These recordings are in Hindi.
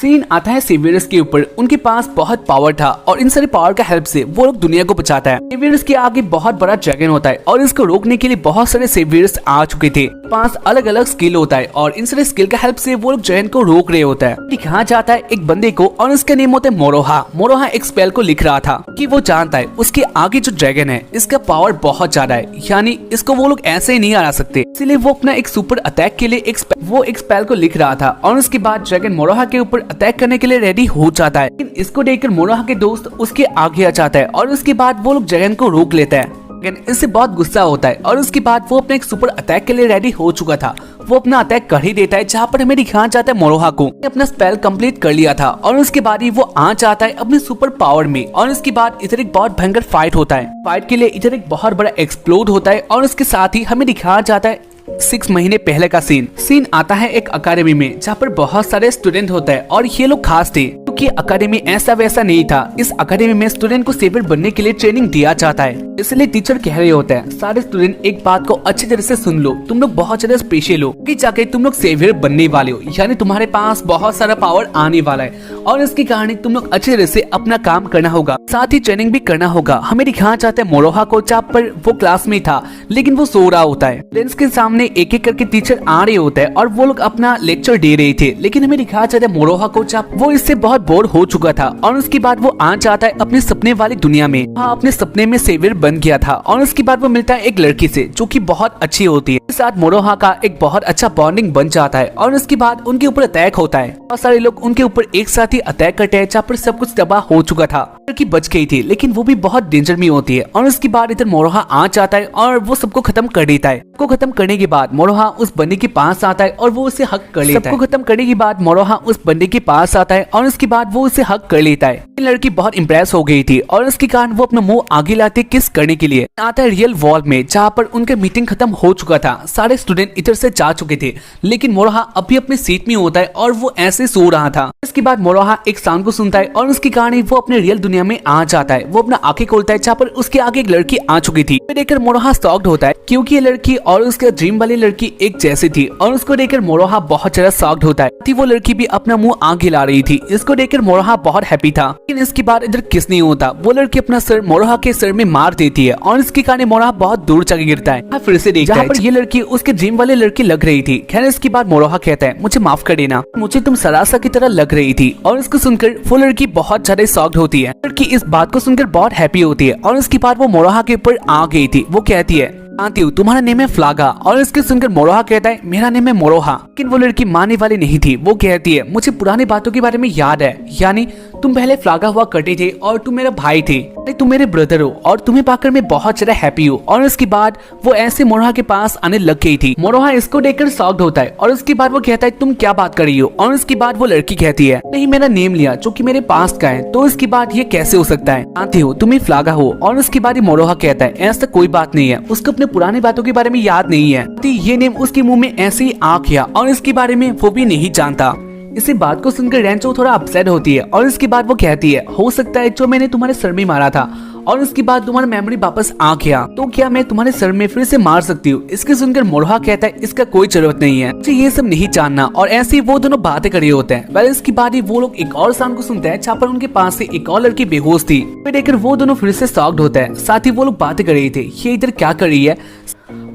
सीन आता है सेवियर्स के ऊपर। उनके पास बहुत पावर था और इन सारे पावर का हेल्प से वो लोग दुनिया को बचाता है। सेवियर्स के आगे बहुत बड़ा ड्रैगन होता है और इसको रोकने के लिए बहुत सारे सेवियर्स आ चुके थे। पास अलग अलग स्किल होता है और इन सारे स्किल का हेल्प से वो लोग ड्रैगन को रोक रहे होता है। दिखाया जाता है एक बंदे को और उसका नेम होता है मोरोहा। मोरोहा एक स्पेल को लिख रहा था कि वो जानता है उसके आगे जो ड्रैगन है इसका पावर बहुत ज्यादा है, यानी इसको वो लोग ऐसे ही नहीं हरा सकते। इसलिए वो अपना एक सुपर अटैक के लिए एक स्पेल को लिख रहा था और उसके बाद ड्रैगन मोरोहा के ऊपर अटैक करने के लिए रेडी हो जाता है। लेकिन इसको देखकर मोरोहा के दोस्त उसके आगे आ जाता है और उसके बाद वो लोग ड्रैगन को रोक लेता है। इससे बहुत गुस्सा होता है और उसके बाद वो अपने एक सुपर अटैक के लिए रेडी हो चुका था। वो अपना अटैक कर ही देता है जहाँ पर हमें दिखाना चाहता है मोरोहा को अपना स्पेल कंप्लीट कर लिया था और उसके बाद ही वो आ जाता है अपने सुपर पावर में। और उसके बाद इधर एक बहुत भयंकर फाइट होता है। फाइट के लिए इधर एक बहुत बड़ा एक्सप्लोड होता है और उसके साथ ही हमें दिखाया जाता है 6 महीने पहले का सीन आता है एक अकादमी में जहाँ पर बहुत सारे स्टूडेंट होते हैं और ये लोग खास थे क्योंकि अकादमी ऐसा वैसा नहीं था। इस अकादमी में स्टूडेंट को सेवियर बनने के लिए ट्रेनिंग दिया जाता है। इसलिए टीचर कह रहे होते हैं सारे स्टूडेंट एक बात को अच्छी तरह से सुन लो, तुम लोग बहुत ज्यादा स्पेशल हो कि जाके तुम लोग सेवियर बनने वाले हो, यानी तुम्हारे पास बहुत सारा पावर आने वाला है और इसके कारण तुम लोग अच्छी तरह से अपना काम करना होगा, साथ ही ट्रेनिंग भी करना होगा। हमें दिखाना चाहते हैं मोरोहा को जहाँ पर वो क्लास में था लेकिन वो सो रहा होता है। फ्रेंड्स के सामने एक एक करके टीचर आ रहे होते हैं और वो लोग अपना लेक्चर दे रहे थे। लेकिन हमें दिखाया जाता है मोरोहा को जब वो इससे बहुत बोर हो चुका था और उसके बाद वो आ जाता है अपने सपने वाली दुनिया में। वहाँ अपने सपने में सेवियर बन गया था और उसके बाद वो मिलता है एक लड़की से जो कि बहुत अच्छी होती है। इसके साथ मोरोहा का एक बहुत अच्छा बॉन्डिंग बन जाता है और उसके बाद उनके ऊपर अटैक होता है। बहुत सारे लोग उनके ऊपर एक साथ ही अटैक करते हैं जहाँ पर सब कुछ तबाह हो चुका था। लड़की बच गई थी लेकिन वो भी बहुत डेंजर में होती है और उसके बाद इधर मोरोहा आ जाता है और वो सबको खत्म कर देता है। सबको खत्म करने के बाद मोरोहा उस बंदे के पास आता है और वो उसे हक कर लेता है। सबको खत्म करने के बाद मोरोहा उस बंदे के पास आता है और उसके बाद वो उसे हक कर लेता है। लड़की बहुत इम्प्रेस हो गई थी और उसके कारण वो अपना मुंह आगे लाते किस करने के लिए आता है रियल वॉल में जहाँ पर उनका मीटिंग खत्म हो चुका था। सारे स्टूडेंट इधर से जा चुके थे लेकिन मोरोहा अभी अपनी सीट में होता है और वो ऐसे सो रहा था। इसके बाद मोरोहा एक साउंड को सुनता है और उसके कारण वो अपने रियल दुनिया में आ जाता है। वो अपना आंखें खोलता है जहाँ पर उसके आगे एक लड़की आ चुकी थी। देखकर मोरोहा शॉक्ड होता है क्योंकि ये लड़की और उसके ड्रीम वाली लड़की एक जैसी थी और उसको देखकर मोरोहा बहुत ज्यादा शॉक्ड होता है। वो लड़की भी अपना मुंह आगे ला रही थी। इसको देखकर मोरोहा बहुत हैप्पी था। लेकिन इसके बाद इधर किस नहीं होता, वो लड़की अपना सर मोरोहा के सर में मार देती है और इसके कारण मोरोहा बहुत दूर जाके गिरता है। फिर से देखता है ये लड़की उसके ड्रीम वाली लड़की लग रही थी। खैर इसके बाद मोरोहा कहता है मुझे माफ कर देना, मुझे तुम सरासा की तरह लग रही थी। और इसको सुनकर वो लड़की बहुत ज्यादा शॉक्ड होती है। लड़की इस बात को सुनकर बहुत हैप्पी होती है और उसके बाद वो मोरोहा के ऊपर आ गई थी। वो कहती है जानती हूँ तुम्हारा नेम है फ्लागा। और इसके सुनकर मोरोहा कहता है मेरा नेम है मोरोहा। लेकिन वो लड़की मानने वाली नहीं थी। वो कहती है मुझे पुरानी बातों के बारे में याद है, यानी तुम पहले फ्लागा हुआ करते थे और तुम मेरा भाई थे, तुम मेरे ब्रदर हो और तुम्हें पाकर मैं बहुत ज्यादा हैप्पी हूँ। और उसके बाद वो ऐसे मोरोहा के पास आने लग गई थी। मोरोहा इसको देखकर शॉक्ड होता है और उसके बाद वो कहता है तुम क्या बात कर रही हो। और उसके बाद वो लड़की कहती है नहीं मेरा नेम लिया जो कि मेरे पास का है, तो इसके बाद ये कैसे हो सकता है, जानती हो तुम ही फ्लागा हो। और उसके बाद मोरोहा कहता है ऐसा कोई बात नहीं है, उसको अपने पुरानी बातों के बारे में याद नहीं है, ये नेम उसके मुंह में ऐसे ही आ गया और इसके बारे में वो भी नहीं जानता। इसी बात को सुनकर रेंचो थोड़ा अपसेट होती है और इसके बाद वो कहती है हो सकता है जो मैंने तुम्हारे सर में मारा था और उसके बाद तुम्हारा मेमोरी वापस आ गया, तो क्या मैं तुम्हारे सर में फिर से मार सकती हूँ। इसके सुनकर मोरोहा कहता है इसका कोई जरूरत नहीं है, मुझे ये सब नहीं जानना। और ऐसे ही वो दोनों बातें कर रहे होते हैं। वैसे इसके बाद ही वो लोग एक और साउंड को सुनते हैं जहाँ पर उनके पास से एक और लड़की बेहोश थी। फिर देखकर वो दोनों फिर से शॉक्ड होते हैं। साथ ही वो लोग बातें कर रहे थे ये इधर क्या कर रही है।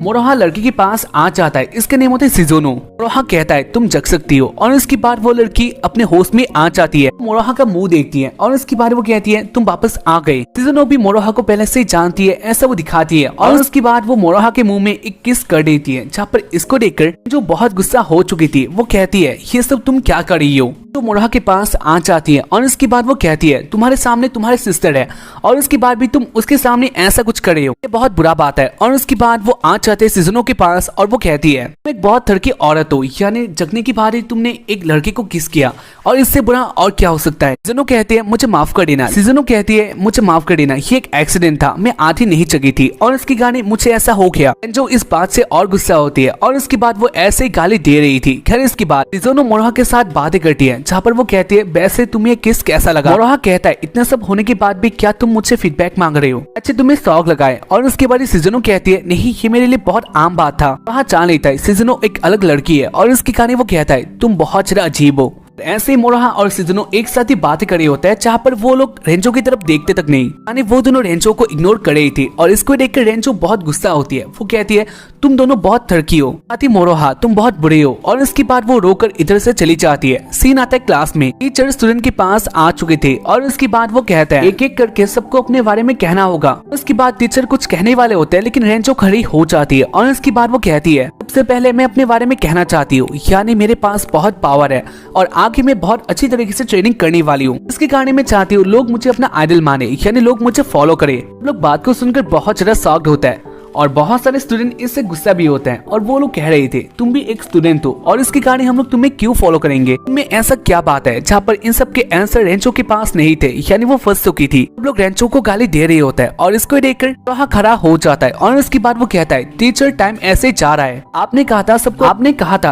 मोरोहा लड़की के पास आ जाता है, इसका नेम होता है शिजुनो। मोरोहा कहता है तुम जग सकती हो। और इसके बाद वो लड़की अपने होश में आ जाती है। मोरोहा का मुंह देखती है और इसके बाद वो कहती है तुम वापस आ गए। शिजुनो भी मोरोहा को पहले से जानती है, ऐसा वो दिखाती है। और उसके बाद वो मोरोहा के मुंह में एक किस कर देती है जहाँ पर इसको देखकर जो बहुत गुस्सा हो चुकी थी वो कहती है ये सब तुम क्या कर रही हो। तो मोरोहा के पास आ जाती है और इसके बाद वो कहती है तुम्हारे सामने तुम्हारे सिस्टर है और उसके बाद भी तुम उसके सामने ऐसा कुछ कर रहे हो, ये बहुत बुरा बात है। और उसके बाद वो आ जाते हैं शिजुनो के पास और वो कहती है तुम एक बहुत थड़की औरत हो, यानी जगने की बात तुमने एक लड़के को किस किया और इससे बुरा और क्या हो सकता है। शिजुनो कहती है मुझे माफ कर देना। शिजुनो कहती है मुझे माफ कर देना, ये एक एक्सीडेंट था, मैं आधी नहीं जगी थी और इसके गाने मुझे ऐसा हो गया। जो इस बात से और गुस्सा होती है और उसके बाद वो ऐसे गाली दे रही थी। खैर इसके बाद शिजुनो मोरोहा के साथ बातें करती है जहाँ पर वो कहती है वैसे तुम्हें किस कैसा लगा। मोरोहा कहता है इतना सब होने के बाद भी क्या तुम मुझसे फीडबैक मांग रहे हो, अच्छे तुम्हें शौक लगाए। और उसके बाद शिजुनो कहती है नहीं ये मेरे लिए बहुत आम बात था। वहाँ जान लेता है शिजुनो एक अलग लड़की है और उसके कारण वो कहता है तुम बहुत ज्यादा अजीब हो। ऐसे ही मोरोहा और शिजुनो एक साथ ही बातें कर रहे होते हैं, जहाँ पर वो लोग रेंचो की तरफ देखते तक नहीं, यानी वो दोनों रेंचो को इग्नोर कर रही थी। और इसको देखकर रेंचो बहुत गुस्सा होती है। वो कहती है तुम दोनों बहुत थरकी हो, साथ ही मोरोहा तुम बहुत बुरे हो। और इसके बाद वो रोकर इधर से चली जाती है। सीन आता है क्लास में, टीचर स्टूडेंट के पास आ चुके थे और उसके बाद वो कहते हैं एक एक करके सबको अपने बारे में कहना होगा। उसके बाद टीचर कुछ कहने वाले होते हैं, लेकिन रेंचो खड़ी हो जाती है और इसके बाद वो कहती है सबसे पहले मैं अपने बारे में कहना चाहती हूँ, यानी मेरे पास बहुत पावर है और आगे मैं बहुत अच्छी तरीके से ट्रेनिंग करने वाली हूँ। इसके कारण मैं चाहती हूँ लोग मुझे अपना आइडल माने, यानी लोग मुझे फॉलो करे। लोग बात को सुनकर बहुत ज्यादा शॉक्ड होता है और बहुत सारे स्टूडेंट इससे गुस्सा भी होते हैं। और वो लोग कह रहे थे तुम भी एक स्टूडेंट हो और इसके कारण हम लोग तुम्हें क्यों फॉलो करेंगे, तुम्हें ऐसा क्या बात है। जहाँ पर इन सब के आंसर रेंचो के पास नहीं थे, यानी वो फंस चुकी थी। सब लोग रेंचो को गाली दे रहे होता है और इसको देखकर वहाँ खड़ा हो जाता है। और उसके बाद वो कहता है टीचर टाइम ऐसे जा रहा है, आपने कहा था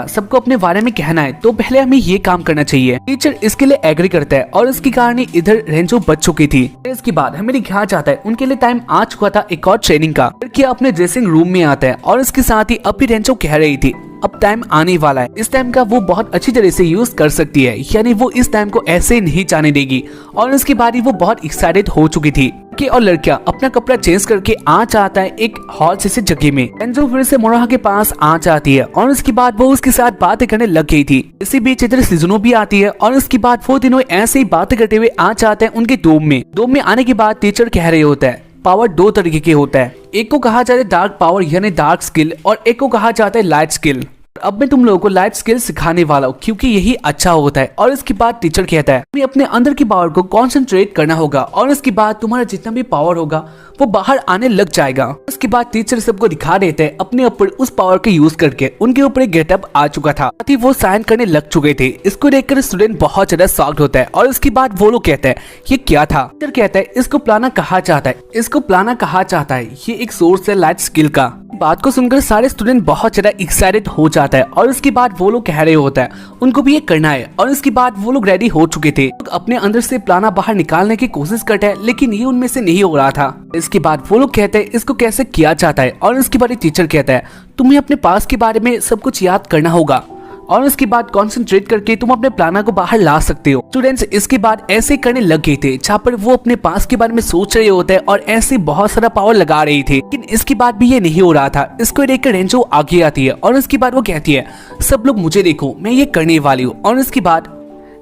सबको अपने बारे में कहना है, तो पहले हमें ये काम करना चाहिए। टीचर इसके लिए एग्री करता है और इसके कारण इधर रेंचो बच चुकी थी। इसके बाद हमें दिखाया जाता है उनके लिए टाइम आ चुका था एक और ट्रेनिंग का। क्या अपने ड्रेसिंग रूम में आता है और इसके साथ ही अभी रेंचो कह रही थी अब टाइम आने वाला है, इस टाइम का वो बहुत अच्छी तरह से यूज कर सकती है, यानी वो इस टाइम को ऐसे नहीं जाने देगी। और उसके बाद ही वो बहुत एक्साइटेड हो चुकी थी कि और लड़कियां अपना कपड़ा चेंज करके आ जाता है एक हॉल जैसे जगह में। रेंचो फिर से मोरोहा के पास आ जाती है और उसके बाद वो उसके साथ बातें करने लग गई थी। इसी बीच इधर शिजुनो भी आती है और उसके बाद वो तीनों ऐसे ही बातें करते हुए आ जाते हैं उनके डोम में आने के बाद टीचर कह रहे होता है पावर दो तरीके के होता है, एक को कहा जाता है डार्क पावर यानी डार्क स्किल और एक को कहा जाता है लाइट स्किल। अब मैं तुम लोगों को लाइट स्किल सिखाने वाला हूँ क्योंकि यही अच्छा होता है। और इसके बाद टीचर कहता है तुम्हें अपने अंदर की पावर को कंसंट्रेट करना होगा और इसके बाद तुम्हारा जितना भी पावर होगा वो बाहर आने लग जाएगा। उसके बाद टीचर सबको दिखा देते हैं अपने ऊपर उस पावर का यूज करके। उनके ऊपर एक गेटअप आ चुका था, वो साइन करने लग चुके थे। इसको देखकर स्टूडेंट बहुत ज्यादा शॉक्ड होता है और उसके बाद वो लोग कहते हैं ये क्या था। टीचर कहता है इसको प्लाना कहा जाता है, ये एक सोर्स है लाइट स्किल का। बात को सुनकर सारे स्टूडेंट बहुत ज्यादा एक्साइटेड हो जाता है और उसके बाद वो लोग कह रहे होता है उनको भी ये करना है। और उसके बाद वो लोग रेडी हो चुके थे, अपने अंदर से प्लाना बाहर निकालने की कोशिश करते हैं, लेकिन ये उनमें से नहीं हो रहा था। इसके बाद वो लोग कहते हैं इसको कैसे किया जाता है और उसके बाद टीचर कहता है तुम्हें अपने पास के बारे में सब कुछ याद करना होगा और उसके बाद कंसंट्रेट करके तुम अपने प्लाना को बाहर ला सकते हो। स्टूडेंट्स इसके बाद ऐसे करने लग गए थे, जहाँ पर वो अपने पास के बारे में सोच रहे होते हैं और ऐसे बहुत सारा पावर लगा रही थी, लेकिन इसके बाद भी ये नहीं हो रहा था। इसको देखकर रेंचो आगे आती है और उसके बाद वो कहती है सब लोग मुझे देखो, मैं ये करने वाली हूँ। और उसके बाद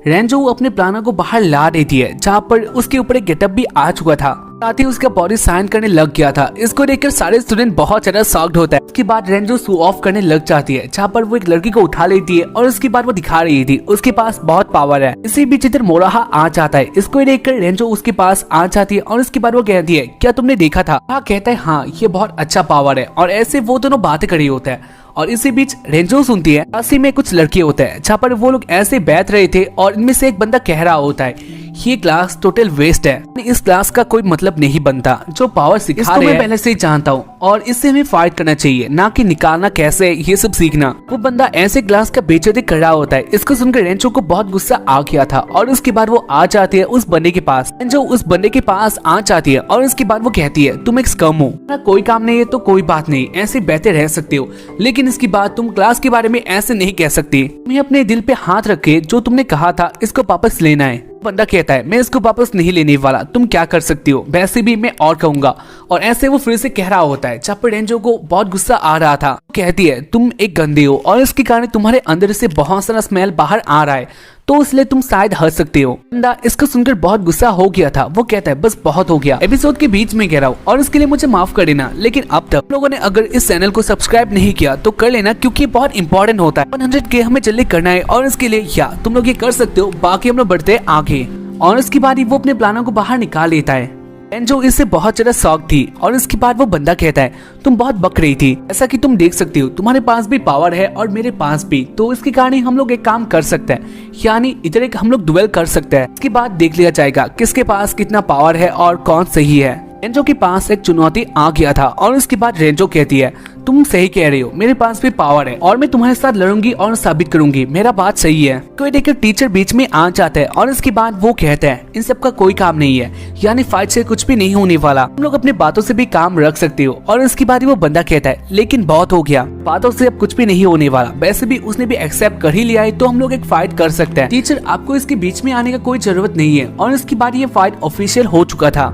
रेंचो अपने प्लाना को बाहर ला देती है, जहाँ पर उसके ऊपर एक गेटअप भी आ चुका था, साथ ही उसका बॉडी साइन करने लग गया था। इसको देखकर सारे स्टूडेंट बहुत ज्यादा शॉक्ड होता है। उसके बाद रेंचो शो ऑफ करने लग जाती है, जहाँ पर वो एक लड़की को उठा लेती है और उसके बाद वो दिखा रही थी उसके पास बहुत पावर है। इसी बीच इधर मोरोहा आ जाता है। इसको देखकर रेंचो उसके पास आ जाती है और उसके बाद वो कहती है क्या तुमने देखा था। कहता है हाँ ये बहुत अच्छा पावर है। और ऐसे वो दोनों बातें कर रही होते हैं और इसी बीच रेंचो सुनती है क्लास में कुछ लड़के होते हैं, जहाँ पर वो लोग ऐसे बैठ रहे थे और इनमें से एक बंदा कह रहा होता है ये क्लास टोटल वेस्ट है, इस क्लास का कोई मतलब नहीं बनता, जो पावर सिखा रहे हैं मैं पहले से ही जानता हूँ और इससे हमें फाइट करना चाहिए, ना कि निकालना कैसे ये सब सीखना। वो बंदा ऐसे क्लास का बेइज्जती कर रहा होता है। इसको सुनकर रेंचो को बहुत गुस्सा आ गया था और उसके बाद वो आ जाती है उस बंदे के पास। रेंचो उस बंदे के पास आ जाती है और उसके बाद वो कहती है तुम एक स्कम हो, कोई काम नहीं है तो कोई बात नहीं, ऐसे बैठे रह सकते हो, लेकिन इसकी बात तुम क्लास के बारे में ऐसे नहीं कह सकती। तुम्हें अपने दिल पे हाथ रखे, जो तुमने कहा था इसको वापस लेना है। बंदा कहता है मैं इसको वापस नहीं लेने वाला, तुम क्या कर सकती हो, वैसे भी मैं और कहूंगा। और ऐसे वो फिर से कह रहा होता है, जब रेंचो को बहुत गुस्सा आ रहा था। कहती है तुम एक गंदे हो और इसके कारण तुम्हारे अंदर से बहुत सारा स्मेल बाहर आ रहा है, तो इसलिए तुम शायद हंस सकते हो। बंदा इसको सुनकर बहुत गुस्सा हो गया था। वो कहता है बस बहुत हो गया, एपिसोड के बीच में कह रहा हूँ और इसके लिए मुझे माफ कर देना, लेकिन अब तक लोगों ने अगर इस चैनल को सब्सक्राइब नहीं किया तो कर लेना, क्योंकि बहुत इंपॉर्टेंट होता है। 100K हमें जल्दी करना है और इसके लिए या तुम लोग ये कर सकते हो, बाकी हम लोग बढ़ते हैं आगे। और इसके बाद ही वो अपने प्लानों को बाहर निकाल लेता है। रेंचो इससे बहुत ज्यादा शॉक थी और इसके बाद वो बंदा कहता है तुम बहुत बक रही थी, ऐसा कि तुम देख सकती हो तुम्हारे पास भी पावर है और मेरे पास भी, तो इसके कारण हम लोग एक काम कर सकते हैं, यानी इधर एक हम लोग डुएल कर सकते हैं। इसके बाद देख लिया जाएगा किसके पास कितना पावर है और कौन सही है। रेंचो के पास एक चुनौती आ गया था और उसके बाद रेंचो कहती है तुम सही कह रही हो, मेरे पास भी पावर है और मैं तुम्हारे साथ लड़ूंगी और साबित करूंगी मेरा बात सही है। कोई देखकर टीचर बीच में आ जाता है और इसके बाद वो कहता है इन सब का कोई काम नहीं है, यानी फाइट से कुछ भी नहीं होने वाला, तुम लोग अपने बातों से भी काम रख सकते हो। और इसके बाद वो बंदा कहता है लेकिन बहुत हो गया, बातों से अब कुछ भी नहीं होने वाला, वैसे भी उसने भी एक्सेप्ट कर ही लिया है तो हम लोग एक फाइट कर सकते हैं। टीचर आपको इसके बीच में आने का कोई जरूरत नहीं है। और इसके बाद ये फाइट ऑफिशियल हो चुका था।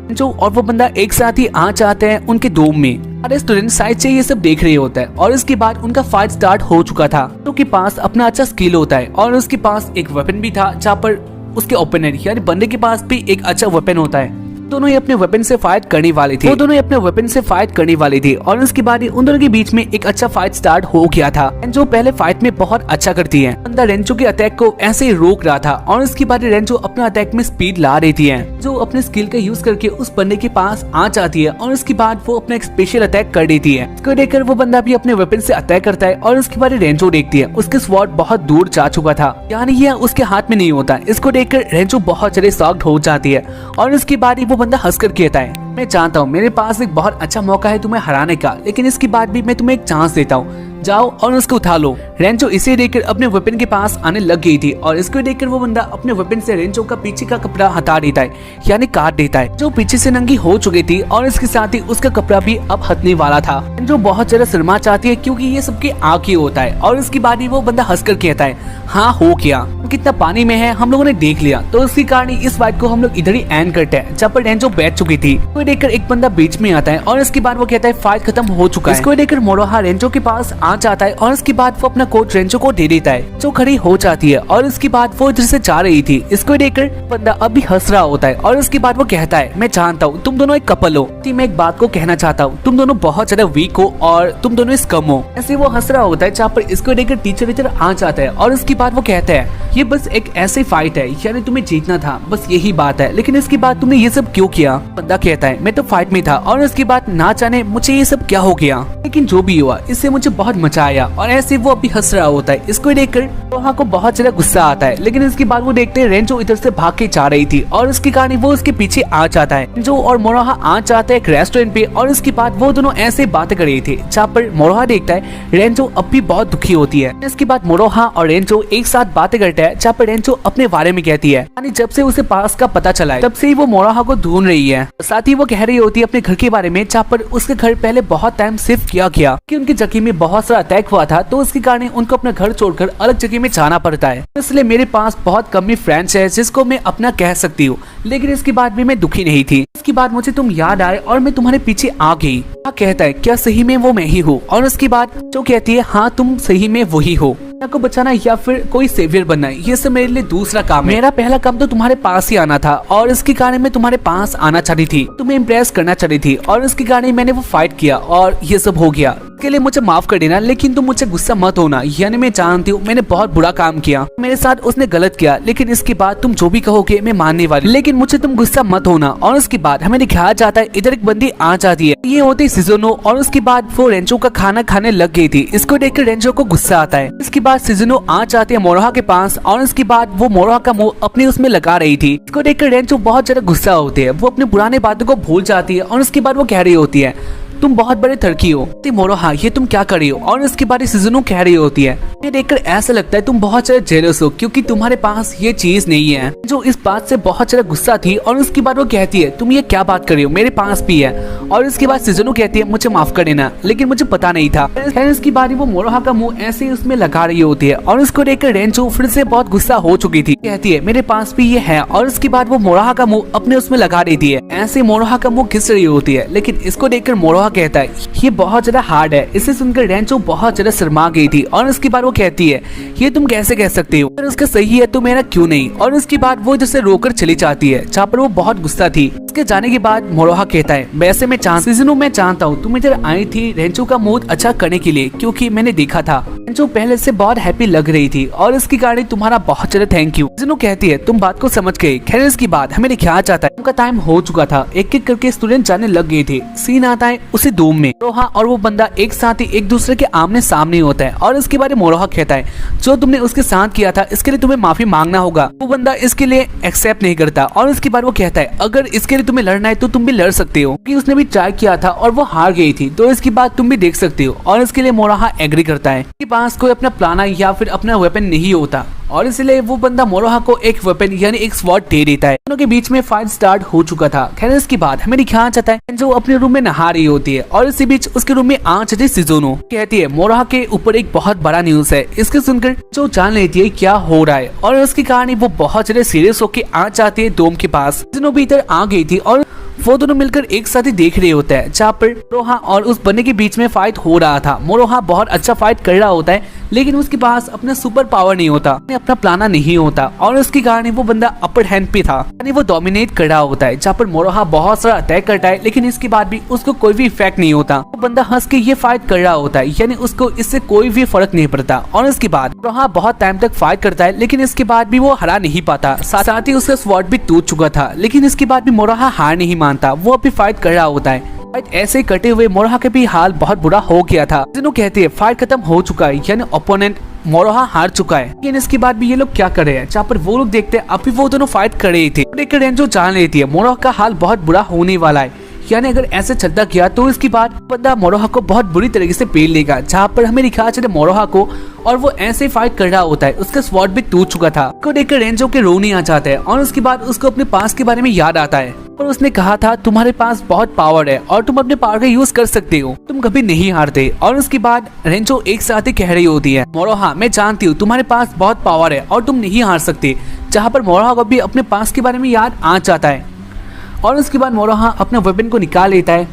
जो और वो बंदा एक साथ ही आ जाते हैं उनके डोम में। सारे स्टूडेंट साइड से ये सब देख रहे होता है और इसके बाद उनका फाइट स्टार्ट हो चुका था। तो के पास अपना अच्छा स्किल होता है और उसके पास एक वेपन भी था जहाँ पर उसके ओपोनेंट यानी बंदे के पास भी एक अच्छा वेपन होता है। दोनों ही अपने वेपन से फाइट करने वाले थे। वो दोनों ही अपने वेपन से फाइट करने वाले थे और उसके बाद उन दोनों के बीच में एक अच्छा फाइट स्टार्ट हो गया था। रेंचो पहले फाइट में बहुत अच्छा करती है। बंदा रेंचो के अटैक को ऐसे ही रोक रहा था और उसके बाद रेंचो अपने अटैक में स्पीड ला रही है, जो अपने स्किल का यूज करके उस बंदे के पास आ जाती है और उसके बाद वो अपना एक स्पेशल अटैक कर देती है। इसको देखकर वो बंदा भी अपने वेपन से अटैक करता है और उसके बाद रेंचो देखती है उसके स्वॉर्ड बहुत दूर जा चुका था, यानी ये उसके हाथ में नहीं होता। इसको देखकर रेंचो बहुत ज्यादा शॉक्ड हो जाती है और उसके बाद वो बंदा हंस कर कहता है मैं जानता हूँ मेरे पास एक बहुत अच्छा मौका है तुम्हें हराने का, लेकिन इसके बाद भी मैं तुम्हें एक चांस देता हूँ, जाओ और उसको उठा लो। रेंचो इसे देखकर अपने वेपन के पास आने लग गई थी और इसको देखकर वो बंदा अपने वेपन से रेंचो का पीछे का कपड़ा हटा देता है, यानी काट देता है, जो पीछे से नंगी हो चुकी थी और इसके साथ ही उसका कपड़ा भी अब हटने वाला था। रेंचो बहुत ज्यादा शर्मा चाहती है क्योंकि ये सबके आँख ही होता है और इसके बाद ही वो बंदा हंसकर कहता है हाँ हो गया, कितना पानी में है हम लोगों ने देख लिया, तो इसी कारण इस फाइट को हम लोग इधर ही एंड करते हैं जब पर रेंचो बैठ चुकी थी। तो देखकर एक बंदा बीच में आता है और इसके बाद वो कहता है फाइट खत्म हो चुका है। इसको देखकर मोरोहा रेंचो के पास आ जाता है और इसके बाद वो अपना कोट रेंचो को दे देता है, जो खड़ी हो जाती है और इसके बाद वो इधर से जा रही थी। इसको देखकर बंदा अब भी हंस रहा होता है और इसके बाद वो कहता है मैं जानता हूँ तुम दोनों एक कपल हो, मैं एक बात को कहना चाहता हूँ, तुम दोनों बहुत ज्यादा वीक हो और तुम दोनों स्कम हो। ऐसे वो हंस रहा होता है जहाँ पर इसको देखकर टीचर इधर आ जाता है और इसके बाद वो कहता है ये बस एक ऐसी फाइट है, यानी तुम्हें जीतना था, बस यही बात है, लेकिन इसके बाद तुमने ये सब क्यों किया। बंदा कहता है मैं तो फाइट में था और इसके बाद ना जाने मुझे ये सब क्या हो गया, लेकिन जो भी हुआ इससे मुझे बहुत मजा आया। और ऐसे वो अभी हंस रहा होता है। इसको देखकर मोरोहा को बहुत ज्यादा गुस्सा आता है, लेकिन इसके बाद वो देखते हैं रेंचो इधर से भाग के जा रही थी और इसके कारण वो उसके पीछे आ जाता है। रेंचो और मोरोहा आ जाते हैं एक रेस्टोरेंट पे और इसके बाद वो दोनों ऐसे बातें कर रही थी जहाँ पर मोरोहा देखता है रेंचो अब भी बहुत दुखी होती है। इसके बाद मोरोहा और रेंचो एक साथ बातें करते हैं जहाँ पर रेंचो अपने बारे में कहती है, यानी जब से उसे पास का पता चला है तब से ही वो मोरोहा को ढूंढ रही है। साथ ही वो कह रही होती है अपने घर के बारे में जहाँ पर उसके घर पहले बहुत टाइम शिफ्ट किया गया कि उनकी जगह में बहुत सारा अटैक हुआ था, तो उसके कारण उनको अपना घर छोड़कर अलग जगह में जाना पड़ता है। इसलिए मेरे पास बहुत कम ही फ्रेंड्स है जिसको मैं अपना कह सकती हूँ, लेकिन इसके बाद भी मैं दुखी नहीं थी। इसके बाद मुझे तुम याद आए और मैं तुम्हारे पीछे आ गई। कहता है क्या सही में वो मैं ही हूँ। और उसके बाद जो कहती है हाँ तुम सही में वही हो, को बचाना या फिर कोई सेवियर बनना ये सब मेरे लिए दूसरा काम है। मेरा पहला काम तो तुम्हारे पास ही आना था और इसके कारण मैं तुम्हारे पास आना चाहती थी, तुम्हें इम्प्रेस करना चाहती थी और इसके कारण मैंने वो फाइट किया और ये सब हो गया। इसके लिए मुझे माफ कर देना, लेकिन तुम मुझसे गुस्सा मत होना, यानी मैं जानती हूँ मैंने बहुत बुरा काम किया, मेरे साथ उसने गलत किया, लेकिन इसके बाद तुम जो भी कहोगे मैं मानने वाली, लेकिन मुझे तुम गुस्सा मत होना। और उसके बाद हमें दिखाया जाता है इधर एक बंदी आ जाती है, ये होती सिजुनो और उसके बाद वो रेंचो का खाना खाने लग गई थी। इसको देखकर रेंचो को गुस्सा आता है। इसके बाद सिजुनो आ जाते हैं मोरोहा के पास और इसके बाद वो मोरोहा का मुंह अपने उसमें लगा रही थी। इसको देखकर रेंचो बहुत ज्यादा गुस्सा होती है, वो अपने पुराने बातों को भूल जाती है और उसके बाद वो कह रही होती है तुम बहुत बड़े थड़की हो मोरोहा, ये तुम क्या कर रही हो। और इसके बाद सिजुनो कह रही होती है ये देखकर ऐसा लगता है तुम बहुत ज्यादा जेलस हो क्योंकि तुम्हारे पास ये चीज नहीं है। जो इस बात से बहुत ज्यादा गुस्सा थी और उसके बाद वो कहती है तुम ये क्या बात कर रही हो, मेरे पास भी है। और इसके बाद सिजुनो कहती है मुझे माफ कर देना, लेकिन मुझे पता नहीं था। इसकी बारी वो मोरोहा का मुंह ऐसे ही उसमें लगा रही होती है और उसको देखकर रेंचो फिर से बहुत गुस्सा हो चुकी थी, कहती है मेरे पास भी ये है। और उसके बाद वो मोरोहा का मुंह अपने उसमें लगा देती है, ऐसे मोरोहा का मुंह घिस रही होती है। लेकिन इसको देखकर मोरोहा कहता है ये बहुत ज्यादा हार्ड है। इसे सुनकर रेंचो बहुत ज्यादा शर्मा गई थी और इसके बाद वो कहती है ये तुम कैसे कह सकते हो, अगर उसका सही है तो मेरा क्यों नहीं। और उसके बाद वो जैसे रोकर चली जाती है जहाँ पर वो बहुत गुस्सा थी। उसके जाने के बाद मोरोहा कहता है वैसे मैं जानता हूँ तुम इधर आई थी रेंचो का मूड अच्छा करने के लिए, क्योंकि मैंने देखा था रेंचो पहले से बहुत हैप्पी लग रही थी और इसके कारण तुम्हारा बहुत ज्यादा थैंक यू। सिजुनो कहती है तुम बात को समझ गए। खैर इसके बाद हमें दिखाया जाता है उनका टाइम हो चुका था, एक एक करके स्टूडेंट जाने लग गए थे। सीन आता है उसी डोम में, मोरोहा और वो बंदा एक साथ ही एक दूसरे के आमने सामने होता है और इसके बारे में मोरोहा कहता है जो तुमने उसके साथ किया था इसके लिए तुम्हें माफी मांगना होगा। वो बंदा इसके लिए एक्सेप्ट नहीं करता और इसके बाद वो कहता है अगर इसके लिए तुम्हें लड़ना है तो तुम भी लड़ सकते हो, कि उसने भी ट्राई किया था और वो हार गई थी, तो इसकी बात तुम भी देख सकते हो। और इसके लिए मोरोहा एग्री करता है कि पास कोई अपना प्लान या फिर अपना वेपन नहीं होता, और इसलिए वो बंदा मोरोहा को एक वेपन यानी एक स्वॉर्ड दे देता है। दोनों के बीच में फाइट स्टार्ट हो चुका था। खैर इसके बाद हमें दिखाया जाता है जो अपने रूम में नहा रही होती है, और इसी बीच उसके रूम में आ जाती सिजुनो। कहती है मोरोहा के ऊपर एक बहुत बड़ा न्यूज है। इसके सुनकर जो जान लेती है क्या हो रहा है, और उसकी कहानी वो बहुत ज्यादा सीरियस होकर आ जाती है डोम के पास। सिजुनो भी इधर आ गई थी और वो दोनों मिलकर एक साथ ही देख रहे होते हैं, जहाँ पर मोरोहा और उस बंदे के बीच में फाइट हो रहा था। मोरोहा बहुत अच्छा फाइट कर रहा होता है, लेकिन उसके पास अपना सुपर पावर नहीं होता, अपना प्लाना नहीं होता, और उसकी कारण वो बंदा अपर हैंड पे था, यानी वो डोमिनेट कर रहा होता है। जहाँ पर मोरोहा बहुत सारा अटैक करता है, लेकिन इसके बाद भी उसको कोई भी इफेक्ट नहीं होता। वो बंदा हंस के ये फाइट कर रहा होता है, यानी उसको इससे कोई भी फर्क नहीं पड़ता। और इसके बाद मोरोहा बहुत टाइम तक फाइट करता है, लेकिन इसके बाद भी वो हरा नहीं पाता। साथ ही उसका स्वॉर्ड भी टूट चुका था, लेकिन इसके बाद भी मोरोहा हार नहीं मानता, वो अभी फाइट कर रहा होता है। फाइट ऐसे करते हुए मोरोहा के भी हाल बहुत बुरा हो गया था। जिन्हों कहते हैं फाइट खत्म हो चुका है, यानी ओपोनेंट मोरोहा हार चुका है, लेकिन इसके बाद भी ये लोग क्या कर रहे हैं। जहाँ पर वो लोग देखते हैं अभी वो दोनों फाइट कर रहे थे, देखकर रेंजो जान लेती है मोरोहा का हाल बहुत बुरा होने वाला है, यानी अगर ऐसे चलता गया तो इसके बाद बंदा मोरोहा को बहुत बुरी तरीके से पेल लेगा। जहाँ पर हमें दिखाया चले मोरोहा को, और वो ऐसे फाइट कर रहा होता है, उसका स्वॉर्ड भी टूट चुका था। को देखकर रेंजो के रोने आ जाता है, और उसके बाद उसको अपने पास के बारे में याद आता है, और उसने कहा था तुम्हारे पास बहुत पावर है और तुम अपने पावर का यूज कर सकते हो, तुम कभी नहीं हारते। और उसके बाद रेंजो एक साथ ही कह रही होती है मोरोहा मैं जानती हूँ तुम्हारे पास बहुत पावर है और तुम नहीं हार सकते। जहाँ पर मोरोहा को भी अपने पास के बारे में याद आ जाता है, और उसके बाद मोरोहा अपने वेपन को निकाल लेता है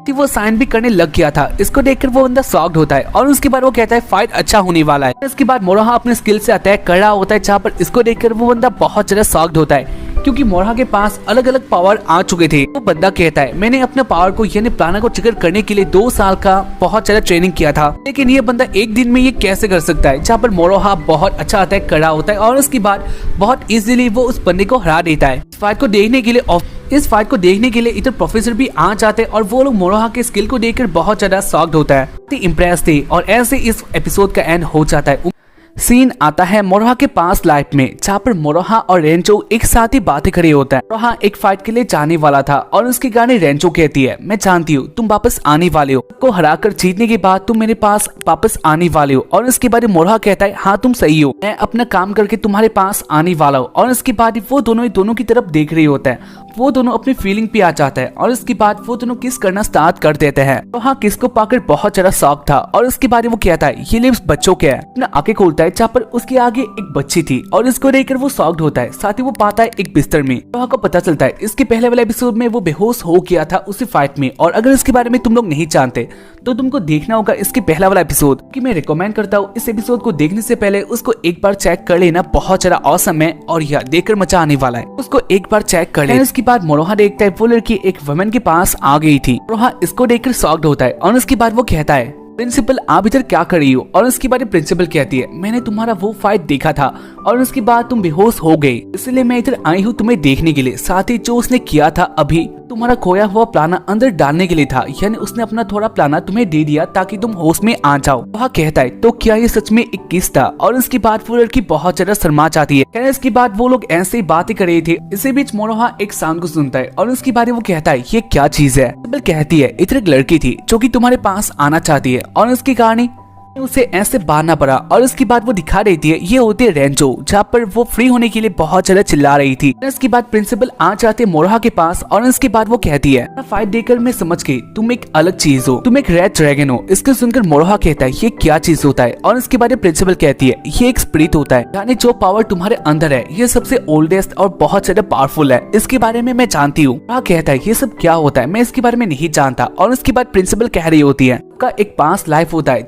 कि वो साइन भी करने लग गया था। इसको देखकर वो बंदा शॉक्ड होता है, और उसके बाद वो कहता है फाइट अच्छा होने वाला है। इसके बाद मोरोहा अपने स्किल से अटैक कर रहा होता है, जहाँ पर इसको देखकर वो बंदा बहुत ज्यादा शॉक्ड होता है, क्योंकि मोरोहा के पास अलग अलग पावर आ चुके थे। वो बंदा कहता है मैंने अपने पावर को यानी प्लाना को ट्रिगर करने के लिए 2 साल का बहुत ज्यादा ट्रेनिंग किया था, लेकिन ये बंदा एक दिन में ये कैसे कर सकता है। जहाँ पर मोरोहा बहुत अच्छा अटैक कर रहा होता है, और उसके बाद बहुत इजीली वो उस बंदे को हरा देता है। इस फाइट को देखने के लिए इधर प्रोफेसर भी आ जाते हैं, और वो लोग मोरोहा के स्किल को देखकर बहुत ज्यादा शॉक्ड होता है, इम्प्रेस थे। और ऐसे इस एपिसोड का एंड हो जाता है। सीन आता है मोरोहा के पास लाइफ में, जहाँ पर मोरोहा और रेंचो एक साथ ही बातें खड़े होता है। मोरोहा एक फाइट के लिए जाने वाला था, और उसके गाने रेंचो कहती है मैं जानती हूँ तुम वापस आने वाले हो, को हरा कर जीतने के बाद तुम मेरे पास वापस आने वाले हो। और इसके बाद मोरोहा कहता है हाँ तुम सही हो, मैं अपना काम करके तुम्हारे पास आने वाला हूँ। और इसके बाद वो दोनों की तरफ देख रही होता है, वो दोनों अपनी फीलिंग पे आ जाता है, और इसके बाद वो दोनों किस करना स्टार्ट कर देते हैं। तो हाँ किस को पाकर बहुत ज्यादा शौक था, और इसके बारे वो कहता है ये लिप्स बच्चों के है। अपना आंखें खोलता है, जहाँ पर उसके आगे एक बच्ची थी, और इसको देखकर वो शॉक्ड होता है। साथ ही वो पाता है एक बिस्तर में, तो को पता चलता है इसके पहले वाले एपिसोड में वो बेहोश हो गया था उसी फाइट में। और अगर इसके बारे में तुम लोग नहीं जानते तो तुमको देखना होगा इसके पहला वाला एपिसोड, कि मैं रिकमेंड करता हूँ इस एपिसोड को देखने से पहले उसको एक बार चेक कर लेना, बहुत ज्यादा ऑसम है और यह देखकर मजा आने वाला है, उसको एक बार चेक कर लेना। इसके बाद मोरोहा देखता है वो लड़की एक वुमेन के पास आ गई थी। मोरोहा इसको देखकर शॉक्ड होता है, और उसके बाद वो कहता है प्रिंसिपल आप इधर क्या कर रही हो। और उसके बाद प्रिंसिपल कहती है मैंने तुम्हारा वो फाइट देखा था, और उसके बाद तुम बेहोश हो गई, इसलिए मैं इधर आई हूँ तुम्हें देखने के लिए। साथ ही जो उसने किया था अभी तुम्हारा खोया हुआ प्लाना अंदर डालने के लिए था, यानी उसने अपना थोड़ा प्लाना तुम्हें दे दिया ताकि तुम होश में आ जाओ। वह कहता है तो क्या ये सच में एक किस था। और इसके बाद वो लड़की बहुत ज्यादा शर्मा जाती है। इसके बाद वो लोग ऐसे ही बातें कर रहे थे, इसी बीच मोरोहा एक साउंड को सुनता है, और उसके बारे में वो कहता है ये क्या चीज है। कहती है इधर एक लड़की थी जो कि तुम्हारे पास आना चाहती है, और उसकी कहानी उसे ऐसे बांधना पड़ा। और उसके बाद वो दिखा देती है ये होती है रेंजो, जहाँ पर वो फ्री होने के लिए बहुत ज्यादा चिल्ला रही थी। इसके बाद प्रिंसिपल आ जाते मोरोहा के पास, और इसके बाद वो कहती है फाइट देखकर मैं समझ गई तुम एक अलग चीज हो, तुम एक रेड ड्रैगन हो। इसको सुनकर मोरोहा कहता है ये क्या चीज होता है। और इसके बाद प्रिंसिपल कहती है ये एक स्पिरिट होता है, यानी जो पावर तुम्हारे अंदर है ये सबसे ओल्डेस्ट और बहुत ज्यादा पावरफुल है, इसके बारे में मैं जानती हूँ। मोरोहा कहता है ये सब क्या होता है, मैं इसके बारे में नहीं जानता। और उसके बाद प्रिंसिपल कह रही होती है का एक पास्ट लाइफ होता है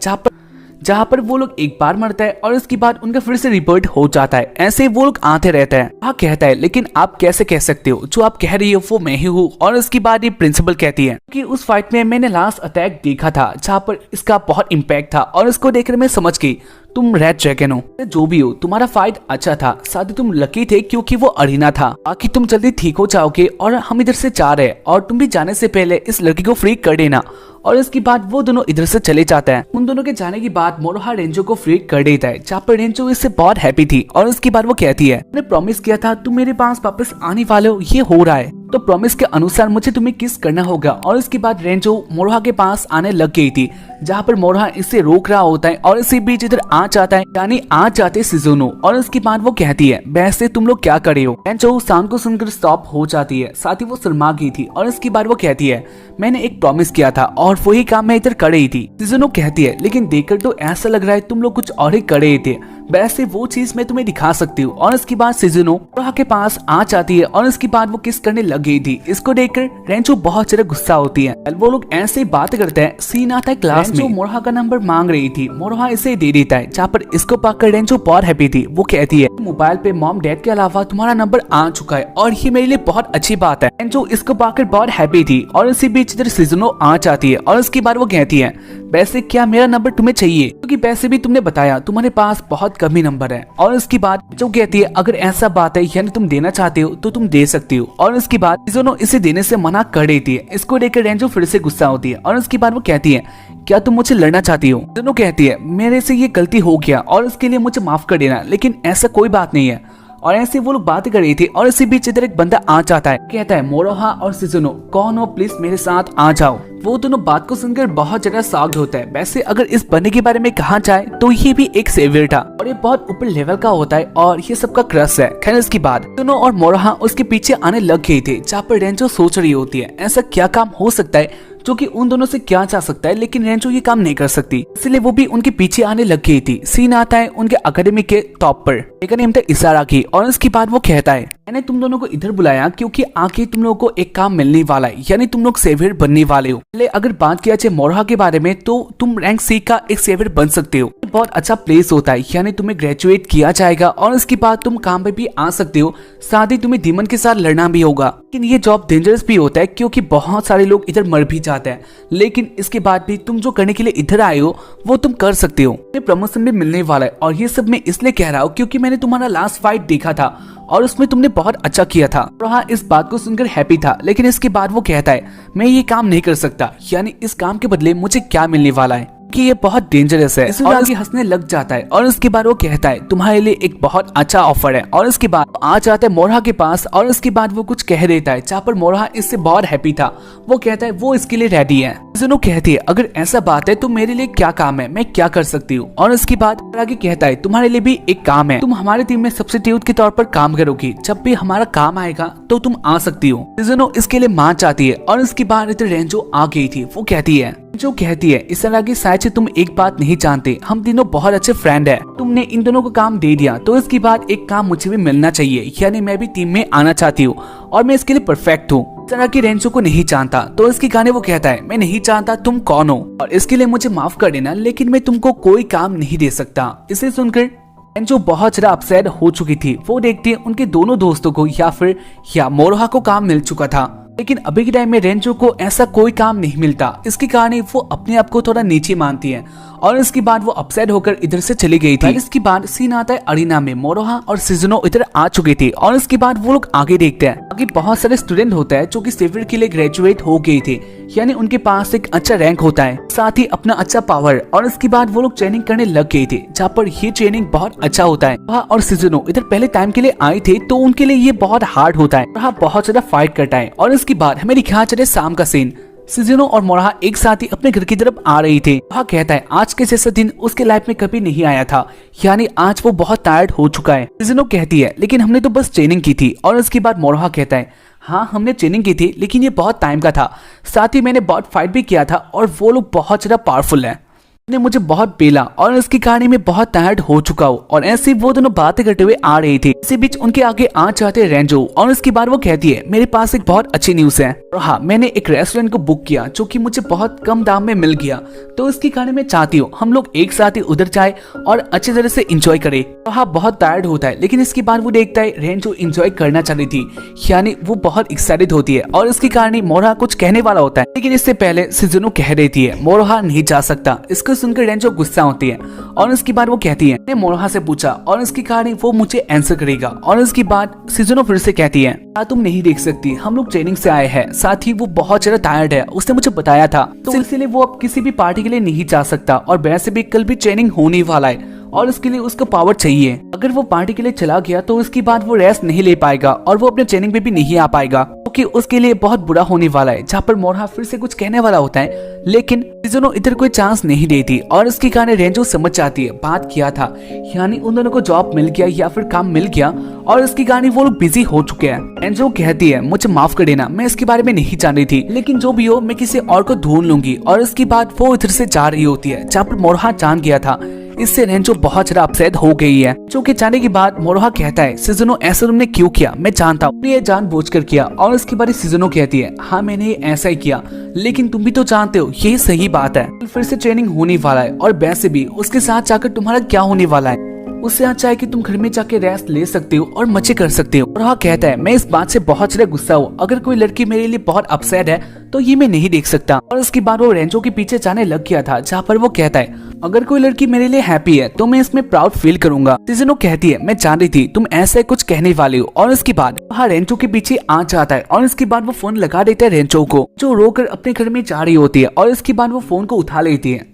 जहाँ पर वो लोग एक बार मरता है, और उसके बाद उनका फिर से रिपोर्ट हो जाता है, ऐसे वो लोग आते रहते हैं। वहाँ कहता है लेकिन आप कैसे कह सकते हो, जो आप कह रही हो वो मैं ही हूँ। और उसके बाद ये प्रिंसिपल कहती है कि उस फाइट में मैंने लास्ट अटैक देखा था जहाँ पर इसका बहुत इम्पैक्ट था, और इसको देखकर मैं समझ गई तुम रेड ड्रैगन हो। जो भी हो तुम्हारा फाइट अच्छा था, साथ ही तुम लकी थे क्योंकि वो अरीना था। बाकी तुम जल्दी ठीक हो जाओगे, और हम इधर से जा रहे हैं, और तुम भी जाने से पहले इस लड़की को फ्री कर देना। और इसके बाद वो दोनों इधर से चले जाते हैं। उन दोनों के जाने के बाद मोरोहा रेंजो को फ्री कर देता है, जहाँ पर रेंजो इससे बहुत हैप्पी थी। और उसके बाद वो कहती है, मैंने प्रॉमिस किया था तुम मेरे पास वापस आने वाले हो, ये हो रहा है, तो प्रॉमिस के अनुसार मुझे तुम्हें किस करना होगा। और इसके बाद रेंजो मोरोहा के पास आने लग गई थी, जहाँ पर मोरोहा इससे रोक रहा होता है और इसी बीच इधर आ जाता है, यानी आ जाते सिजुनो। और इसके बाद वो कहती है, वैसे तुम लोग क्या करे हो। रेंजो साउंड को सुनकर स्टॉप हो जाती है, साथ ही वो शर्मा गई थी। और इसके बाद वो कहती है, मैंने एक प्रॉमिस किया था और वही काम मैं इधर कर रही थी। सिजुनो कहती है, लेकिन देखकर तो ऐसा लग रहा है तुम लोग कुछ और ही कर रहे थे, वैसे वो चीज मैं तुम्हें दिखा सकती हूँ। और इसके बाद सिजुनो मोरोहा के पास आ जाती है और इसके बाद वो किस करने लग गई थी। इसको देखकर रेंचो बहुत ज्यादा गुस्सा होती है। वो लोग ऐसे बात करते हैं, सीन आता है क्लास में। मोरोहा का नंबर मांग रही थी, मोरोहा इसे दे देता है, जहाँ पर इसको पाकर रेंचो बहुत हैप्पी थी। वो कहती है, मोबाइल पे मॉम डैड के अलावा तुम्हारा नंबर आ चुका है और ये मेरे लिए बहुत अच्छी बात है। रेंचो इसको पाकर बहुत हैप्पी थी। और इसी बीच इधर सिजुनो आ जाती है और उसके बाद वो कहती है, वैसे क्या मेरा नंबर तुम्हें चाहिए, क्योंकि वैसे भी तुमने बताया तुम्हारे पास बहुत कम ही नंबर है। और इसके बाद जो कहती है, अगर ऐसा बात है यानी तुम देना चाहते हो तो तुम दे सकती हो। और इसके बाद सिजुनो इसे देने से मना कर देती है। इसको देखकर रेंजो फिर से गुस्सा होती है और इसके बाद वो कहती है, क्या तुम मुझे लड़ना चाहती हो। सिजुनो कहती है, मेरे से ये गलती हो गया और इसके लिए मुझे माफ कर देना, लेकिन ऐसा कोई बात नहीं है। और ऐसे वो लोग बातें कर रही थी और इसी बीच इधर एक बंदा आ जाता है, कहता है, मोरोहा और सिजुनो कौन हो, प्लीज मेरे साथ आ जाओ। वो दोनों बात को सुनकर बहुत ज्यादा शॉक्ड होता है। वैसे अगर इस बंदे के बारे में कहा जाए तो ये भी एक सेवियर था और ये बहुत ऊपर लेवल का होता है और ये सबका क्रश है। खैर इसके बाद सिजुनो और मोरोहा उसके पीछे आने लग गए थे, जहाँ पर रेंजो सोच रही होती है, ऐसा क्या काम हो सकता है जो कि उन दोनों से क्या चाह सकता है, लेकिन रेंजो ये काम नहीं कर सकती, इसलिए वो भी उनके पीछे आने लग गई थी। सीन आता है उनके अकेडमी के टॉप पर, एक नेम था इसाराकी। और इसके बाद वो कहता है, मैंने तुम दोनों को इधर बुलाया क्योंकि आगे तुम लोगों को एक काम मिलने वाला है, यानी तुम लोग सेवियर बनने वाले हो। पहले अगर बात किया जाए मोरोहा के बारे में तो तुम रैंक सी का एक सेवियर बन सकते हो। बहुत अच्छा प्लेस होता है, यानी तुम्हें ग्रेजुएट किया जाएगा और इसके बाद तुम काम पे भी आ सकते हो, साथ ही तुम्हें डीमन के साथ लड़ना भी होगा। लेकिन ये जॉब डेंजरस भी होता है क्योंकि बहुत सारे लोग इधर मर भी जाते हैं, लेकिन इसके बाद भी तुम जो करने के लिए इधर आए हो वो तुम कर सकते हो। प्रमोशन भी मिलने वाला है और ये सब मैं इसलिए कह रहा हूँ क्योंकि मैंने तुम्हारा लास्ट फाइट देखा था और उसमें तुमने बहुत अच्छा किया था। मोरोहा इस बात को सुनकर हैप्पी था, लेकिन इसके बाद वो कहता है, मैं ये काम नहीं कर सकता, यानी इस काम के बदले मुझे क्या मिलने वाला है कि ये बहुत डेंजरस है। और इसके हंसने लग जाता है और इसके बाद वो कहता है, तुम्हारे लिए एक बहुत अच्छा ऑफर है। और इसके बाद आ जाता है मोरोहा के पास और इसके बाद वो कुछ कह देता है, जहाँ पर मोरोहा इससे बहुत हैप्पी था। वो कहता है वो इसके लिए रेडी है। सिजुनो कहती है, अगर ऐसा बात है तो मेरे लिए क्या काम है, मैं क्या कर सकती हूँ। और इसके बाद आगे कहता है, तुम्हारे लिए भी एक काम है, तुम हमारे टीम में सब्स्टिट्यूट के तौर पर काम करोगी, जब भी हमारा काम आएगा तो तुम आ सकती हो। सिजुनो इसके लिए मान चाहती है और इसके बाद इधर रेंजो आ गई थी। वो कहती है, जो कहती है, इस तरह की शायद से तुम एक बात नहीं जानते, हम तीनों बहुत अच्छे फ्रेंड है, तुमने इन दोनों को काम दे दिया तो इसके बाद एक काम मुझे भी मिलना चाहिए, यानी मैं भी टीम में आना चाहती हूँ और मैं इसके लिए परफेक्ट हूँ। इस तरह की रेंजो को नहीं जानता तो इसके गाने वो कहता है, मैं नहीं जानता तुम कौन हो और इसके लिए मुझे माफ कर देना, लेकिन मैं तुमको कोई काम नहीं दे सकता। इसे सुनकर रेंजो बहुत ज्यादा अपसेट हो चुकी थी। वो देखती है उनके दोनों दोस्तों को या मोरोहा को काम मिल चुका था, लेकिन अभी के टाइम में रेंजो को ऐसा कोई काम नहीं मिलता। इसके कारण वो अपने आप को थोड़ा नीचे मानती है और इसके बाद वो अपसेट होकर इधर से चली गई थी। इसके बाद सीन आता है अरीना में, मोरोहा और सिजुनो इधर आ चुके थे और इसके बाद वो लोग आगे देखते हैं। आगे बहुत सारे स्टूडेंट होते हैं जो कि सेवियर के लिए ग्रेजुएट हो गए थे, यानी उनके पास एक अच्छा रैंक होता है, साथ ही अपना अच्छा पावर। और इसके बाद वो लोग ट्रेनिंग करने लग गए थे, जहाँ पर ये ट्रेनिंग बहुत अच्छा होता है। वहाँ और सिजुनो इधर पहले टाइम के लिए आए थे तो उनके लिए ये बहुत हार्ड होता है। वहाँ बहुत ज्यादा फाइट करता है और इसके बाद हमें दिखाया चले शाम का सीन। सिजुनो और मोरोहा एक साथ ही अपने घर की तरफ आ रही थे। वह कहता है, आज के जैसा दिन उसके लाइफ में कभी नहीं आया था, यानी आज वो बहुत टायर्ड हो चुका है। सिजुनो कहती है, लेकिन हमने तो बस ट्रेनिंग की थी। और इसके बाद मोरोहा कहता है, हाँ हमने ट्रेनिंग की थी, लेकिन ये बहुत टाइम का था, साथ ही मैंने बहुत फाइट भी किया था और वो लोग बहुत ज्यादा पावरफुल है, ने मुझे बहुत पेला और इसकी कहानी में बहुत टायर्ड हो चुका हूँ। और ऐसे वो दोनों बातें करते हुए आ रही थी। इसी बीच उनके आगे आ जाते रेंजो और इसके बाद वो कहती है, मेरे पास एक बहुत अच्छी न्यूज है। और हाँ, मैंने एक रेस्टोरेंट को बुक किया जो कि मुझे बहुत कम दाम में मिल गया, तो इसकी कहानी में चाहती हूँ हम लोग एक साथ ही उधर जाए और अच्छी तरह से इंजॉय करे। और हाँ, बहुत टायर्ड होता है, लेकिन इसके बाद वो देखता है रेंजो इंजॉय करना चाह रही थी, यानी वो बहुत एक्साइटेड होती है। और इसकी कहानी मोरोहा कुछ कहने वाला होता है, लेकिन इससे पहले सिजुनो कह रही थी मोरोहा नहीं जा सकता। इसको सुनकर रेंचो गुस्सा होती है और उसके बाद वो कहती है, मैंने मोरोहा से पूछा और इसकी कहानी वो मुझे आंसर करेगा। और इसके बाद सिजुनो फिर से कहती है, तुम नहीं देख सकती, हम लोग ट्रेनिंग से आए हैं, साथ ही वो बहुत ज्यादा टायर्ड है, उसने मुझे बताया था, तो इसीलिए वो अब किसी भी पार्टी के लिए नहीं जा सकता और वैसे भी कल भी ट्रेनिंग होने वाला है और उसके लिए उसको पावर चाहिए। अगर वो पार्टी के लिए चला गया तो उसके बाद वो रेस्ट नहीं ले पाएगा और वो अपने ट्रेनिंग पे भी नहीं आ पाएगा, क्योंकि उसके लिए बहुत बुरा होने वाला है। जहाँ पर मोरोहा फिर से कुछ कहने वाला होता है, लेकिन सिजुनो इधर कोई चांस नहीं देती और इसके कारण रेंचो समझ जाती है बात किया था, यानी उन दोनों को जॉब मिल गया या फिर काम मिल गया और इसकी कहानी वो लोग बिजी हो चुके हैं। रेंचो कहती है, मुझे माफ कर देना, मैं इसके बारे में नहीं जान रही थी, लेकिन जो भी हो मैं किसी और को ढूंढ लूंगी। और इसके बाद वो इधर से जा रही होती है जहाँ पर मोरोहा जान गया था। इससे रेंचो बहुत ज्यादा अपसेट हो गई है। जो के जाने के बाद मोरोहा कहता है, सिजुनो ऐसा तुमने क्यों किया, मैं जानता हूँ ये जानबूझकर किया। और इसके बाद सिजुनो कहती है, हाँ मैंने ऐसा ही किया, लेकिन तुम भी तो जानते हो यही सही बात है। फिर से ट्रेनिंग होने वाला है और वैसे भी उसके साथ जाकर तुम्हारा क्या होने वाला है, उससे अच्छा है कि तुम घर में जाके रेस्ट ले सकते हो और मजे कर सकते हो। मोरोहा कहता है, मैं इस बात से बहुत ज्यादा गुस्सा हूँ, अगर कोई लड़की मेरे लिए बहुत अपसेट है तो ये मैं नहीं देख सकता। और उसके बाद वो रेंचो के पीछे जाने लग गया था, जहाँ पर वो कहता है, अगर कोई लड़की मेरे लिए हैप्पी है तो मैं इसमें प्राउड फील करूंगा। सिजुनो कहती है, मैं जान रही थी तुम ऐसे कुछ कहने वाली हो। और उसके बाद वहाँ रेंचो के पीछे आ जाता है और इसके बाद वो फोन लगा देता है रेंचो को, जो रोकर अपने घर में जा रही होती है। और इसके बाद वो फोन को उठा लेती है।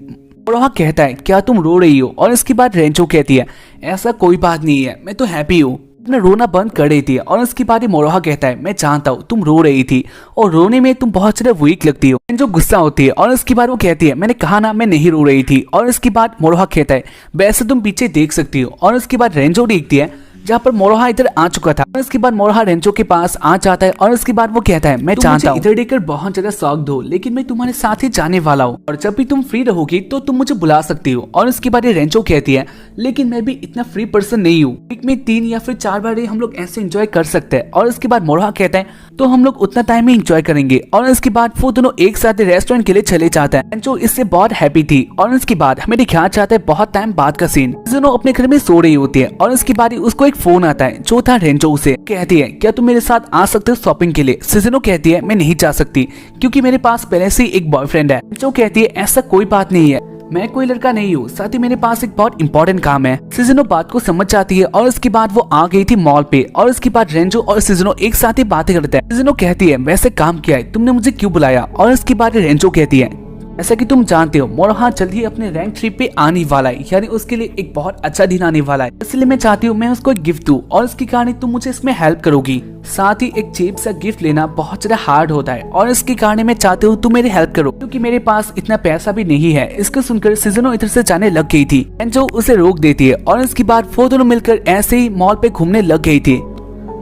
मोरोहा कहता है, क्या तुम रो रही हो? और इसके बाद रेंचो कहती है, ऐसा कोई बात नहीं है, मैं तो हैप्पी हूँ, अपना रोना बंद कर रही थी। और उसके बाद मोरोहा कहता है, मैं जानता हूँ तुम रो रही थी और रोने में तुम बहुत ज्यादा वीक लगती हो। जो गुस्सा होती है और उसके बाद वो कहती है, मैंने कहा ना मैं नहीं रो रही थी। और इसके बाद मोरोहा कहता है, वैसे तुम पीछे देख सकती हो। और उसके बाद रेंचो देखती है जहाँ पर मोरोहा इधर आ चुका था। इसके बाद मोरोहा रेंचो के पास आ जाता है और उसके बाद वो कहता है, मैं जानता हूँ इधर देखकर बहुत ज्यादा शौक हो, लेकिन मैं तुम्हारे साथ ही जाने वाला हूँ और जब भी तुम फ्री रहोगी तो तुम मुझे बुला सकती हो। और इसके बाद रेंचो कहती है, लेकिन मैं भी इतना फ्री पर्सन नहीं हूँ, वीक में 3 या फिर 4 बार हम लोग ऐसे एंजॉय कर सकते हैं। और इसके बाद मोरोहा कहता है, तो हम लोग उतना टाइम ही एंजॉय करेंगे। और इसके बाद वो दोनों एक साथ रेस्टोरेंट के लिए चले जाते हैं। रेंचो इससे बहुत हैप्पी थी। और इसके बाद हमें दिखाया जाता है बहुत टाइम बाद का सीन, दोनों अपने घर में सो रही होती है और इसके बाद उसको एक फोन आता है जो था रेंचो। उसे कहती है, क्या तुम मेरे साथ आ सकते हो शॉपिंग के लिए? सिजुनो कहती है, मैं नहीं जा सकती क्योंकि मेरे पास पहले से ही एक बॉयफ्रेंड है। रेंचो कहती है, ऐसा कोई बात नहीं है, मैं कोई लड़का नहीं हूँ, साथ ही मेरे पास एक बहुत इंपॉर्टेंट काम है। सिजुनो बात को समझ जाती है और उसके बाद वो आ गई थी मॉल पे। और उसके बाद रेंचो और सिजुनो एक साथ ही बातें करते हैं। सिजुनो कहती है, वैसे काम किया है, तुमने मुझे क्यों बुलाया? और इसके बाद रेंचो कहती है, ऐसा कि तुम जानते हो मोरोहा जल्द ही अपने रैंक 3 पे आने वाला है, यानी उसके लिए एक बहुत अच्छा दिन आने वाला है, इसलिए मैं चाहती हूँ मैं उसको एक गिफ्ट दूं और इसके कारण तुम मुझे इसमें हेल्प करोगी। साथ ही एक चीप सा गिफ्ट लेना बहुत ज्यादा हार्ड होता है और इसके कारण मैं चाहती हूँ तुम मेरी हेल्प करो, क्योंकि मेरे पास इतना पैसा भी नहीं है। इसको सुनकर सिजुनो इधर से जाने लग गई थी। रेंचो उसे रोक देती है और इसके बाद वो दोनों मिलकर ऐसे ही मॉल पे घूमने लग गई थी।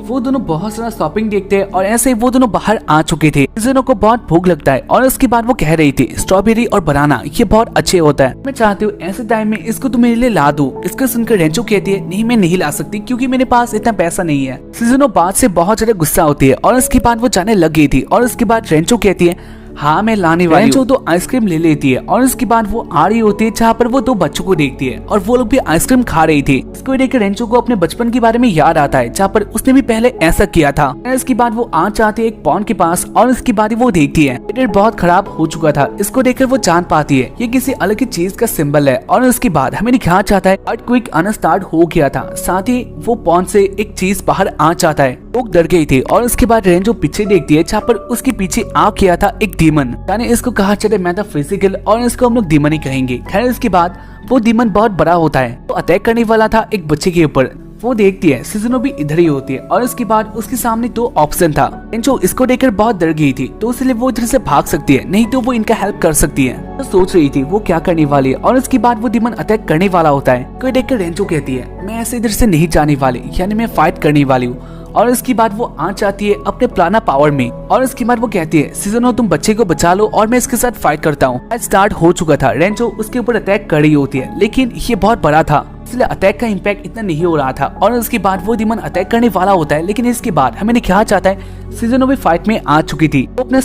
वो दोनों बहुत सारा शॉपिंग देखते हैं और ऐसे ही वो दोनों बाहर आ चुके थे। सिजुनो को बहुत भूख लगता है और उसके बाद वो कह रही थी, स्ट्रॉबेरी और बनाना ये बहुत अच्छे होता है, मैं चाहती हूँ ऐसे टाइम में इसको तुम मेरे लिए ला दो। इसको सुनकर रेंचो कहती है, नहीं मैं नहीं ला सकती क्योंकि मेरे पास इतना पैसा नहीं है। सिजुनो बात से बहुत ज्यादा गुस्सा होती है और उसके बाद वो जाने लग गई थी। और उसके बाद रेंचो कहती है, हाँ मैं लाने वाली हूँ। तो आइसक्रीम ले लेती है और उसके बाद वो आ रही होती है जहाँ पर वो 2 बच्चों को देखती है और वो लोग भी आइसक्रीम खा रही थी। इसको देख रेंचो को अपने बचपन के बारे में याद आता है जहाँ पर उसने भी पहले ऐसा किया था। इसके बाद वो आ जाती है एक पॉन्ड के पास और उसके बाद वो देखती है वेदर बहुत खराब हो चुका था। इसको देखकर वो जान पाती है ये किसी अलग की चीज का सिंबल है। और उसके बाद हमें दिखाया जाता है अर्थक्वेक आना स्टार्ट हो गया था, साथ ही वो पॉन्ड से एक चीज बाहर आ जाता है। लोग डर गए थे और उसके बाद रेंचो पीछे देखती है जहाँ पर उसके पीछे आ गया था एक डीमन, यानी इसको कहा जाता है मेटाफिजिकल और इसको हम लोग डीमन ही कहेंगे। खैर इसके बाद वो डीमन बहुत बड़ा होता है तो अटैक करने वाला था एक बच्चे के ऊपर। वो देखती है सिजुनो भी इधर ही होती है और उसके बाद उसके सामने 2 ऑप्शन था। रेंचो इसको देखकर बहुत डर गई थी तो इसलिए वो इधर से भाग सकती है, नहीं तो वो इनका हेल्प कर सकती है। तो सोच रही थी वो क्या करने वाली है और उसके बाद वो डीमन अटैक करने वाला होता है। कोई देखकर रेंचो कहती है, मैं ऐसे इधर से नहीं जाने वाली, यानी मैं फाइट करने वाली हूँ। और इसके बाद वो आ जाती है अपने प्लाना पावर में और इसके बाद वो कहती है, सिजुनो तुम बच्चे को बचा लो और मैं इसके साथ फाइट करता हूँ। फाइट स्टार्ट हो चुका था। रेंचो उसके ऊपर अटैक कर रही होती है लेकिन ये बहुत बड़ा था, इसलिए अटैक का इम्पैक्ट इतना नहीं हो रहा था। और उसके बाद वो डीमन अटैक करने वाला होता है, लेकिन इसके बाद हमें क्या चाहता है, सिजुनो भी फाइट में आ चुकी थी। वो अपने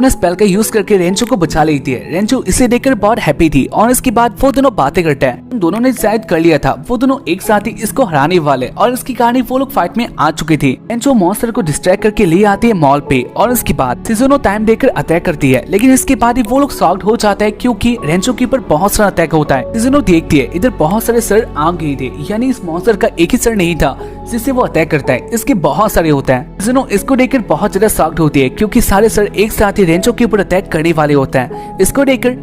स्पेल का यूज करके रेंचो को बचा लेती है। रेंचो इसे देखकर बहुत हैप्पी थी और इसके बाद वो दोनों बातें करते हैं। उन दोनों ने डिसाइड कर लिया था वो दोनों एक साथ ही इसको हराने वाले, और इसकी कहानी वो लोग फाइट में आ चुकी थी। रेंचो मॉन्स्टर को डिस्ट्रैक्ट करके ले आती है मॉल पे, और इसके बाद सिजुनो टाइम देकर अटैक करती है। लेकिन इसके बाद ही वो लोग शॉक्ड हो जाते हैं क्योंकि रेंचो के ऊपर बहुत सारा अटैक होता है। सिजुनो देखती है इधर बहुत सारे सर आ गए थे, यानी इस मॉन्स्टर का एक ही सर नहीं था जिससे वो अटैक करता है, इसके बहुत सारे होते हैं। सिजुनो इसको देखकर बहुत ज्यादा शॉक्ड होती है क्योंकि सारे सर एक साथ ही रेंचो के ऊपर अटैक करने वाले होते हैं। इसको देखकर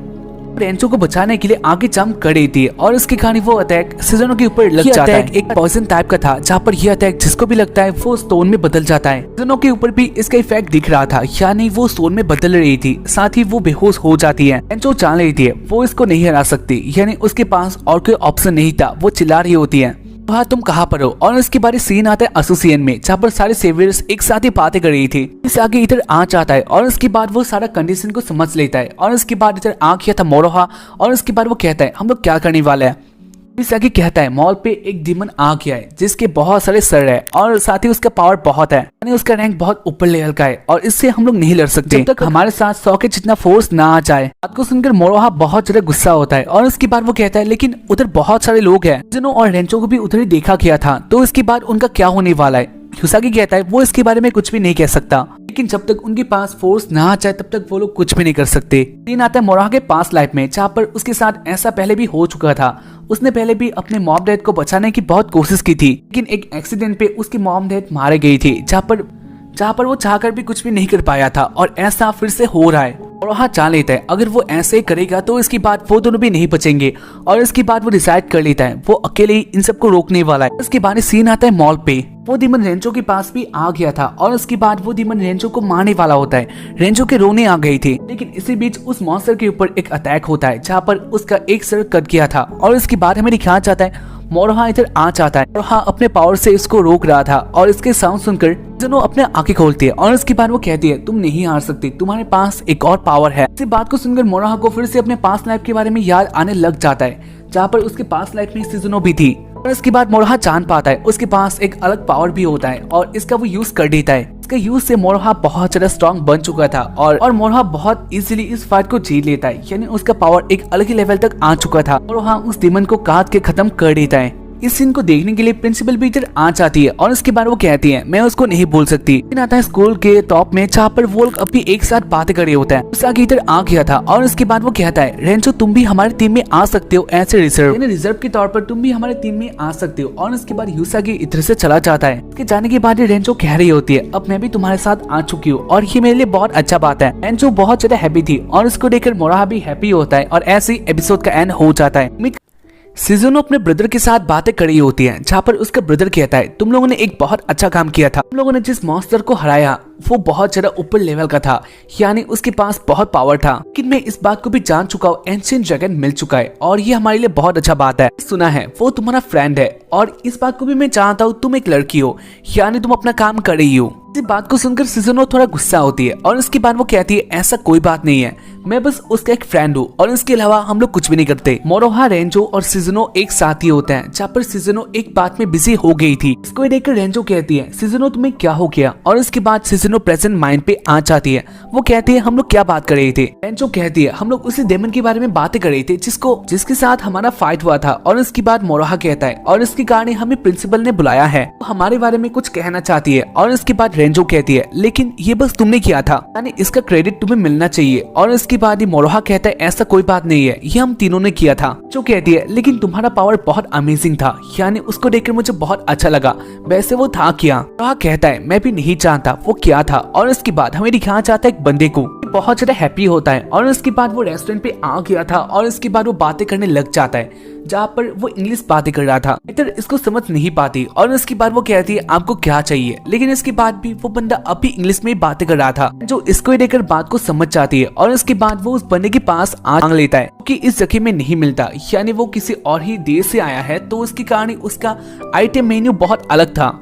रेंचो को बचाने के लिए आगे जंप कर रही थी, और इसके कारण वो अटैक सिजुनो के ऊपर लग जाता है। एक पॉइजन टाइप का था जहाँ पर ये अटैक जिसको भी लगता है वो स्टोन में बदल जाता है। सिजुनो के ऊपर भी इसका इफेक्ट दिख रहा था, यानी वो स्टोन में बदल रही थी, साथ ही वो बेहोश हो जाती है। रेंचो जान रही थी वो इसको नहीं हरा सकती, यानी उसके पास और कोई ऑप्शन नहीं था। वो चिल्ला रही होती है, हाँ तुम कहाँ पर हो। और इसके बाद सीन आता है एसोसिएशन में, जहाँ पर सारे सेवियर्स एक साथ ही बातें कर रही थी। इस आगे इधर आ जाता है और इसके बाद वो सारा कंडीशन को समझ लेता है। और इसके बाद इधर आ गया था मोरोहा, और इसके बाद वो कहता है हम लोग क्या करने वाले हैं। इस आगे कहता है मॉल पे एक डीमन आ गया है जिसके बहुत सारे सर है, और साथ ही उसका पावर बहुत है, यानी उसका रैंक बहुत ऊपर लेवल का है, और इससे हम लोग नहीं लड़ सकते जब तक हमारे साथ 100 के जितना फोर्स ना आ जाए। बात को सुनकर मोरोहा बहुत ज्यादा गुस्सा होता है, और इसके बाद वो कहता है लेकिन उधर बहुत सारे लोग हैं। जिनो और रेंचो को भी उधर ही देखा गया था, तो इसके बाद उनका क्या होने वाला है। युसागी कहता है वो इसके बारे में कुछ भी नहीं कह सकता, लेकिन जब तक उनके पास फोर्स ना आ जाए तब तक वो लोग कुछ भी नहीं कर सकते। सीन आता है मोरोहा के पास लाइफ में, जहाँ पर उसके साथ ऐसा पहले भी हो चुका था। उसने पहले भी अपने मॉम डैड को बचाने की बहुत कोशिश की थी, लेकिन एक एक्सीडेंट पे उसकी मॉम डैड मारे गई थी, जहाँ पर वो चाहकर भी कुछ भी नहीं कर पाया था, और ऐसा फिर से हो रहा है। और हाँ जान लेता है अगर वो ऐसे ही करेगा तो इसके बाद वो दोनों भी नहीं बचेंगे, और इसके बाद वो डिसाइड कर लेता है वो अकेले ही इन सबको रोकने वाला है। इसके बाद सीन आता है मॉल पे, वो डीमन रेंचो के पास भी आ गया था, और उसके बाद वो डीमन रेंचो को मारने वाला होता है। रेंचो के रोने आ गई थी, लेकिन इसी बीच उस मॉन्स्टर के ऊपर एक अटैक होता है जहाँ पर उसका एक सर कट गया था। और इसके बाद हमें दिखाया जाता है मोरोहा इधर आ जाता है, मोरोहा अपने पावर से इसको रोक रहा था, और इसके साउंड सुनकर दोनों अपने आंखें खोलती है, और इसके बाद वो कहती है तुम नहीं हार सकती, तुम्हारे पास एक और पावर है। इस बात को सुनकर मोरोहा को फिर से अपने पास्ट लाइफ के बारे में याद आने लग जाता है, जहाँ पर उसके पास्ट लाइफ में सिजुनो भी थी। और इसके बाद मोरोहा जान पाता है उसके पास एक अलग पावर भी होता है, और इसका वो यूज कर देता है। इसके यूज से मोरोहा बहुत ज्यादा स्ट्रॉन्ग बन चुका था, और मोरोहा बहुत इजीली इस फाइट को जीत लेता है, यानी उसका पावर एक अलग ही लेवल तक आ चुका था। मोरोहा उस डीमन को काट के खत्म कर देता है। इस सीन को देखने के लिए प्रिंसिपल भी इधर आ जाती है, और इसके बाद वो कहती है मैं उसको नहीं भूल सकती। आता है स्कूल के टॉप में, जहाँ पर वो लोग अभी एक साथ बातें कर रहे होते हैं। उसके आगे इधर आ गया था, और इसके बाद वो कहता है रेंचो तुम भी हमारी टीम में आ सकते हो एज ए रिजर्व के तौर पर तुम भी हमारी टीम में आ सकते हो। और इसके बाद युसागी इधर से चला जाता है। इसके जाने के बाद रेंचो कह रही होती है अब मैं भी तुम्हारे साथ आ चुकी हूँ, और ये मेरे लिए बहुत अच्छा बात है। रेंचो बहुत ज्यादा हैप्पी थी, और इसको देखकर मोरोहा भी हैप्पी होता है, और ऐसे ही एपिसोड का एंड हो जाता है। सिजुनो अपने ब्रदर के साथ बातें कर रही होती है, जहाँ पर उसका ब्रदर कहता है तुम लोगों ने एक बहुत अच्छा काम किया था। तुम लोगों ने जिस मॉन्स्टर को हराया वो बहुत ज्यादा ऊपर लेवल का था, यानी उसके पास बहुत पावर था। लेकिन मैं इस बात को भी जान चुका हूँ एंशिएंट ड्रैगन मिल चुका है, और ये हमारे लिए बहुत अच्छा बात है। सुना है वो तुम्हारा फ्रेंड है, और इस बात को भी मैं जानता हूँ तुम एक लड़की हो, यानी तुम अपना काम कर रही हो। इस बात को सुनकर सिजुनो थोड़ा गुस्सा होती है, और इसके बाद वो कहती है ऐसा कोई बात नहीं है, मैं बस उसका एक फ्रेंड हूँ, और इसके अलावा हम लोग कुछ भी नहीं करते। मोरोहा, रेंचो और सिजुनो एक साथ ही होते हैं, जहाँ पर सिजुनो एक बात में बिजी हो गई थी। इसको देखकर रेंचो कहती है सिजुनो तुम्हें क्या हो गया। और इसके बाद सिजुनो प्रेजेंट माइंड पे आ जाती है। वो कहती है हम लोग क्या बात कर रहे थे। रेंचो कहती है हम लोग उसी डेमन के बारे में बातें कर रहे थे जिसके साथ हमारा फाइट हुआ था। और इसके बाद मोरोहा कहता है और इसके कारण हमें प्रिंसिपल ने बुलाया है, वो हमारे बारे में कुछ कहना चाहती है। और इसके बाद रेंचो कहती है लेकिन ये बस तुमने किया था, यानी इसका क्रेडिट तुम्हें मिलना चाहिए। और इसके बाद ही मोरोहा कहता है ऐसा कोई बात नहीं है, ये हम तीनों ने किया था। जो कहती है लेकिन तुम्हारा पावर बहुत अमेजिंग था, यानी उसको देखकर मुझे बहुत अच्छा लगा। वैसे वो था क्या? मोरोहा कहता है मैं भी नहीं जानता वो क्या था। और इसके बाद हमें दिखाया जाता है एक बंदे को बहुत ज्यादा हैप्पी होता है। और इसके बाद वो रेस्टोरेंट पे आ गया था, और इसके बाद वो बातें करने लग जाता है, जहाँ पर वो इंग्लिश बातें कर रहा था। इधर इसको समझ नहीं पाती। और इसके बाद वो कहती है आपको क्या चाहिए, लेकिन इसके बाद भी वो बंदा अभी इंग्लिश में बातें कर रहा था, जो इसको लेकर बात को समझ जाती है। और इसके बाद वो उस बंदे के पास मांग लेता है कि इस जगह में नहीं मिलता, यानी वो किसी और ही देश से आया है, तो उसके कारण उसका आइटम मेन्यू बहुत अलग था।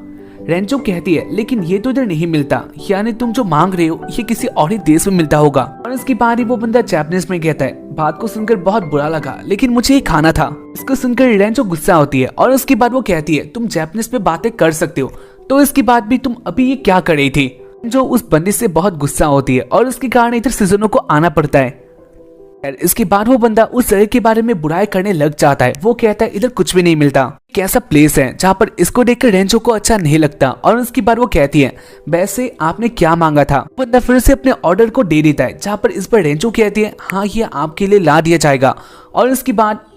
रेंचो कहती है लेकिन ये तो इधर नहीं मिलता, यानी तुम जो मांग रहे हो ये किसी और ही देश में मिलता होगा। और इसके बाद ही वो बंदा जापानीज में कहता है बात को सुनकर बहुत बुरा लगा, लेकिन मुझे ये खाना था। इसको सुनकर रेंचो गुस्सा होती है और उसके बाद वो कहती है तुम जापानीज में बातें कर सकते हो, तो इसके बाद भी तुम अभी ये क्या कर रही थी। जो उस बंदी से बहुत गुस्सा होती है और उसके कारण इधर सिजुनो को आना पड़ता है। इसके बाद वो बंदा उस जगह के बारे में बुराई करने लग जाता है। वो कहता है इधर कुछ भी नहीं मिलता, कैसा प्लेस है जहाँ पर इसको देखकर रेंचो को अच्छा नहीं लगता। और उसके बाद वो कहती है वैसे आपने क्या मांगा था। बंदा फिर से अपने ऑर्डर को दे देता है, जहाँ पर इस पर रेंचो कहती है हाँ ये आपके लिए ला दिया जाएगा। और उसके बाद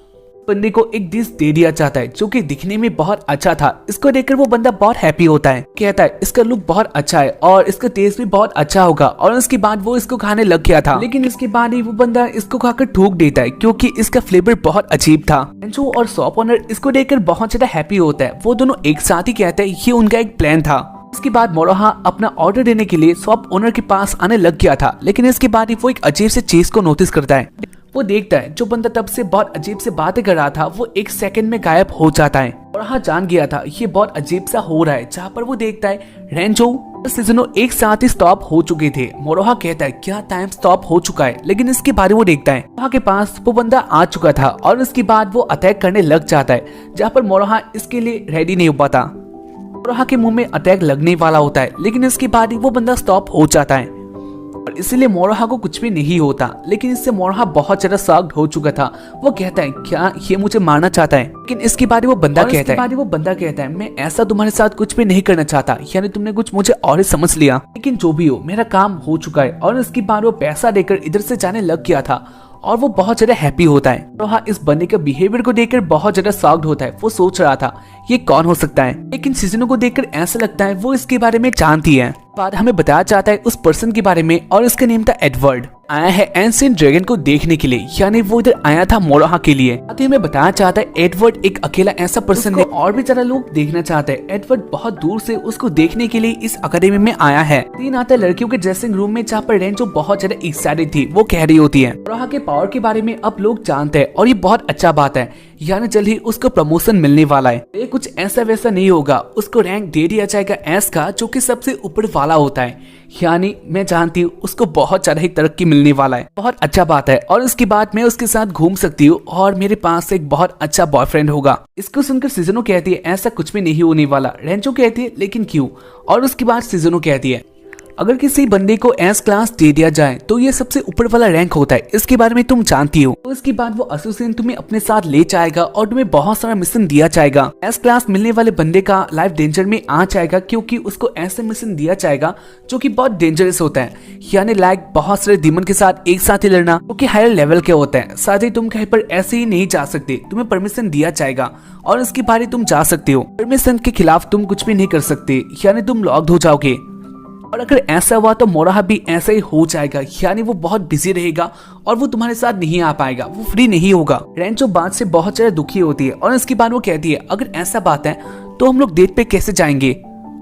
बंदे को एक डिश दे दिया जाता है जो कि दिखने में बहुत अच्छा था। इसको देखकर वो बंदा बहुत हैप्पी होता है, कहता है इसका लुक बहुत अच्छा है और इसका टेस्ट भी बहुत अच्छा होगा। और उसके बाद वो इसको खाने लग गया था, लेकिन इसके बाद ही वो बंदा इसको खाकर थूक देता है क्योंकि इसका फ्लेवर बहुत अजीब था। रेंचो और शॉप ओनर इसको देखकर बहुत ज्यादा हैप्पी होता है। वो दोनों एक साथ ही कहते हैं ये उनका एक प्लान था। इसके बाद मोरोहा अपना ऑर्डर देने के लिए शॉप ओनर के पास आने लग गया था, लेकिन इसके बाद ही वो एक अजीब से चीज को नोटिस करता है। वो देखता है जो बंदा तब से बहुत अजीब से बातें कर रहा था वो एक सेकंड में गायब हो जाता है। मोरोहा जान गया था ये बहुत अजीब सा हो रहा है, जहाँ पर वो देखता है रेंचो और सिजुनो एक साथ ही स्टॉप हो चुके थे। मोरोहा कहता है क्या टाइम स्टॉप हो चुका है, लेकिन इसके बारे वो देखता है मोरोहा के पास वो बंदा आ चुका था और उसके बाद वो अटैक करने लग जाता है, जहाँ पर मोरोहा इसके लिए रेडी नहीं हो पाता। मोरोहा के मुंह में अटैक लगने वाला होता है, लेकिन इसके बाद ही वो बंदा स्टॉप हो जाता है और इसलिए मोरोहा को कुछ भी नहीं होता। लेकिन इससे मोरोहा बहुत ज्यादा शॉक्ड हो चुका था। वो कहता है क्या ये मुझे मारना चाहता है, लेकिन इसके बाद वो बंदा कहता है मैं ऐसा तुम्हारे साथ कुछ भी नहीं करना चाहता, यानी तुमने कुछ मुझे और ही समझ लिया, लेकिन जो भी हो मेरा काम हो चुका है। और इसके बाद वो पैसा देकर इधर से जाने लग गया था और वो बहुत ज्यादा हैप्पी होता है। मोरोहा इस बंदे के बिहेवियर को देखकर बहुत ज्यादा शॉक्ड होता है। वो सोच रहा था ये कौन हो सकता है, लेकिन सिजुनो को देखकर ऐसा लगता है वो इसके बारे में जानती है। बाद हमें बताया जाता है उस पर्सन के बारे में और इसका नेम था एडवर्ड। आया है एंशिएंट ड्रैगन को देखने के लिए, यानी वो इधर आया था मोरोहा के लिए। साथ ही हमें बताया जाता है एडवर्ड एक अकेला ऐसा पर्सन है और भी ज्यादा लोग देखना चाहते हैं। एडवर्ड बहुत दूर से उसको देखने के लिए इस अकेडमी में आया है। तीन आता है लड़कियों के ड्रेसिंग रूम में, जहाँ पर रेंचो बहुत ज्यादा एक्साइटेड थी। वो कह रही होती है मोरोहा के पावर के बारे में अब लोग जानते हैं और ये बहुत अच्छा बात है, यानी जल्द ही उसको प्रमोशन मिलने वाला है। ये कुछ ऐसा वैसा नहीं होगा, उसको रैंक दे दिया जाएगा एस का, जो कि सबसे ऊपर वाला होता है, यानी मैं जानती हूँ उसको बहुत ज्यादा ही तरक्की मिलने वाला है। बहुत अच्छा बात है और उसके बाद मैं उसके साथ घूम सकती हूँ और मेरे पास एक बहुत अच्छा बॉयफ्रेंड होगा। इसको सुनकर सिजुनो कहती है ऐसा कुछ भी नहीं होने वाला। रेंचो कहती है लेकिन क्यों। और उसके बाद सिजुनो कहती है अगर किसी बंदे को एस क्लास दे दिया जाए तो ये सबसे ऊपर वाला रैंक होता है, इसके बारे में तुम जानती हो। तो इसके बाद वो एसोसिएशन तुम्हें अपने साथ ले जाएगा और तुम्हें बहुत सारा मिशन दिया जाएगा। एस क्लास मिलने वाले बंदे का लाइफ डेंजर में आ जाएगा क्योंकि उसको ऐसे मिशन दिया जाएगा जो कि बहुत डेंजरस होता है, यानी लाइक बहुत सारे डीमन के साथ एक साथ ही लड़ना, जो कि हायर लेवल के होता है। साथ ही तुम कहीं पर ऐसे ही नहीं जा सकते, तुम्हें परमिशन दिया जाएगा और इसके बारे तुम जा सकते हो। परमिशन के खिलाफ तुम कुछ भी नहीं कर सकते, यानी तुम लॉक्ड हो जाओगे। और अगर ऐसा हुआ तो मोरोहा भी ऐसा ही हो जाएगा, यानी वो बहुत बिजी रहेगा और वो तुम्हारे साथ नहीं आ पाएगा, वो फ्री नहीं होगा। रेंचो बात से बहुत ज्यादा दुखी होती है और इसके बाद वो कहती है अगर ऐसा बात है तो हम लोग डेट पे कैसे जाएंगे।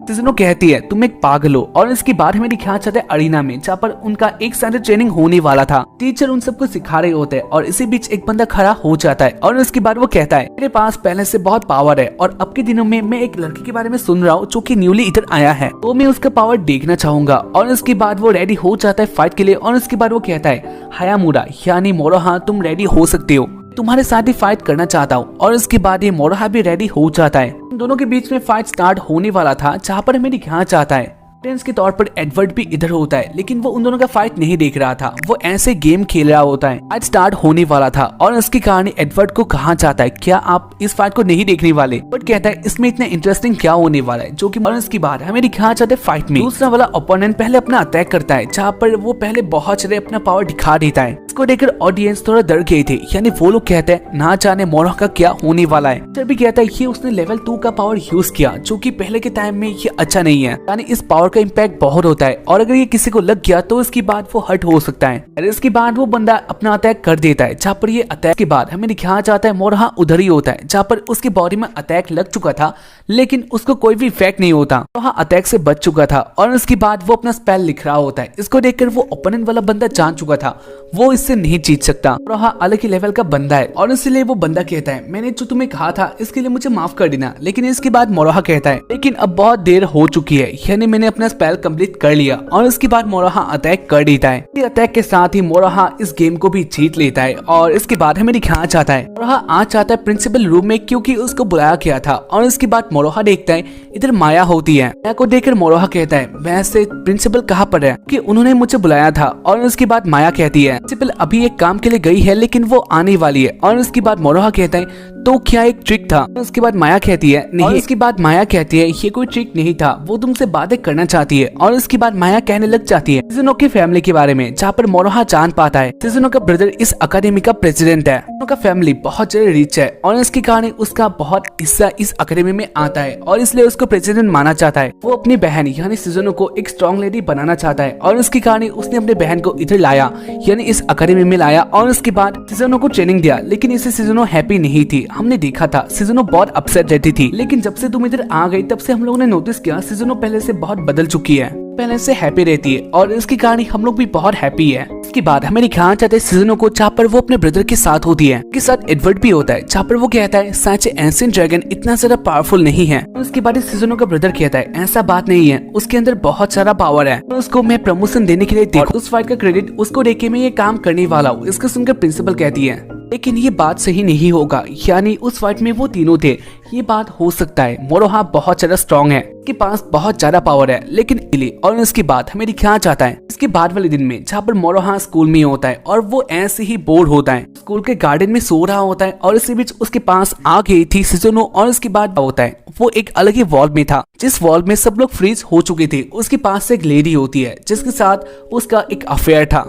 सिजुनो कहती है तुम एक पागल हो। और इसके बाद हमें दिखाया जाता है अरीना में, जहाँ पर उनका एक साथ ट्रेनिंग होने वाला था। टीचर उन सबको सिखा रहे होते हैं और इसी बीच एक बंदा खड़ा हो जाता है और उसके बाद वो कहता है मेरे पास पहले से बहुत पावर है और अब के दिनों में मैं एक लड़की के बारे में सुन रहा हूँ जो कि न्यूली इधर आया है, तो मैं उसका पावर देखना चाहूंगा। और इसके बाद वो रेडी हो जाता है फाइट के लिए और उसके बाद वो कहता है हायामुरा यानी मोरोहा तुम रेडी हो सकते हो, तुम्हारे साथ ही फाइट करना चाहता हूँ। और इसके बाद ये मोरोहा भी रेडी हो जाता है। इन दोनों के बीच में फाइट स्टार्ट होने वाला था, जहाँ पर हमें दिखाना चाहता है ऑडियंस के तौर पर एडवर्ड भी इधर होता है, लेकिन वो उन दोनों का फाइट नहीं देख रहा था, वो ऐसे गेम खेल रहा होता है। फाइट स्टार्ट होने वाला था और इसके कारण एडवर्ड को कहा जाता है क्या आप इस फाइट को नहीं देखने वाले। बट कहता है इसमें इतना इंटरेस्टिंग क्या होने वाला है, जो कि इसके बाद हमें दिखाया जाता है फाइट में दूसरा वाला ओपोनेंट पहले अपना अटैक करता है, जहाँ पर वो पहले बहुत सारे अपना पावर दिखा देता है। इसको देखकर ऑडियंस थोड़ा डर गए थे, यानी वो लोग कहते हैं ना जाने मोरोहा का क्या होने वाला है। फिर भी कहता है ये उसने लेवल 2 का पावर यूज किया, जो कि पहले के टाइम में ये अच्छा नहीं है, यानी इस पावर का इम्पैक्ट बहुत होता है और अगर ये किसी को लग गया तो इसके बाद वो हर्ट हो सकता है। और इसके बाद वो बंदा अपना अटैक कर देता है, जहाँ पर ये अटैक के बाद हमें दिखाया जाता है मोरोहा उधर ही होता है, जहाँ पर उसकी बॉडी में अटैक लग चुका था लेकिन उसको कोई भी इफेक्ट नहीं होता। मोरोहा अटैक से बच चुका था और इसके बाद वो अपना स्पेल लिख रहा होता है। इसको देखकर वो ओपोनेंट वाला बंदा जान चुका था वो इससे नहीं जीत सकता। मोरोहा अलग ही लेवल का बंदा है और इसलिए वो बंदा कहता है मैंने जो तुम्हें कहा था इसके लिए मुझे माफ कर देना। लेकिन इसके बाद मोरोहा कहता है लेकिन अब बहुत देर हो चुकी है, यानी मैंने अपना अपना स्पेल कंप्लीट कर लिया और उसके बाद मोरोहा अटैक कर देता है। अटैक के साथ ही मोरोहा इस गेम को भी जीत लेता है और इसके बाद हमें दिखाना चाहता है मोरोहा आ जाता है प्रिंसिपल रूम में क्योंकि उसको बुलाया गया था। और इसके बाद मोरोहा देखता है इधर माया होती है। माया को देखकर मोरोहा कहता है वैसे प्रिंसिपल कहाँ पर है कि उन्होंने मुझे बुलाया था। और उसके बाद माया कहती है प्रिंसिपल अभी एक काम के लिए गई है लेकिन वो आने वाली है। और उसके बाद मोरोहा कहता है तो क्या एक ट्रिक था। उसके बाद माया कहती है नहीं। और उसके बाद माया कहती है ये कोई ट्रिक नहीं था, वो तुमसे बातें करना चाहती है। और उसके बाद माया कहने लग जाती है सिजुनो की फैमिली के बारे में, जहाँ पर मोरोहा जान पाता है सिजुनो का ब्रदर इस अकेडमी का प्रेसिडेंट है। उनका फैमिली बहुत ज्यादा रिच है और इसके कारण उसका बहुत हिस्सा इस अकेडमी में आता है और इसलिए उसको प्रेसिडेंट माना चाहता है। वो अपनी बहन यानी सिजुनो को एक स्ट्रॉन्ग लेडी बनाना चाहता है और उसके कारण उसने अपने बहन को इधर लाया यानी इस अकेडमी में लाया। और उसके बाद सिजुनो को ट्रेनिंग दिया लेकिन इससे सिजुनो हैप्पी नहीं थी। हमने देखा था सिजुनो बहुत अपसेट रहती थी, लेकिन जब से तुम इधर आ गई तब से हम लोगों ने नोटिस किया सिजुनो पहले से बहुत बदल चुकी है, पहले से हैप्पी रहती है और इसकी कहानी हम लोग भी बहुत हैप्पी है। इसके बाद हमें दिखाना चाहते हैं सिजुनो को जहाँ पर वो अपने ब्रदर के साथ होती है। उसके साथ एडवर्ड भी होता है जहाँ पर वो कहता है सच एंशिएंट ड्रैगन इतना ज्यादा पावरफुल नहीं है। उसके बाद सिजुनो का ब्रदर कहता है ऐसा बात नहीं है, उसके अंदर बहुत सारा पावर है, उसको मैं प्रमोशन देने के लिए देखो। उस फाइट का क्रेडिट उसको देके मैं ये काम करने वाला हूँ। इसको सुनकर प्रिंसिपल कहती है लेकिन ये बात सही नहीं होगा, यानी उस फाइट में वो तीनों थे, ये बात हो सकता है मोरोहा बहुत ज्यादा स्ट्रॉन्ग है, उसके पास बहुत ज्यादा पावर है लेकिन और इसकी बात हमें दिखाना चाहता है इसके बाद वाले दिन में जहाँ पर मोरोहा स्कूल में होता है और वो ऐसे ही बोर होता है, स्कूल के गार्डन में सो रहा होता है और इसी बीच उसके पास आ गई थी सिजुनो। और उसके बाद होता है वो एक अलग ही वॉल में था जिस वॉल में सब लोग फ्रीज हो चुके थे। उसके पास एक लेडी होती है जिसके साथ उसका एक अफेयर था,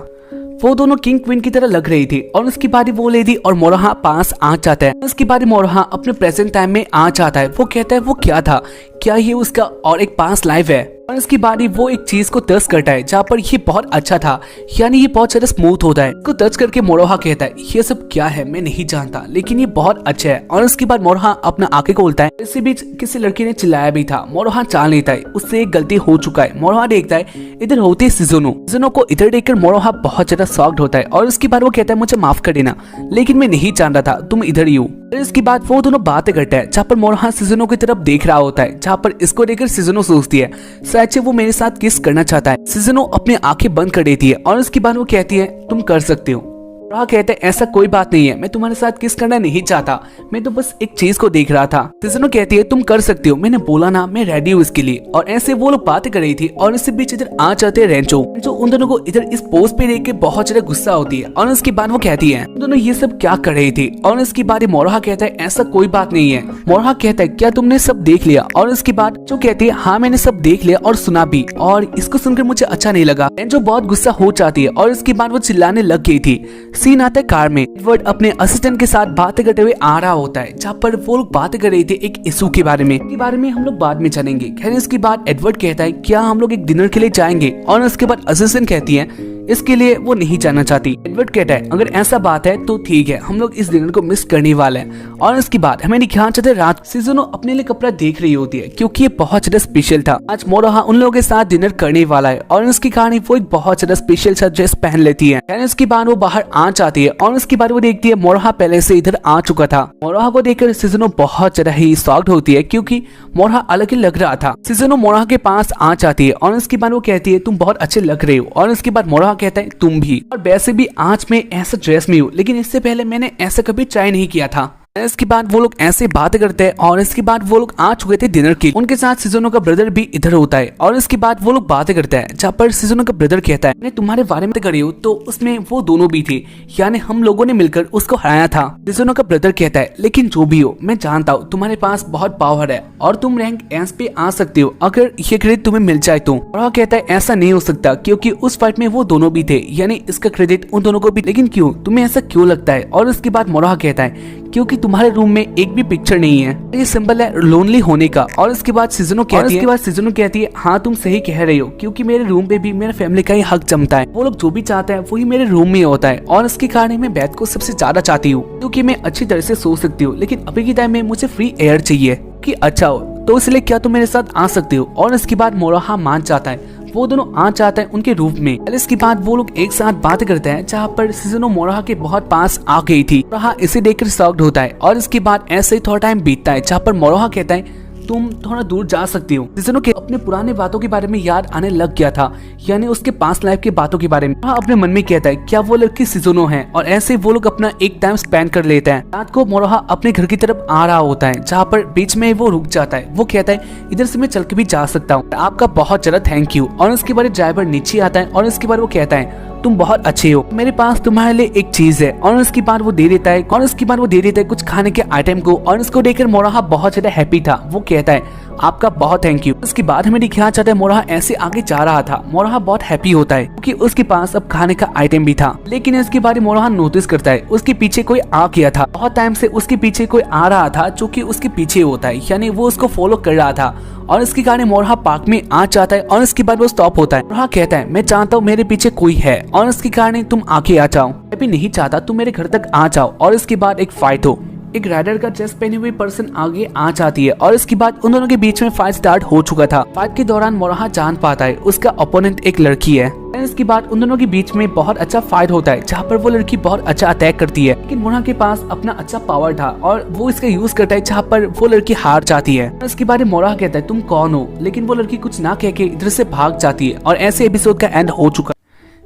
वो दोनों किंग क्वीन की तरह लग रही थी। और उसकी बारी वो लेडी और मोरोहा पास आ जाता है। उसकी बारी मोरोहा अपने प्रेजेंट टाइम में आ जाता है। वो कहता है वो क्या था, क्या ये उसका और एक पास लाइफ है। और इसकी बारी वो एक चीज को टच करता है जहाँ पर ये बहुत अच्छा था, यानी ये बहुत ज्यादा स्मूथ होता है। इसको टच करके मोरोहा कहता है ये सब क्या है मैं नहीं जानता लेकिन ये बहुत अच्छा है। और उसके बाद मोरोहा अपना आंखें खोलता है। इसी बीच किसी लड़की ने चिल्लाया भी था। मोरोहा जान लेता है उससे एक गलती हो चुका है। मोरोहा देखता है इधर होती है सिजुनो को इधर देखकर मोरोहा बहुत ज्यादा शॉक्ड होता है। और उसके बाद वो कहता है मुझे माफ कर देना लेकिन मैं नहीं जानता था तुम इधर ही हो। इसके बाद वो दोनों बातें करते हैं जहाँ पर मोरोहा सिजुनो की तरफ देख रहा होता है, जहाँ पर इसको देखकर सिजुनो सोचती है सच वो मेरे साथ किस करना चाहता है। सिजुनो अपनी आंखें बंद कर देती है और उसके बाद वो कहती है तुम कर सकते हो। मोरोहा कहते हैं ऐसा कोई बात नहीं है, मैं तुम्हारे साथ किस करना नहीं चाहता, मैं तो बस एक चीज को देख रहा था। सिजुनो कहती है तुम कर सकते हो, मैंने बोला ना मैं रेडी हूँ इसके लिए। और ऐसे वो लोग बातें कर रही थी और इसके बीच इधर आ जाते हैं रेंचो जो उन दोनों को इधर इस पोज पे देख के बहुत ज्यादा गुस्सा होती है। और उसके बाद वो कहती है दोनों ये सब क्या कर रही थी। और इसके बाद मोरोहा कहता है ऐसा कोई बात नहीं है। मोरोहा कहता है क्या तुमने सब देख लिया। और उसके बाद जो कहती है हाँ मैंने सब देख लिया और सुना भी। और इसको सुनकर मुझे अच्छा नहीं लगा। रेंचो बहुत गुस्सा हो जाती है और इसके बाद वो चिल्लाने लग गई थी। सीन आता है कार में, एडवर्ड अपने असिस्टेंट के साथ बातें करते हुए आ रहा होता है जहाँ पर वो लोग बातें कर रहे थे एक इशू के बारे में हम लोग बाद में जानेंगे। खैर इसके बाद एडवर्ड कहता है क्या हम लोग एक डिनर के लिए जाएंगे। और उसके बाद असिस्टेंट कहती है इसके लिए वो नहीं जाना चाहती। एडवर्ड कहता है अगर ऐसा बात है तो ठीक है हम लोग इस डिनर को मिस करने वाले हैं। और इसके बाद हमें दिखाना चाहते हैं रात सिजुनो अपने लिए कपड़ा देख रही होती है क्योंकि ये बहुत ज्यादा स्पेशल था। आज मोरोहा उन लोगों के साथ डिनर करने वाला है और उसकी कहानी वो एक बहुत ज्यादा स्पेशल सा ड्रेस पहन लेती है। इसके बाद वो बाहर आ जाती है और उसके बाद वो देखती है मोरोहा पहले से इधर आ चुका था। मोरोहा को देखकर सिजुनो बहुत ज्यादा ही शॉक्ड होती है क्योंकि मोरोहा अलग ही लग रहा था। सिजुनो मोरोहा के पास आ जाती है और उसके बाद वो कहती है तुम बहुत अच्छे लग रहे हो। और उसके बाद मोरोहा कहता है तुम भी, और वैसे भी आज मैं ऐसा ड्रेस में हूँ लेकिन इससे पहले मैंने ऐसा कभी ट्राई नहीं किया था। इसके बाद वो लोग ऐसे बात करते हैं और इसके बाद वो लोग आ चुके थे डिनर के। उनके साथ सिजुनो का ब्रदर भी इधर होता है। और इसके बाद वो लोग बातें करते हैं जहाँ पर सिजुनो का ब्रदर कहता है मैं तुम्हारे बारे में करी हूँ तो उसमें वो दोनों भी थे, यानी हम लोगों ने मिलकर उसको हराया था। सिजुनो का ब्रदर कहता है लेकिन जो भी हो मैं जानता हूँ तुम्हारे पास बहुत पावर है और तुम रैंक एस पे आ सकते हो अगर ये क्रेडिट तुम्हें मिल जाए तो। और वो कहता है ऐसा नहीं हो सकता क्योंकि उस फाइट में वो दोनों भी थे, यानी इसका क्रेडिट उन दोनों को भी। लेकिन क्यों, तुम्हें ऐसा क्यों लगता है। और उसके बाद मोरोहा कहता है क्योंकि तुम्हारे रूम में एक भी पिक्चर नहीं है, ये सिंबल है लोनली होने का। और इसके बाद सिजुनो कहती है हाँ तुम सही कह रही हो क्योंकि मेरे रूम पे भी मेरे फैमिली का ही हक जमता है, वो लोग जो भी चाहते हैं वही मेरे रूम में होता है। और इसके कारण मैं बैठ को सबसे ज्यादा चाहती हूँ क्योंकि मैं अच्छी तरह से सो सकती हूँ, लेकिन अभी के टाइम में मुझे फ्री एयर चाहिए कि अच्छा हो, तो इसलिए क्या तुम मेरे साथ आ सकते हो। और इसके बाद मोरोहा मान जाता है, वो दोनों आ जाते हैं उनके रूम में। इसके बाद वो लोग एक साथ बात करते हैं जहाँ पर सिजुनो मोरोहा के बहुत पास आ गई थी। मोरोहा इसे देखकर शॉक्ड होता है। और इसके बाद ऐसे ही थोड़ा टाइम बीतता है जहाँ पर मोरोहा कहता है तुम थोड़ा दूर जा सकती हो। सिजुनो के अपने पुराने बातों के बारे में याद आने लग गया था, यानी उसके पास्ट लाइफ की बातों के बारे में। वह अपने मन में कहता है क्या वो लड़की सिजुनो है, और ऐसे वो लोग अपना एक टाइम स्पेंड कर लेते हैं। रात को मोरोहा अपने घर की तरफ आ रहा होता है, जहाँ पर बीच में वो रुक जाता है। वो कहता है इधर से मैं चल के भी जा सकता हूँ, आपका बहुत ज्यादा थैंक यू। और उसके बाद ड्राइवर नीचे आता है और उसके बाद वो कहता है तुम बहुत अच्छे हो, मेरे पास तुम्हारे लिए एक चीज है। और उसके बाद वो दे देता है कुछ खाने के आइटम को, और उसको देखकर मोरोहा बहुत ज्यादा हैप्पी था। वो कहता है आपका बहुत थैंक यू। उसके बाद हमें दिखाया जाता है मोरोहा ऐसे आगे जा रहा था। मोरोहा बहुत हैप्पी होता है क्योंकि उसके पास अब खाने का आइटम भी था। लेकिन इसके बाद मोरोहा नोटिस करता है उसके पीछे कोई आ गया था। बहुत टाइम से उसके पीछे कोई आ रहा था जो कि उसके पीछे होता है, यानी वो उसको फॉलो कर रहा था। और इसके कारण मोरोहा पार्क में आ जाता है और इसके बाद वो स्टॉप होता है। मोरोहा कहता है मैं जानता हूँ मेरे पीछे कोई है और इसके कारण तुम आगे आ जाओ, मैं भी नहीं चाहता तुम मेरे घर तक आ जाओ। और इसके बाद एक फाइट हो, एक राइडर का ड्रेस पहनी हुई पर्सन आगे आ जाती है और इसके बाद उन दोनों के बीच में फाइट स्टार्ट हो चुका था। फाइट के दौरान मोरोहा जान पाता है उसका ओपोनेंट एक लड़की है। इसके बाद उन दोनों के बीच में बहुत अच्छा फाइट होता है, जहाँ पर वो लड़की बहुत अच्छा अटैक करती है। लेकिन मोरोहा के पास अपना अच्छा पावर था और वो इसका यूज करता है, जहाँ पर वो लड़की हार जाती है। इसके बाद मोरोहा कहता है तुम कौन हो, लेकिन वो लड़की कुछ ना कह के इधर से भाग जाती है। और ऐसे एपिसोड का एंड हो चुका।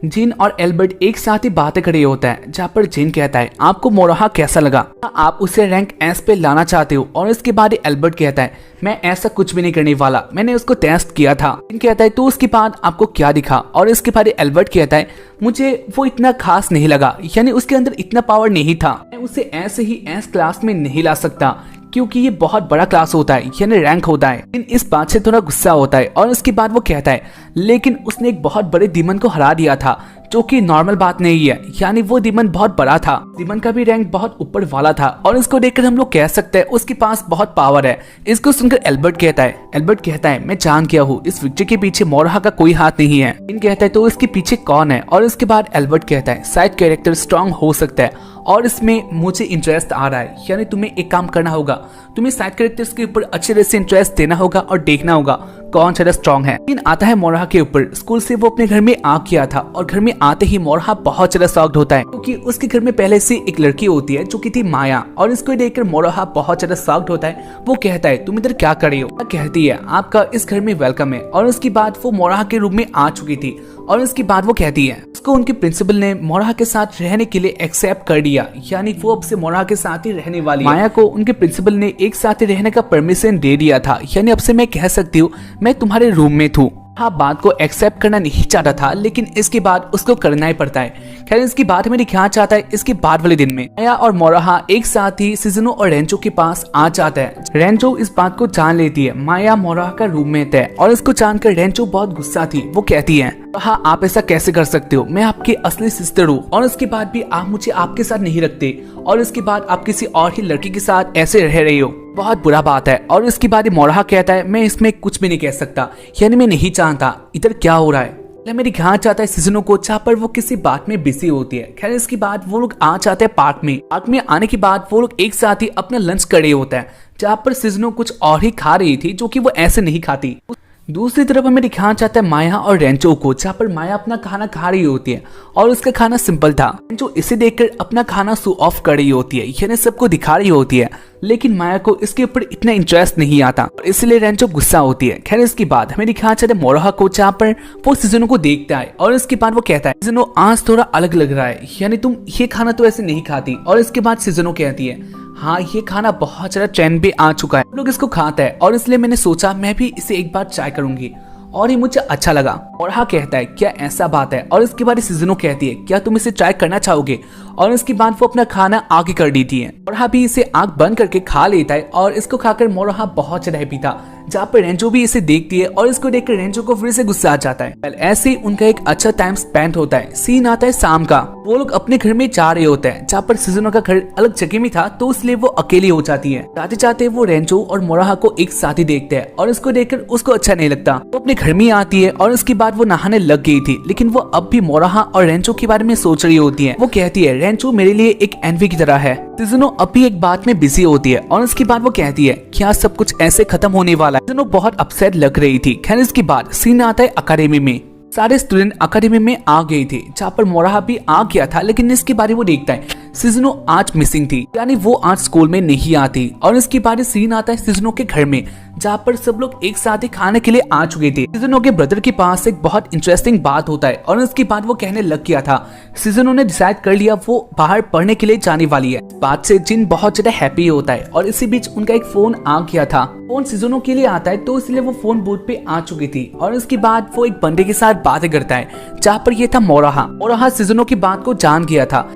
जिन और एल्बर्ट एक साथ ही बातें करे होता है, जहाँ पर जिन कहता है आपको मोरोहा कैसा लगा, आप उसे रैंक एस पे लाना चाहते हो। और इसके बाद एल्बर्ट कहता है मैं ऐसा कुछ भी नहीं करने वाला, मैंने उसको टेस्ट किया था। जिन कहता है तो उसके बाद आपको क्या दिखा। और इसके बाद एल्बर्ट कहता है मुझे वो इतना खास नहीं लगा, यानी उसके अंदर इतना पावर नहीं था, मैं उसे ऐसे ही एस क्लास में नहीं ला सकता क्योंकि ये बहुत बड़ा क्लास होता है, यानी रैंक होता है। इस बात से थोड़ा गुस्सा होता है। और उसके बाद वो कहता है लेकिन उसने एक बहुत बड़े डीमन को हरा दिया था, जो कि नॉर्मल बात नहीं है, यानी वो डीमन बहुत बड़ा था, डीमन का भी रैंक बहुत ऊपर वाला था। और इसको देखकर हम लोग कह सकते हैं उसके पास बहुत पावर है। इसको सुनकर एल्बर्ट कहता है मैं जान गया हूँ इस विक्ट्री के पीछे मोरोहा का कोई हाथ नहीं है। इन कहता है तो इसके पीछे कौन है। और इसके बाद एल्बर्ट कहता है साइड कैरेक्टर स्ट्रॉन्ग हो सकता है और इसमें मुझे इंटरेस्ट आ रहा है, यानी तुम्हें एक काम करना होगा, तुम्हें साइड कैरेक्टर्स के ऊपर अच्छे तरह से इंटरेस्ट देना होगा और देखना होगा कौन ज्यादा स्ट्रॉन्ग है। लेकिन आता है मोरोहा के ऊपर। स्कूल से वो अपने घर में आ गया था और घर में आते ही मोरोहा बहुत ज्यादा शॉक्ड होता है क्योंकि उसके घर में पहले से एक लड़की होती है जो कि थी माया। और इसको देखकर मोरोहा बहुत ज्यादा शॉक्ड होता है। वो कहता है तुम इधर क्या कर रही हो। कहती है आपका इस घर में वेलकम है। और उसके बाद वो मोरोहा के रूम में आ चुकी थी। और इसके बाद वो कहती है उसको उनके प्रिंसिपल ने मोरोहा के साथ रहने के लिए एक्सेप्ट कर दिया, यानी वो अब से मोरोहा के साथ ही रहने वाली है। माया को उनके प्रिंसिपल ने एक साथ ही रहने का परमिशन दे दिया था, यानी अब से मैं कह सकती हूँ मैं तुम्हारे रूममेट हूँ। हाँ, बात को एक्सेप्ट करना नहीं चाहता था, लेकिन इसके बाद उसको करना ही पड़ता है। खैर इसकी बात में दिखाना चाहता है इसके बाद वाले दिन में माया और मोरोहा एक साथ ही सिजुनो और रेंचो के पास आ जाता है। रेंचो इस बात को जान लेती है माया मोरोहा का रूममेट है और इसको जानकर रेंचो बहुत गुस्सा थी। वो कहती है हाँ आप ऐसा कैसे कर सकते हो, मैं आपकी असली सिस्टर हूँ और इसके बाद भी आप मुझे आपके साथ नहीं रखते और इसके बाद आप किसी और ही लड़की के साथ ऐसे रह रही हो, बहुत बुरा बात है। और इसके बाद मोरोहा कहता है मैं इसमें कुछ भी नहीं कह सकता, यानी मैं नहीं जानता इधर क्या हो रहा है। मेरी ध्यान चाहता है सिजुनो को, जहाँ पर वो किसी बात में बिजी होती है। खैर इसके बाद वो लोग आ जाते हैं पार्क में। पार्क में आने के बाद वो लोग एक साथ ही अपना लंच कर रहे होता है, जहाँ पर सिजुनो कुछ और ही खा रही थी जो कि वो ऐसे नहीं खाती। दूसरी तरफ हमें दिखाना चाहता है माया और रेंचो को, जहाँ पर माया अपना खाना खा रही होती है और उसका खाना सिंपल था। रेंचो इसे देखकर अपना खाना शो ऑफ कर रही होती है, यानी सबको दिखा रही होती है, लेकिन माया को इसके ऊपर इतना इंटरेस्ट नहीं आता और इसलिए रेंचो गुस्सा होती है। खैर इसके बाद हमें दिखाना चाहता है मोरोहा को, जहाँ पर वो सिजुनो को देखता है और इसके बाद वो कहता है सिजुनो आज थोड़ा अलग लग रहा है, यानी तुम ये खाना तो ऐसे नहीं खाती। और इसके बाद सिजुनो कहती है हाँ ये खाना बहुत ज्यादा ट्रेंड पे आ चुका है, लोग इसको खाता है और इसलिए मैंने सोचा मैं भी इसे एक बार ट्राई करूंगी और ये मुझे अच्छा लगा। मोरोहा कहता है क्या ऐसा बात है। और इसके बाद सिजुनो कहती है क्या तुम इसे ट्राई करना चाहोगे। और इसके बाद वो अपना खाना आगे कर देती है। मोरोहा भी इसे आंख बंद करके खा लेता है और इसको खाकर मोरोहा बहुत ज्यादा हैप्पी था, जहाँ पर रेंचो भी इसे देखती है और इसको देखकर रेंचो को फिर से गुस्सा आ जाता है। ऐसे ही उनका एक अच्छा टाइम स्पेंड होता है। सीन आता है शाम का, वो लोग अपने घर में जा रहे होते हैं, जहाँ पर सिजुनो का घर अलग जगह में था तो इसलिए वो अकेली हो जाती है। जाते जाते वो रेंचो और मोरोहा को एक साथ ही देखते हैं और इसको देखकर उसको अच्छा नहीं लगता। वो अपने घर में आती है और उसके बाद वो नहाने लग गई थी, लेकिन वो अब भी मोरोहा और रेंचो के बारे में सोच रही होती है। वो कहती है रेंचो मेरे लिए एक एनवी की तरह है। सिजुनो अभी एक बात में बिजी होती है और उसके बाद वो कहती है क्या सब कुछ ऐसे खत्म होने वाला है। सिजुनो बहुत अपसेट लग रही थी। खैर इसके बाद सीन आता है अकादमी में। सारे स्टूडेंट अकादमी में आ गए थे, जहाँ पर मोरोहा भी आ गया था, लेकिन इसके बारे वो देखता है सिजुनो आज मिसिंग थी, यानी वो आज स्कूल में नहीं आती। और इसके बाद सीन आता है सिजुनो के घर में, जहाँ पर सब लोग एक साथ ही खाने के लिए आ चुके थे। सिजुनो के ब्रदर के पास एक बहुत इंटरेस्टिंग बात होता है और उसके बाद वो कहने लग गया था। सिजुनो ने डिसाइड कर लिया वो बाहर पढ़ने के लिए जाने वाली है। बात से जिन बहुत ज्यादा हैप्पी होता है और इसी बीच उनका एक फोन आ गया था। फोन सिजुनो के लिए आता है तो इसलिए वो फोन बूथ पे आ चुकी थी और उसके बाद वो एक बंदे के साथ बातें करता है, जहाँ पर ये था मोराहा। मोराहा सिजुनो की बात को जान गया था।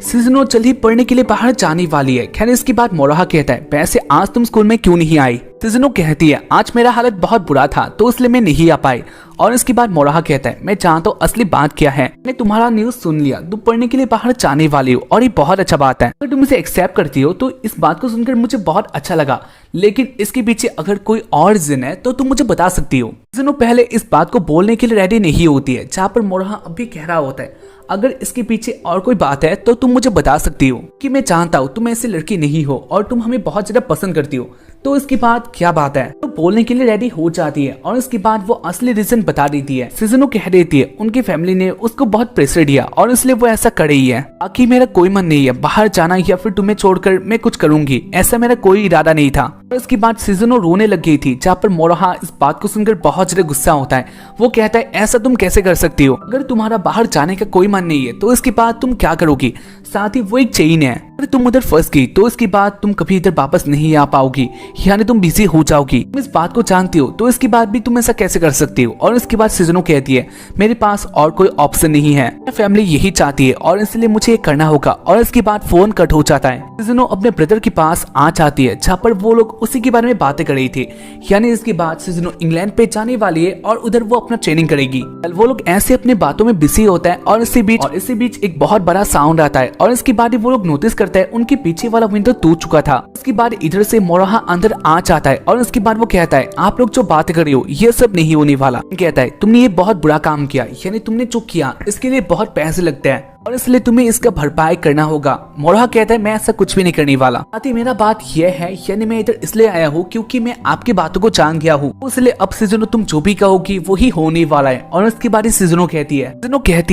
सिजुनो जल्द ही पढ़ने के लिए बाहर जाने वाली है। खैर इसके बाद मोराहा कहता है, वैसे आज तुम स्कूल में क्यों नहीं आई? सिजुनो कहती है, आज मेरा हालत बहुत बुरा था तो इसलिए मैं नहीं आ पाई। और इसके बाद मोराहा कहता है, मैं जानता हूँ असली बात क्या है, मैंने तुम्हारा न्यूज सुन लिया, तुम पढ़ने के लिए बाहर जाने वाली हो और ये बहुत अच्छा बात है। अगर तुम इसे एक्सेप्ट करती हो तो इस बात को सुनकर मुझे बहुत अच्छा लगा, लेकिन इसके पीछे अगर कोई और रीजन है तो तुम मुझे बता सकती हो। सिजुनो पहले इस बात को बोलने के लिए रेडी नहीं होती है, जहाँ पर मोराहा अभी कह रहा होता है, अगर इसके पीछे और कोई बात है तो तुम मुझे बता सकती हो कि मैं जानता हूँ तुम ऐसी लड़की नहीं हो और तुम हमें बहुत ज्यादा पसंद करती हो। तो इसके बाद क्या बात है? तो बोलने के लिए रेडी हो जाती है और इसके बाद वो असली रीजन बता देती है। सिजुनो कह देती है उनकी फैमिली ने उसको बहुत प्रेशर दिया और इसलिए वो ऐसा कर रही है। बाकी मेरा कोई मन नहीं है बाहर जाना या फिर तुम्हें छोड़कर मैं कुछ करूंगी, ऐसा मेरा कोई इरादा नहीं था। और इसके बाद सिजुनो रोने लग गई थी, जहाँ पर मोराहा इस बात को सुनकर बहुत ज्यादा गुस्सा होता है। वो कहता है, ऐसा तुम कैसे कर सकती हो? अगर तुम्हारा बाहर जाने का कोई मन नहीं है तो इसके बाद तुम क्या करोगी? साथ ही वो एक चेन है, अगर तुम उधर फंस गई तो इसके बाद तुम कभी इधर वापस नहीं आ पाओगी, यानी तुम बिजी हो जाओगी। तुम इस बात को जानती हो तो इसके बाद भी तुम ऐसा कैसे कर सकती हो? और इसके बाद सिजुनो कहती है, मेरे पास और कोई ऑप्शन नहीं है, फैमिली यही चाहती है और इसलिए मुझे ये करना होगा। और इसके बाद फोन कट हो जाता है। सिजुनो अपने ब्रदर के पास आ जाती है, जहाँ पर वो लोग उसी के बारे में बातें कर रही थी, यानी इसके बाद सिजुनो इंग्लैंड पे जाने वाली है और उधर वो अपना ट्रेनिंग करेगी। वो लोग ऐसे अपने बातों में बिजी होता है और इसी बीच एक बहुत बड़ा साउंड आता है और इसके बाद वो लोग नोटिस करते हैं उनके पीछे वाला विंडो टूट चुका था। इसके बाद इधर से मोराहा अंदर आ जाता है और इसके बाद वो कहता है, आप लोग जो बातें कर रही हो ये सब नहीं होने वाला। कहता है, तुमने ये बहुत बुरा काम किया, यानी तुमने जो किया इसके लिए बहुत पैसे लगते हैं और इसलिए तुम्हें इसका भरपाई करना होगा। मोराहा कहता है, मैं ऐसा कुछ भी नहीं करने वाला। साथ ही मेरा बात यह है, यानी मैं इधर इसलिए आया हूँ क्योंकि मैं आपकी बातों को जान गया हूँ, इसलिए अब सिजुनो तुम जो भी कहोगी वही होने वाला है। और उसके बाद सिजुनो कहती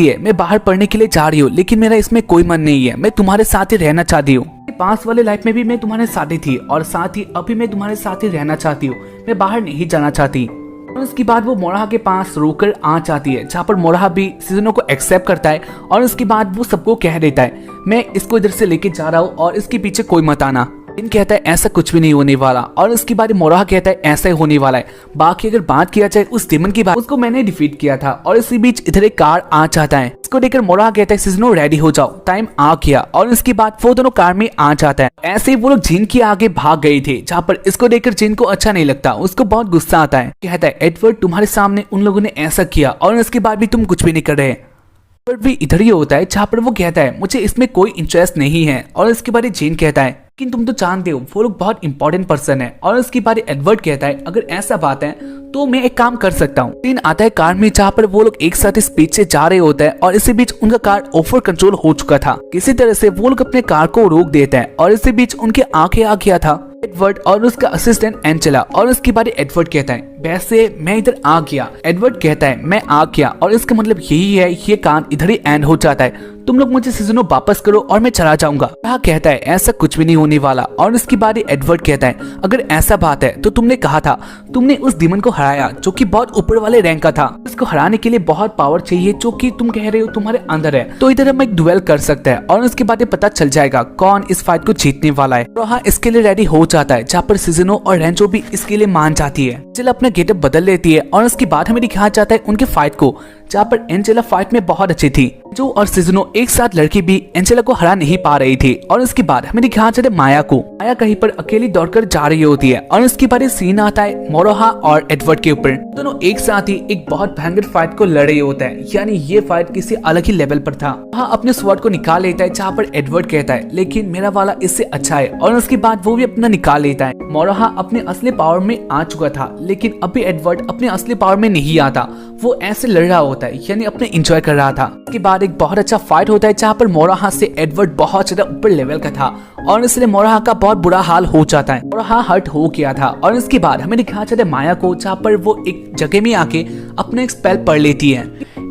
है, मैं बाहर पढ़ने के लिए जा रही हूँ, लेकिन मेरा इसमें कोई मन नहीं है, मैं तुम्हारे साथ ही रहना चाहती हूँ। पास वाले लाइफ में भी मैं तुम्हारे साथ ही थी और साथ ही अभी मैं तुम्हारे साथ ही रहना चाहती हूँ, मैं बाहर नहीं जाना चाहती। और उसके बाद वो मोराहा के पास रोकर आ जाती है, जहाँ पर मोराहा भी सिजुनो को एक्सेप्ट करता है और उसके बाद वो सबको कह देता है, मैं इसको इधर से लेके जा रहा हूँ और इसके पीछे कोई मत आना। इन कहता है, ऐसा कुछ भी नहीं होने वाला। और उसके बाद मोराहा कहता है, ऐसा ही होने वाला है। बाकी अगर बात किया जाए उस डेमन की बात, उसको मैंने डिफीट किया था। और इसी बीच इधर एक कार आ जाता है, इसको देखकर मोराहा कहता है, सिजुनो रेडी हो जाओ, टाइम आ गया। और इसके बाद वो दोनों कार में आ जाता है। ऐसे ही वो लोग जिन के आगे भाग गए थे, जहाँ पर इसको देखकर जिन को अच्छा नहीं लगता, उसको बहुत गुस्सा आता है। कहता है, एडवर्ड तुम्हारे सामने उन लोगों ने ऐसा किया और इसके बाद भी तुम कुछ भी नहीं कर रहे। एडवर्ड भी इधर ही होता है, जहाँ पर वो कहता है, मुझे इसमें कोई इंटरेस्ट नहीं है। और इसके बाद जिन कहता है, लेकिन तुम तो जानते हो वो लोग बहुत इंपॉर्टेंट पर्सन है। और उसके बाद एडवर्ड कहता है, अगर ऐसा बात है तो मैं एक काम कर सकता हूँ। सीन आता है कार में, जहाँ पर वो लोग एक साथ स्पीड से जा रहे होते हैं और इसी बीच उनका कार ओवर कंट्रोल हो चुका था। किसी तरह से वो लोग अपने कार को रोक देते हैं और इसी बीच उनके आंखें आ गया था एडवर्ड और उसका असिस्टेंट एंजेला। और उसके बाद एडवर्ड कहता है, वैसे मैं इधर आ गया। एडवर्ड कहता है, मैं आ गया और इसका मतलब यही है, ये काम इधर ही एंड हो जाता है, तुम लोग मुझे सिजुनो वापस करो और मैं चला जाऊंगा। वह कहता है, ऐसा कुछ भी नहीं होने वाला। और इसके बाद एडवर्ड कहता है, अगर ऐसा बात है तो तुमने कहा था, तुमने उस डीमन को हराया जो कि बहुत ऊपर वाले रैंक का था। इसको हराने के लिए बहुत पावर चाहिए जो कि तुम कह रहे हो तुम्हारे अंदर है, तो इधर हम एक डुएल कर सकते हैं और उसके बाद पता चल जाएगा कौन इस फाइट को जीतने वाला है। तो हाँ, इसके लिए रेडी हो जाता है, जहाँ पर सिजुनो और रेंचो भी इसके लिए मान जाती है। एंजेला अपना गेटअप बदल लेती है और उसके बाद हमें दिखाया जाता है उनके फाइट को, जहाँ पर एंजेला फाइट में बहुत अच्छी थी। जो और सिजुनो एक साथ लड़की भी एंजेला को हरा नहीं पा रही थी। और उसके बाद हमें दिखाया जाता है माया को। माया कहीं पर अकेली दौड़कर जा रही होती है और उसके बाद सीन आता है मोराहा और एडवर्ड के ऊपर। दोनों एक साथ ही एक बहुत भयंकर फाइट को लड़ रहे होते हैं, यानी ये फाइट किसी अलग ही लेवल पर था। वहाँ अपने स्वॉर्ड को निकाल लेता है, जहाँ पर एडवर्ड कहता है, लेकिन मेरा वाला इससे अच्छा है। और उसके बाद वो भी अपना निकाल लेता है। मोराहा अपने असली पावर में आ चुका था, लेकिन अभी एडवर्ड अपने असली पावर में नहीं आता। वो ऐसे लड़ रहा होता है, यानी अपने एंजॉय कर रहा था। उसके बाद एक बहुत अच्छा फाइट होता है, जहाँ पर मोराहा से एडवर्ड बहुत ज्यादा ऊपर लेवल का था और इसलिए मोराहा का बहुत बुरा हाल हो जाता है। मोराहा हर्ट हो गया था। और इसके बाद हमें दिखाया जाता है माया को, जहाँ पर वो एक जगह में आके अपना एक स्पेल पढ़ लेती है।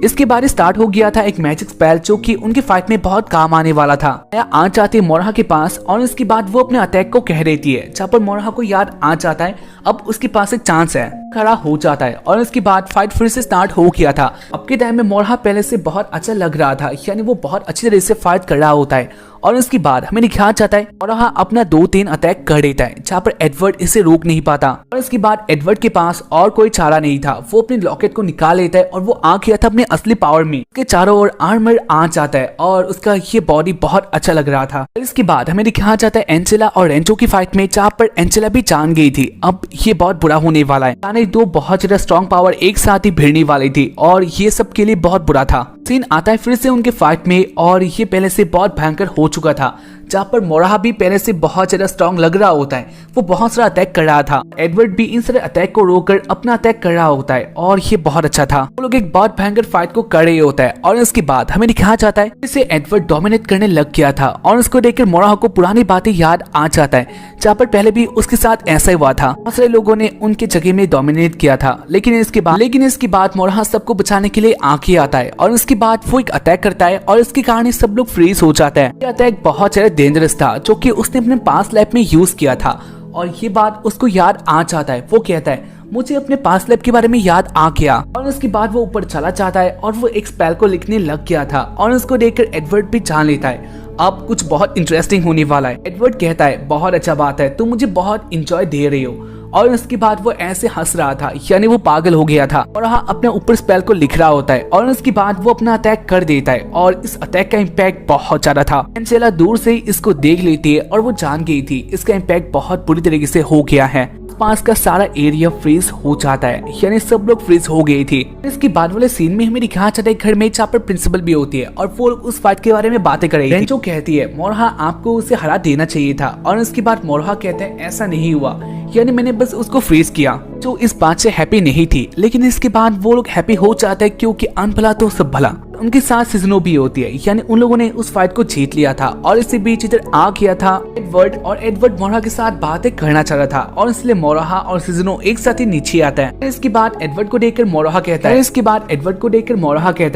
इसके बाद स्टार्ट हो गया था एक मैजिक स्पेल जो कि उनके फाइट में बहुत काम आने वाला था। आ जाती है मोरहा के पास और इसके बाद वो अपने अटैक को कह देती है, जहाँ पर मोरहा को याद आ जाता है अब उसके पास एक चांस है, खड़ा हो जाता है और इसके बाद फाइट फिर से स्टार्ट हो गया था। अब के टाइम में मोरहा पहले से बहुत अच्छा लग रहा था, यानी वो बहुत अच्छी तरह से फाइट कर रहा होता है और इसके बाद हमें दिखाया जाता है मोरहा अपना 2-3 अटैक कर देता है, जहाँ पर एडवर्ड इसे रोक नहीं पाता और इसके बाद एडवर्ड के पास और कोई चारा नहीं था, वो अपने लॉकेट को निकाल लेता है और वो आ गया था अपने असली पावर में। उसके चारों ओर आर्मर आ जाता है और उसका ये बॉडी बहुत अच्छा लग रहा था। इसके बाद हमें दिखाया जाता है एंजेला और रेंचो की फाइट में, जहाँ पर एंजेला भी जान गई थी अब ये बहुत बुरा होने वाला है, यानी दो बहुत ज्यादा स्ट्रॉन्ग पावर एक साथ ही भिड़ने वाली थी और ये सब के लिए बहुत बुरा था। सीन आता है फिर से उनके फाइट में और ये पहले से बहुत भयंकर हो चुका था, जहाँ पर मोरहा भी पहले से बहुत ज्यादा स्ट्रॉन्ग लग रहा होता है, वो बहुत सारा अटैक कर रहा था। एडवर्ड भी इन सारे अटैक को रोककर अपना अटैक कर रहा होता है और ये बहुत अच्छा था। वो लोग एक बहुत भयंकर फाइट को कर रहे होता है और इसके बाद हमें दिखाया जाता है इसे एडवर्ड डोमिनेट करने लग गया था और उसको देखकर मोरहा को पुरानी बातें याद आ जाता है, जहाँ पर पहले भी उसके साथ ऐसा ही हुआ था, बहुत सारे लोगों ने उनके जगह में डोमिनेट किया था। लेकिन इसके बाद मोरहा सबको बचाने के लिए आगे आता है और उसके बाद वो एक अटैक करता है और इसके कारण सब लोग फ्रीज हो जाते हैं। ये अटैक बहुत ज्यादा डेंजरस था जो कि उसने अपने पास्ट लाइफ में यूज किया था और ये बात उसको याद आ जाता है। वो कहता है मुझे अपने पास्ट लाइफ के बारे में याद आ गया और उसके बाद वो ऊपर चला जाता है और वो एक स्पेल को लिखने लग गया था और उसको देखकर एडवर्ड भी जान लेता है अब कुछ बहुत इंटरेस्टिंग होने वाला है। एडवर्ड कहता है बहुत अच्छा बात है, तुम मुझे बहुत इंजॉय दे रही हो और उसके बाद वो ऐसे हंस रहा था, यानी वो पागल हो गया था और हाँ अपने ऊपर स्पेल को लिख रहा होता है और उसके बाद वो अपना अटैक कर देता है और इस अटैक का इम्पैक्ट बहुत ज्यादा था। एंजेला दूर से ही इसको देख लेती है और वो जान गई थी इसका इम्पैक्ट बहुत बुरी तरीके से हो गया है। पास का सारा एरिया फ्रीज हो जाता है, यानी सब लोग फ्रीज हो गए थे। इसके बाद वाले सीन में हमें दिखाया जाता है घर में जहाँ पर प्रिंसिपल भी होती है और वो लोग उस फाइट के बारे में बातें कर रही है। रेंचो कहती है मोरहा आपको उसे हरा देना चाहिए था और उसके बाद मोरहा कहते हैं ऐसा नहीं हुआ, यानी मैंने बस उसको फ्रीज किया। जो इस बात से हैप्पी नहीं थी, लेकिन इसके बाद वो लोग हैप्पी हो जाते हैं क्योंकि अनभला तो सब भला। उनके साथ सिजनो भी होती है, यानी उन लोगों ने उस फाइट को जीत लिया था और इसी बीच इधर आ गया था एडवर्ड और एडवर्ड मोरहा के साथ बातें करना चाह रहा था और इसलिए मोरहा और सिजनो एक साथ ही नीचे आता है। इसके बाद एडवर्ड को देखकर मोरहा कहता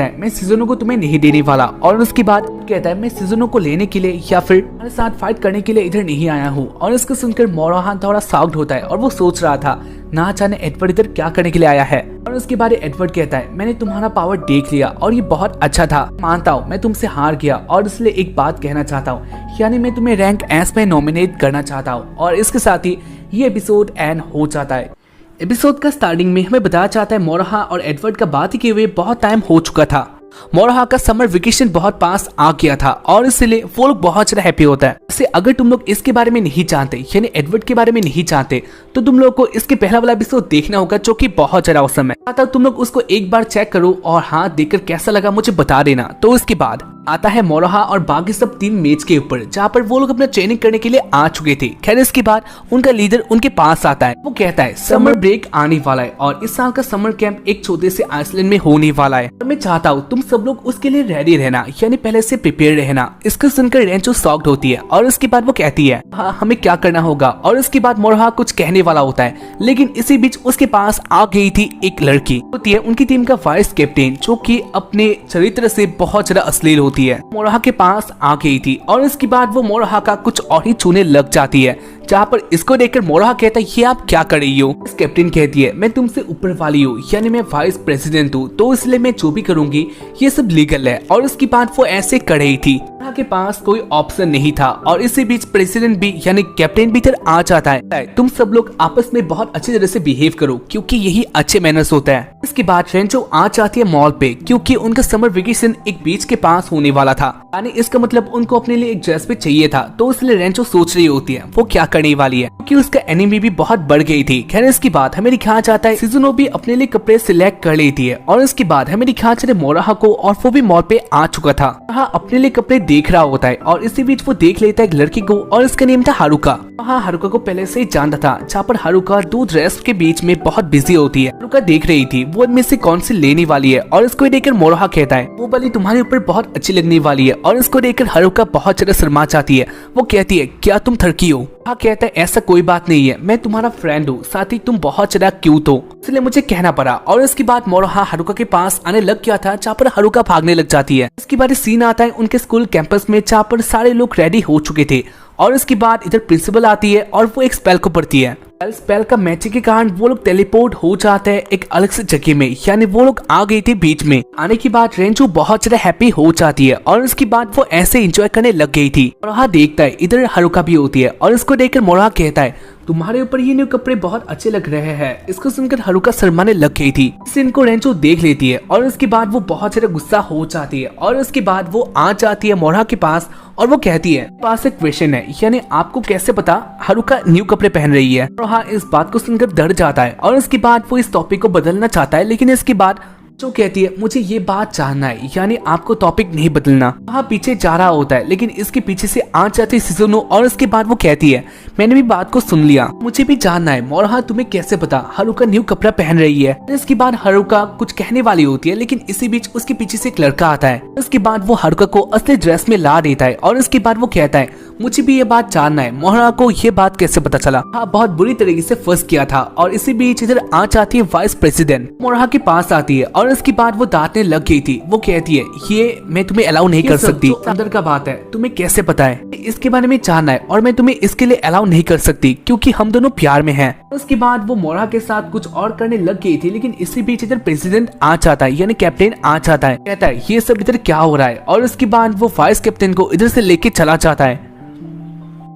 है मैं सिजनो को तुम्हें नहीं देने वाला और उसके बाद कहता है मैं सिजनो को लेने के लिए या फिर हमारे साथ फाइट करने के लिए इधर नहीं आया हूँ और इसको सुनकर मोरहा थोड़ा शॉक्ड होता है और वो सोच रहा था ना जाने एडवर्ड इधर क्या करने के लिए आया है। और उसके बाद एडवर्ड कहता है मैंने तुम्हारा पावर देख लिया और ये बहुत अच्छा था, मानता हूँ मैं तुमसे हार गया और इसलिए एक बात कहना चाहता हूँ, यानी मैं तुम्हें रैंक एस में नॉमिनेट करना चाहता हूँ। और इसके साथ ही ये एपिसोड एंड हो जाता है। एपिसोड का स्टार्टिंग में हमें बताया जाता है मोरहा और एडवर्ड का बात किए हुए बहुत टाइम हो चुका था। मोरहा का समर वेकेशन बहुत पास आ गया था और इसलिए वो लोग बहुत ज्यादा हैप्पी होता है। इससे अगर तुम लोग इसके बारे में नहीं जानते, यानी एडवर्ड के बारे में नहीं जानते, तो तुम लोग को इसके पहला वाला एपिसोड देखना होगा जो कि बहुत ज्यादा औसम है। तुम लोग उसको एक बार चेक करो और हाँ देखकर कैसा लगा मुझे बता देना। तो इसके बाद आता है मोरहा और बाकी सब टीम मैच के ऊपर, जहाँ पर वो लोग अपना ट्रेनिंग करने के लिए आ चुके थे। खैर इसके बाद उनका लीडर उनके पास आता है, वो कहता है समर ब्रेक आने वाला है और इस साल का समर कैंप एक छोटे से आइसलैंड में होने वाला है और मैं चाहता हूँ तुम सब लोग उसके लिए रेडी रहना, यानी पहले से प्रिपेयर रहना। इसको सुनकर रेंचो शॉक्ड होती है और इसके बाद वो कहती है हाँ हमें क्या करना होगा। और इसके बाद मोरहा कुछ कहने वाला होता है, लेकिन इसी बीच उसके पास आ गई थी एक लड़की, होती है उनकी टीम का वाइस कैप्टन, जो कि अपने चरित्र से बहुत ज्यादा अश्लील होती है। मोरहा के पास आ गई थी और इसके बाद वो मोरहा का कुछ और ही छूने लग जाती है, जहाँ पर इसको देखकर मोरहा कहता है ये आप क्या कर रही हो। इस कैप्टन कहती है मैं तुमसे ऊपर वाली हूँ, यानी मैं वाइस प्रेसिडेंट हूँ, तो इसलिए मैं जो भी करूंगी ये सब लीगल है। और उसके बाद वो ऐसे कर रही थी, मोरहा के पास कोई ऑप्शन नहीं था और इसी बीच प्रेसिडेंट भी यानी कैप्टन भी इधर आ जाता है, तुम सब लोग आपस में बहुत अच्छी तरह से बिहेव करो क्योंकि यही अच्छे मैनर्स होता है। इसके बाद रेंचो आ जाती है मॉल पे क्योंकि उनका समर वेकेशन एक बीच के पास होने वाला था, यानी इसका मतलब उनको अपने लिए एक ड्रेस भी चाहिए था। तो इसलिए रेंचो सोच रही होती है वो क्या करने वाली है क्योंकि उसका एनिमी भी बहुत बढ़ गई थी। खैर इसके बाद हमें दिखाया जाता है सिजुनो भी अपने लिए कपड़े सिलेक्ट कर लेती है और इसके बाद हमें दिखाया जाता है मोरहा को और वो भी मॉल पे आ चुका था। मोरहा अपने लिए कपड़े देख रहा होता है और इसी बीच वो देख लेता है एक लड़की को और इसका नेम था हारुका। वहाँ हारुका को पहले से ही जानता था, जहाँ पर हारुका दूध रेस्ट के बीच में बहुत बिजी होती है। हारुका देख रही थी वो इनमें से कौन सी लेने वाली है और इसको देखकर मोरोहा कहता है वो वाली तुम्हारे ऊपर बहुत अच्छी लगने वाली है। और इसको देखकर हारुका बहुत ज्यादा शर्मा जाती है। वो कहती है क्या तुम थरकी हो? हाँ कहता है ऐसा कोई बात नहीं है, मैं तुम्हारा फ्रेंड हूँ, साथ ही तुम बहुत ज्यादा क्यूट हो, इसलिए मुझे कहना पड़ा। और इसके बाद मोरोहा हारुका के पास आने लग गया था, जहाँ पर हारुका भागने लग जाती है। इसके बाद सीन आता है उनके स्कूल कैंपस में, जहाँ पर सारे लोग रेडी हो चुके थे। और इसके बाद इधर प्रिंसिपल आती है और वो एक स्पेल को पढ़ती है। स्पेल का मैजिक के कारण वो लोग टेलीपोर्ट हो जाते हैं एक अलग से जगह में, यानी वो लोग आ गई थी बीच में। आने के बाद रेंजो बहुत ज्यादा हैप्पी हो जाती है और उसके बाद वो ऐसे एंजॉय करने लग गई थी। मोरोहा देखता है इधर हारुका भी होती है और इसको देखकर मोरोहा कहता है तुम्हारे ऊपर ये न्यू कपड़े बहुत अच्छे लग रहे हैं। इसको सुनकर हारुका शर्माने लग गई थी। इस सीन को रेंजो देख लेती है और उसके बाद वो बहुत ज्यादा गुस्सा हो जाती है। और उसके बाद वो आ जाती है मोरोहा के पास और वो कहती है पास एक क्वेश्चन है, यानी आपको कैसे पता हारुका न्यू कपड़े पहन रही है? मोरोहा इस बात को सुनकर डर जाता है और उसके बाद वो इस टॉपिक को बदलना चाहता है, लेकिन इसके बाद जो कहती है मुझे ये बात जानना है, यानी आपको टॉपिक नहीं बदलना। वहाँ पीछे जा रहा होता है, लेकिन इसके पीछे से आ जाती है शिजुनो और इसके बाद वो कहती है मैंने भी बात को सुन लिया, मुझे भी जानना है मोरोहा तुम्हें कैसे पता हारुका न्यू कपड़ा पहन रही है? इसके बाद हारुका कुछ कहने वाली होती है, लेकिन इसी बीच उसके पीछे से एक लड़का आता है। इसके बाद वो हारुका को असली ड्रेस में ला देता है और इसके बाद वो कहता है मुझे भी ये बात जानना है मोरोहा को ये बात कैसे पता चला? हाँ बहुत बुरी तरीके से फंस गया था। और इसी बीच इधर आ जाती है वाइस प्रेसिडेंट, मोरोहा के पास आती है और इसके बाद वो डांटने लग गई थी। वो कहती है ये मैं तुम्हें अलाउ नहीं कर सकती, अंदर का बात है, तुम्हें कैसे पता है? इसके बारे में जानना है और मैं तुम्हें इसके लिए अलाउ नहीं कर सकती क्योंकि हम दोनों प्यार में हैं। उसके बाद वो मोरोहा के साथ कुछ और करने लग गई थी, लेकिन इसी बीच इधर प्रेसिडेंट आ जाता है, यानी कैप्टन आ जाता है। कहता है ये सब इधर क्या हो रहा है? और उसके बाद वो वाइस कैप्टन को इधर से लेके चला जाता है।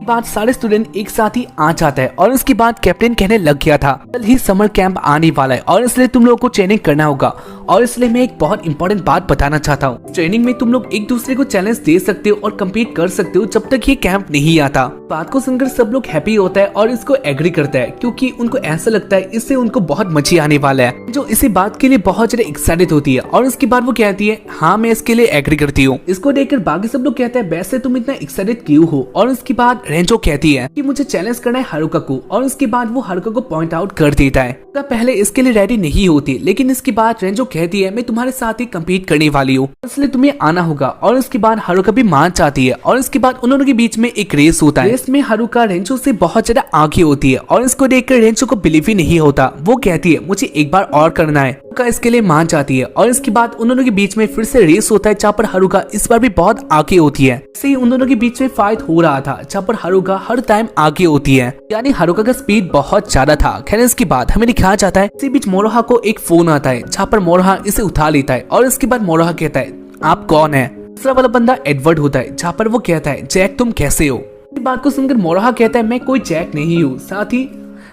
बाद सारे स्टूडेंट एक साथ ही आ जाता है और उसके बाद कैप्टन कहने लग गया था कल ही समर कैंप आने वाला है और इसलिए तुम लोगों को ट्रेनिंग करना होगा। और इसलिए मैं एक बहुत इंपॉर्टेंट बात बताना चाहता हूँ, ट्रेनिंग में तुम लोग एक दूसरे को चैलेंज दे सकते हो और कम्पीट कर सकते हो जब तक ये कैंप नहीं आता। बात को सुनकर सब लोग हैप्पी होता है और इसको एग्री करता है, क्योंकि उनको ऐसा लगता है इससे उनको बहुत मजा आने वाला है। जो इसी बात के लिए बहुत ज्यादा एक्साइटेड होती है और उसके बाद वो कहती है हाँ मैं इसके लिए एग्री करती हूँ। इसको देखकर बाकी सब लोग कहते हैं वैसे तुम इतना एक्साइटेड क्यों हो? और उसके बाद रेंजो कहती है कि मुझे चैलेंज करना है हारुका को। और उसके बाद वो हारुका को पॉइंट आउट कर देता है। तो पहले इसके लिए रेडी नहीं होती, लेकिन इसके बाद रेंजो कहती है मैं तुम्हारे साथ ही कम्पीट करने वाली हूँ, इसलिए तुम्हें आना होगा। और उसके बाद हारुका भी मान जाती है और इसके बाद उन के बीच में एक रेस होता है। रेस में हारुका रेंजो से बहुत ज्यादा आगे होती है और इसको देखकर रेंजो को बिलीव ही नहीं होता। वो कहती है मुझे एक बार और करना है। हारुका इसके लिए मान जाती है और इसके बाद उन दोनों के बीच में फिर से रेस होता है, जहाँ पर हारुका इस बार भी बहुत आगे होती है। ऐसे ही उन दोनों के बीच में फाइट हो रहा था, जहाँ पर हारुका हर टाइम आगे होती है, यानी हारुका का स्पीड बहुत ज्यादा था। खैर इसके बाद हमें दिखाया जाता है इसी बीच मोरोहा को एक फोन आता है, जहाँ पर मोरोहा इसे उठा लेता है और इसके बाद मोरोहा कहता है आप कौन है? दूसरा वाला बंदा एडवर्ड होता है, जहाँ पर वो कहता है जैक तुम कैसे हो? इस बात को सुनकर मोरोहा कहता है मैं कोई जैक नहीं हूँ, साथ ही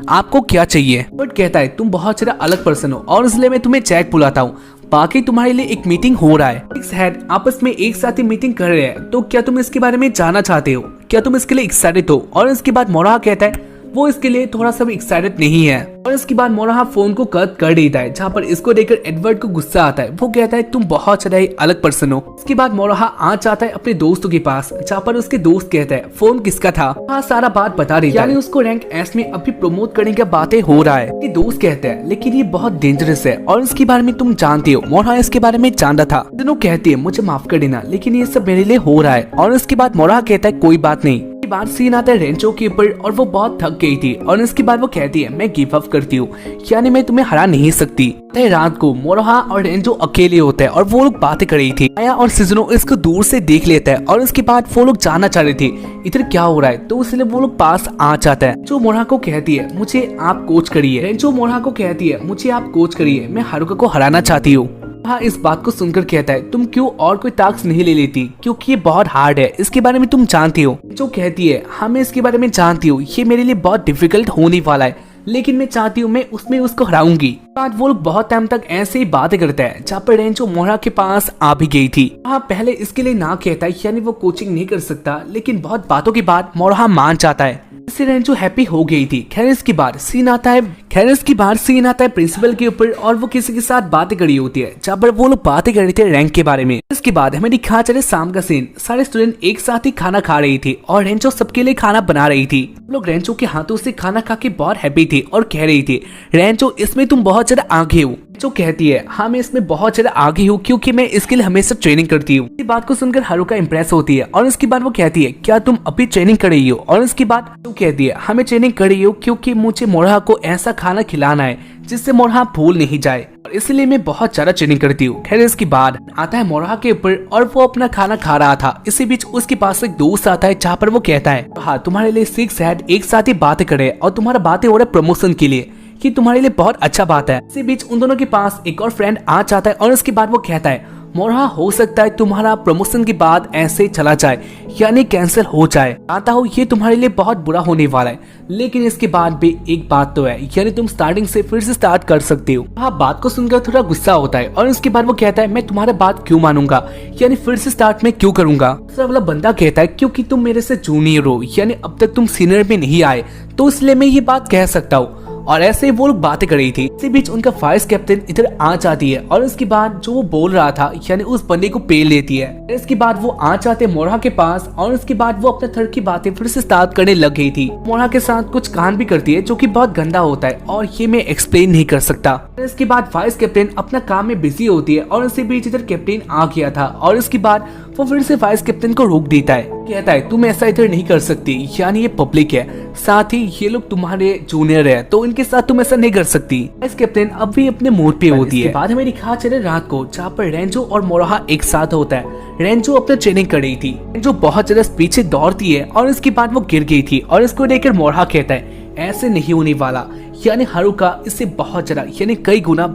आपको क्या चाहिए? बट कहता है तुम बहुत ज्यादा अलग पर्सन हो और इसलिए मैं तुम्हें जैक बुलाता हूँ। बाकी तुम्हारे लिए एक मीटिंग हो रहा है, हेड आपस में एक साथ ही मीटिंग कर रहे हैं, तो क्या तुम इसके बारे में जानना चाहते हो? क्या तुम इसके लिए एक्साइटेड हो? और इसके बाद मोरोहा कहता है वो इसके लिए थोड़ा सा भी एक्साइटेड नहीं है। और इसके बाद मोरोहा फोन को कट कर देता है, जहाँ पर इसको देखकर एडवर्ड को गुस्सा आता है। वो कहता है तुम बहुत ज्यादा अलग पर्सन हो। इसके बाद मोरोहा आ जाता है अपने दोस्तों के पास, जहाँ पर उसके दोस्त कहता है फोन किसका था? हाँ सारा बात बता देता है, यानी उसको रैंक एस में अभी प्रमोट करने की बातें हो रहा है। दोस्त कहते हैं लेकिन ये बहुत डेंजरस है और इसके बारे में तुम जानते हो। मोरोहा इसके बारे में जानता था। दोनों कहती है मुझे माफ कर देना, लेकिन ये सब मेरे लिए हो रहा है। और इसके बाद मोरोहा कहता है कोई बात नहीं। बाद सीन आता है रेंचो के ऊपर और वो बहुत थक गई थी और इसके बाद वो कहती है मैं गिव अप करती हूँ, यानी मैं तुम्हें हरा नहीं सकती। रात को मोरोहा और रेंचो अकेले होते हैं और वो लोग बातें कर रही थी। आया और शिजुनो इसको दूर से देख लेता है और इसके बाद वो लोग जानना चाह रहे थे इधर क्या हो रहा है, तो इसलिए वो लोग पास आ जाता है। जो मोरोहा को कहती है मुझे आप कोच करिए। रेंचो मोरोहा को कहती है मुझे आप कोच करिए, मैं हारुका को हराना चाहती हूँ। हाँ इस बात को सुनकर कहता है तुम क्यों और कोई टास्क नहीं ले लेती, क्योंकि ये बहुत हार्ड है, इसके बारे में तुम जानती हो। जो कहती है हाँ मैं इसके बारे में जानती हूँ, ये मेरे लिए बहुत डिफिकल्ट होने वाला है, लेकिन मैं चाहती हूँ मैं उसमें उसको हराऊंगी। बाद वो लोग बहुत टाइम तक ऐसे ही बातें करते हैं, जहाँ पर रेंचो मोरोहा के पास आ भी गई थी। हाँ पहले इसके लिए ना कहता है, यानी वो कोचिंग नहीं कर सकता, लेकिन बहुत बातों के बाद मोरोहा मान जाता है। इससे रेंचो हैप्पी हो गई थी। खैर इसके बाद सीन आता है प्रिंसिपल के ऊपर और वो किसी के साथ बातें करी होती है, जहाँ पर वो लोग बातें कर रहे थे रैंक के बारे में। इसके बाद हमें दिखा चले शाम का सीन, सारे स्टूडेंट एक साथ ही खाना खा रही थी और रेंचो सबके लिए खाना बना रही थी। लोग रेंचो के हाथों से खाना खा के बहुत हैप्पी थी और कह रही थी, रेंचो इसमें तुम बहुत ज्यादा आगे हो। जो कहती है, हाँ मैं इसमें बहुत ज्यादा आगे हूँ क्योंकि मैं इसके लिए हमेशा ट्रेनिंग करती हूँ। इस बात को सुनकर हारुका इंप्रेस होती है और इसके बाद वो कहती है, क्या तुम अभी ट्रेनिंग कर रही हो? और इसके बाद वो कहती है, हाँ मैं ट्रेनिंग कर रही हूँ क्योंकि मुझे मोरहा को ऐसा खाना खिलाना है जिससे मोरहा भूल नहीं जाए और इसलिए मैं बहुत ज्यादा ट्रेनिंग करती हूँ। खैर इसके बाद आता है मोरहा के ऊपर और वो अपना खाना खा रहा था। इसी बीच उसके पास एक दोस्त आता है, जहाँ पर वो कहता है, हाँ तुम्हारे लिए 6 हेड एक साथ ही बातें करे और तुम्हारा बातें हो रहा है प्रमोशन के लिए, कि तुम्हारे लिए बहुत अच्छा बात है। इसी बीच उन दोनों के पास एक और फ्रेंड आ जाता है और उसके बाद वो कहता है, मोरहा हो सकता है तुम्हारा प्रमोशन के बाद ऐसे चला जाए यानी कैंसिल हो जाए, आता हूँ ये तुम्हारे लिए बहुत बुरा होने वाला है, लेकिन इसके बाद भी एक बात तो है, यानी तुम स्टार्टिंग से फिर से स्टार्ट कर सकते हो। हाँ बात को सुनकर थोड़ा गुस्सा होता है और उसके बाद वो कहता है, मैं तुम्हारा बात क्यों मानूंगा, यानी फिर से स्टार्ट में क्यों करूंगा। दूसरा वाला बंदा कहता है, क्योंकि तुम मेरे से जूनियर हो, यानी अब तक तुम सीनियर में नहीं आए, तो इसलिए मैं ये बात कह सकता हूँ। और ऐसे वो लोग बातें कर रही थी। इसी बीच उनका वाइस कैप्टन इधर आ जाती है और उसके बाद जो वो बोल रहा था यानी उस बंदे को पेल लेती है। इसके बाद वो आ जाते मोरहा के पास और उसके बाद वो अपने थर्ड की बातें फिर से स्टार्ट करने लग गई थी। मोरहा के साथ कुछ कांड भी करती है जो कि बहुत गंदा होता है और ये मैं एक्सप्लेन नहीं कर सकता। इसके बाद वाइस कैप्टन अपना काम में बिजी होती है और इसी बीच इधर कैप्टन आ गया था और इसके बाद वो फिर से वाइस कैप्टन को रोक देता है, कहता है तुम ऐसा इधर नहीं कर सकती, यानी ये पब्लिक है, साथ ही ये लोग तुम्हारे जूनियर है तो इनके साथ तुम ऐसा नहीं कर सकती। वाइस कैप्टन अब भी अपने मूड पे होती है। बाद में दिखा चले रात को, जहाँ पर रेंजो और मोरहा एक साथ होता है। रेंजो अपना ट्रेनिंग कर रही थी, रेंजो बहुत ज्यादा पीछे दौड़ती है और इसके बाद वो गिर गई थी और इसको देखकर मोरहा कहता है, ऐसे नहीं होने वाला, यानी हारुका इससे बहुत ज्यादा यानी कई गुना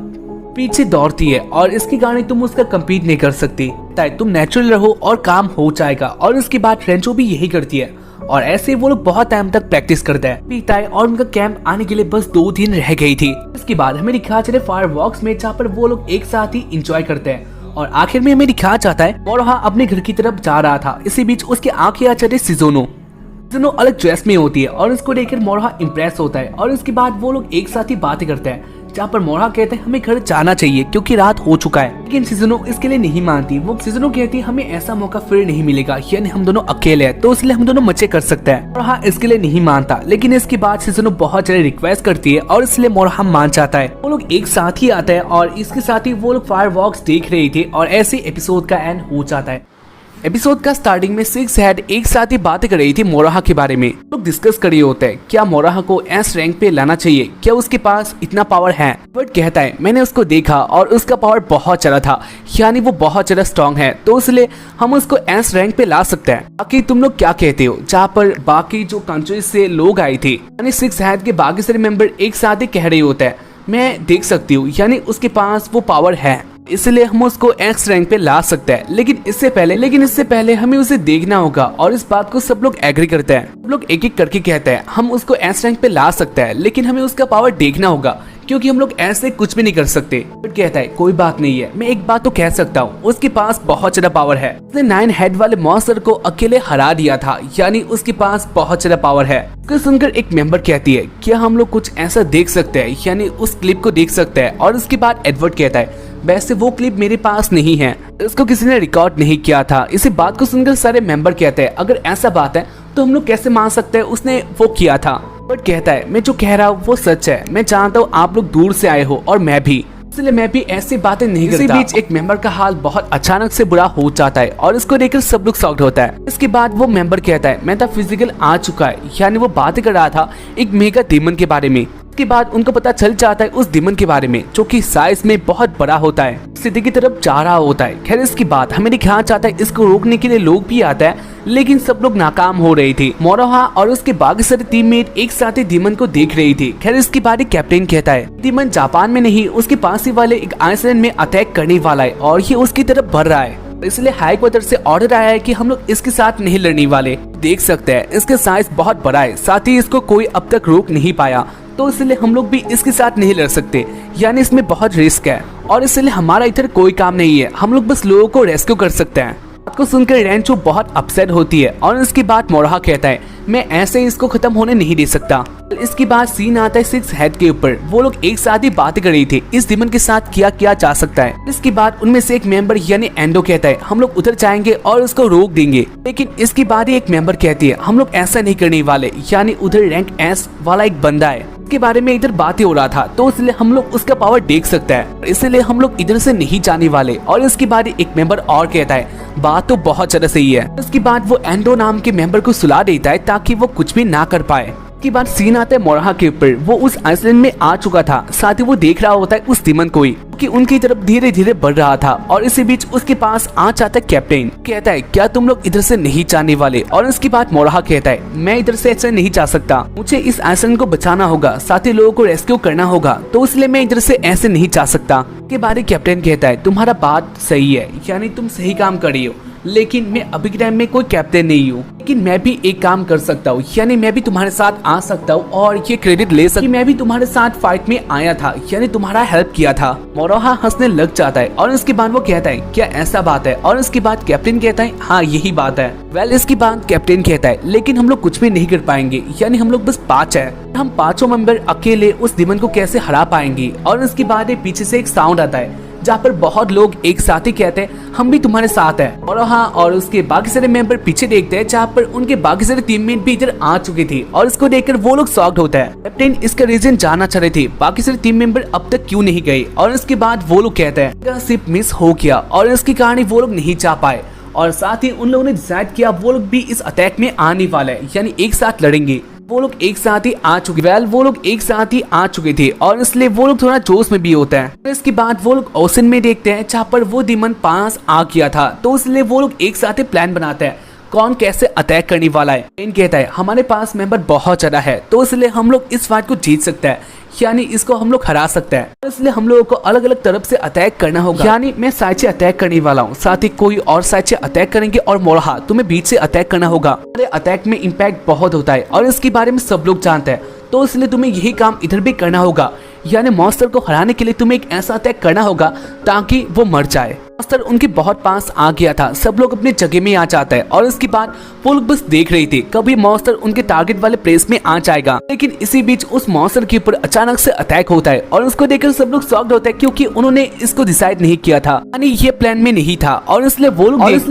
पीछे दौड़ती है और इसके कारण तुम उसका कम्पीट नहीं कर सकती, तुम नेचुरल रहो और काम हो जाएगा। और इसके बाद रेंचो भी यही करती है और ऐसे वो लोग बहुत टाइम तक प्रैक्टिस करते हैं बीता है और उनका कैंप आने के लिए बस 2 दिन रह गई थी। इसके बाद हमें दिखा चले फायर वॉक्स में, जहाँ पर वो लोग एक साथ ही इंजॉय करते हैं और आखिर में हमें दिखा जाता है मोरहा अपने घर की तरफ जा रहा था। इसी बीच उसके आंखें आ चले सिजोनो अलग ड्रेस में होती है और उसको देखकर मोरहा इंप्रेस होता है और इसके बाद वो लोग एक साथ ही बातें करते हैं, जहाँ पर मोरहा कहते हैं हमें घर जाना चाहिए क्योंकि रात हो चुका है। लेकिन सिजुनो इसके लिए नहीं मानती। वो सिजुनो कहती है हमें ऐसा मौका फिर नहीं मिलेगा, यानी हम दोनों अकेले हैं तो इसलिए हम दोनों मजे कर सकते हैं। मोरहा इसके लिए नहीं मानता, लेकिन इसके बाद सिजुनो बहुत ज्यादा रिक्वेस्ट करती है और इसलिए मोरहा मान जाता है। वो लोग एक साथ ही आते हैं और इसके साथ ही वो लोग फायर वॉक्स देख रहे थे और ऐसे एपिसोड का एंड हो जाता है। एपिसोड का स्टार्टिंग में 6 हेड एक साथ ही बातें कर रही थी मोरहा के बारे में। लोग डिस्कस कर रहे होते हैं क्या मोरहा को एस रैंक पे लाना चाहिए, क्या उसके पास इतना पावर है। बट कहता है मैंने उसको देखा और उसका पावर बहुत ज्यादा था, यानी वो बहुत ज्यादा स्ट्रॉन्ग है तो इसलिए हम उसको एस रैंक पे ला सकते हैं। बाकी तुम लोग क्या कहते हो। जहाँ पर बाकी जो कंट्रीज से लोग आए थे यानी 6 हेड के बाकी सारे मेंबर एक साथ ही कह रहे होते हैं मैं देख सकती हूँ, यानी उसके पास वो पावर है इसलिए हम उसको एक्स रैंक पे ला सकते हैं। लेकिन इससे पहले हमें उसे देखना होगा और इस बात को सब लोग एग्री करते हैं। सब लोग एक एक करके कहते हैं हम उसको एस रैंक पे ला सकते हैं, लेकिन हमें उसका पावर देखना होगा क्योंकि हम लोग ऐसे कुछ भी नहीं कर सकते। बट कहता है कोई बात नहीं है, मैं एक बात तो कह सकता हूँ, उसके पास बहुत ज्यादा पावर है। उसने 9 हेड वाले मॉन्स्टर को अकेले हरा दिया था, यानी उसके पास बहुत ज्यादा पावर है। उसको सुनकर एक मेंबर कहती है क्या हम लोग कुछ ऐसा देख सकते हैं, यानी उस क्लिप को देख सकते हैं। और उसके बाद एडवर्ड कहता है वैसे वो क्लिप मेरे पास नहीं है, इसको किसी ने रिकॉर्ड नहीं किया था। इसी बात को सुनकर सारे मेंबर कहते हैं अगर ऐसा बात है तो हम लोग कैसे मान सकते हैं उसने वो किया था। बट कहता है मैं जो कह रहा हूँ वो सच है, मैं जानता हूँ आप लोग दूर से आए हो और मैं भी, इसलिए मैं भी ऐसी बातें नहीं करता। इसी बीच एक मेंबर का हाल बहुत अचानक से बुरा हो जाता है और इसको देखकर सब लोग शॉक्ड होता है। इसके बाद वो मेंबर कहता है मैं तो फिजिकल आ चुका है, यानी वो बातें कर रहा था एक मेगा डीमन के बारे में। उसके बाद उनको पता चल जाता है उस डीमन के बारे में जो कि साइज में बहुत बड़ा होता है, सिटी की तरफ जा रहा होता है। खैर इसके बाद हमें दिखाया जाता है इसको रोकने के लिए लोग भी आता है, लेकिन सब लोग नाकाम हो रही थी। मोरहा और उसके बाकी सारे टीममेट एक साथ ही डीमन को देख रही थी। खैर इसके बाद कैप्टन कहता है डीमन जापान में नहीं उसके पास ही वाले एक आइसलैंड में अटैक करने वाला है और ये उसकी तरफ बढ़ रहा है, इसलिए हाई क्वार्टर से ऑर्डर आया है कि हम लोग इसके साथ नहीं लड़ने वाले। देख सकते हैं इसका साइज बहुत बड़ा है, साथ ही इसको कोई अब तक रोक नहीं पाया, तो इसलिए हम लोग भी इसके साथ नहीं लड़ सकते, यानी इसमें बहुत रिस्क है और इसलिए हमारा इधर कोई काम नहीं है, हम लोग बस लोगों को रेस्क्यू कर सकते हैं। को सुनकर रेंचो बहुत अपसेट होती है और इसके बाद मोरहा कहता है मैं ऐसे इसको खत्म होने नहीं दे सकता। इसके बाद सीन आता है सिक्स हेड के ऊपर। वो लोग एक साथ ही बातें कर रही थे इस डीमन के साथ क्या किया जा सकता है। इसके बाद उनमें से एक मेंबर यानी एंडो कहता है हम लोग उधर जाएंगे और उसको रोक देंगे। लेकिन इसके बाद ही एक मेंबर कहती है हम लोग ऐसा नहीं करने वाले, यानी उधर रैंक एस वाला एक बंदा है के बारे में इधर बातें हो रहा था, तो इसलिए हम लोग उसका पावर देख सकता है, इसलिए हम लोग इधर से नहीं जाने वाले। और इसके बाद एक मेंबर और कहता है बात तो बहुत ज्यादा सही है। इसके बाद वो एंडो नाम के मेंबर को सुला देता है ताकि वो कुछ भी ना कर पाए। की बात सीन आता है मोरहा के ऊपर। वो उस आइसलैंड में आ चुका था, साथ ही वो देख रहा होता है उस डीमन को ही कि उनकी तरफ धीरे धीरे बढ़ रहा था। और इसी बीच उसके पास आ जाता है कैप्टन, कहता है क्या तुम लोग इधर से नहीं जाने वाले। और इसके बाद मोरहा कहता है मैं इधर से ऐसे नहीं जा सकता, मुझे इस आइसलैंड को बचाना होगा, साथ ही लोगों को रेस्क्यू करना होगा, तो इसलिए मैं इधर से ऐसे नहीं जा सकता। के बारे कैप्टन कहता है तुम्हारा बात सही है, यानी तुम सही काम कर रही हो, लेकिन मैं अभी के टाइम में कोई कैप्टन नहीं हूँ, लेकिन मैं भी एक काम कर सकता हूँ, यानी मैं भी तुम्हारे साथ आ सकता हूँ और ये क्रेडिट ले सकता हूँ मैं भी तुम्हारे साथ फाइट में आया था, यानी तुम्हारा हेल्प किया था। मोरहा हंसने लग जाता है और इसके बाद वो कहता है क्या ऐसा बात है। और इसके बाद कैप्टन कहता है हाँ यही बात है। वेल इसके बाद कैप्टन कहता है लेकिन हम लोग कुछ भी नहीं कर पाएंगे, यानी हम लोग बस 5 है, हम 5 मेंबर अकेले उस डीमन को कैसे हरा पाएंगे। और इसके बाद पीछे से एक साउंड आता है जहाँ पर बहुत लोग एक साथ ही कहते हैं हम भी तुम्हारे साथ हैं। और हाँ, और उसके बाकी सारे मेंबर पीछे देखते हैं जहाँ पर उनके बाकी सारे टीममेट भी इधर आ चुके थे। और इसको देखकर वो लोग शॉक्ड होता है। कैप्टन इसका रीजन जानना चाह रहे थे बाकी सारे टीम मेंबर अब तक क्यों नहीं गए। और इसके बाद वो लोग कहते हैं शिप मिस हो गया और इसके कारण वो लोग नहीं जा पाए। और साथ ही उन लोगों ने डिसाइड किया वो लोग भी इस अटैक में आने वाले हैं, यानी एक साथ लड़ेंगे। वो लोग एक साथ ही आ चुके वो लोग एक साथ ही आ चुके थे और इसलिए वो लोग थोड़ा जोश में भी होता है। तो इसके बाद वो लोग ओशन में देखते हैं जहाँ पर वो डीमन पास आ गया था, तो इसलिए वो लोग एक साथ ही प्लान बनाते हैं कौन कैसे अटैक करने वाला है। इन कहता है हमारे पास मेंबर बहुत ज्यादा है, तो इसलिए हम लोग इस फाइट को जीत सकते हैं, यानी इसको हम लोग हरा सकते हैं। तो इसलिए हम लोगों को अलग अलग तरफ से अटैक करना होगा, यानी मैं साइड से अटैक करने वाला हूँ, साथ ही कोई और साइड से अटैक करेंगे और मोरहा तुम्हें बीच से अटैक करना होगा। अरे अटैक में इम्पैक्ट बहुत होता है और इसके बारे में सब लोग जानते हैं, तो इसलिए तुम्हें यही काम इधर भी करना होगा, यानी मॉन्स्टर को हराने के लिए तुम्हें एक ऐसा अटैक करना होगा ताकि वो मर जाए। मॉन्स्टर उनके बहुत पास आ गया था, सब लोग अपने जगह में आ जाता है और इसके बाद वो लोग बस देख रहे थे कभी मॉन्स्टर उनके टारगेट वाले प्लेस में आ जाएगा। लेकिन इसी बीच उस मॉन्स्टर के ऊपर अचानक से अटैक होता है और उसको देखकर सब लोग शॉक्ड होते हैं क्योंकि उन्होंने इसको डिसाइड नहीं किया था, यानी ये प्लान में नहीं था। और इसलिए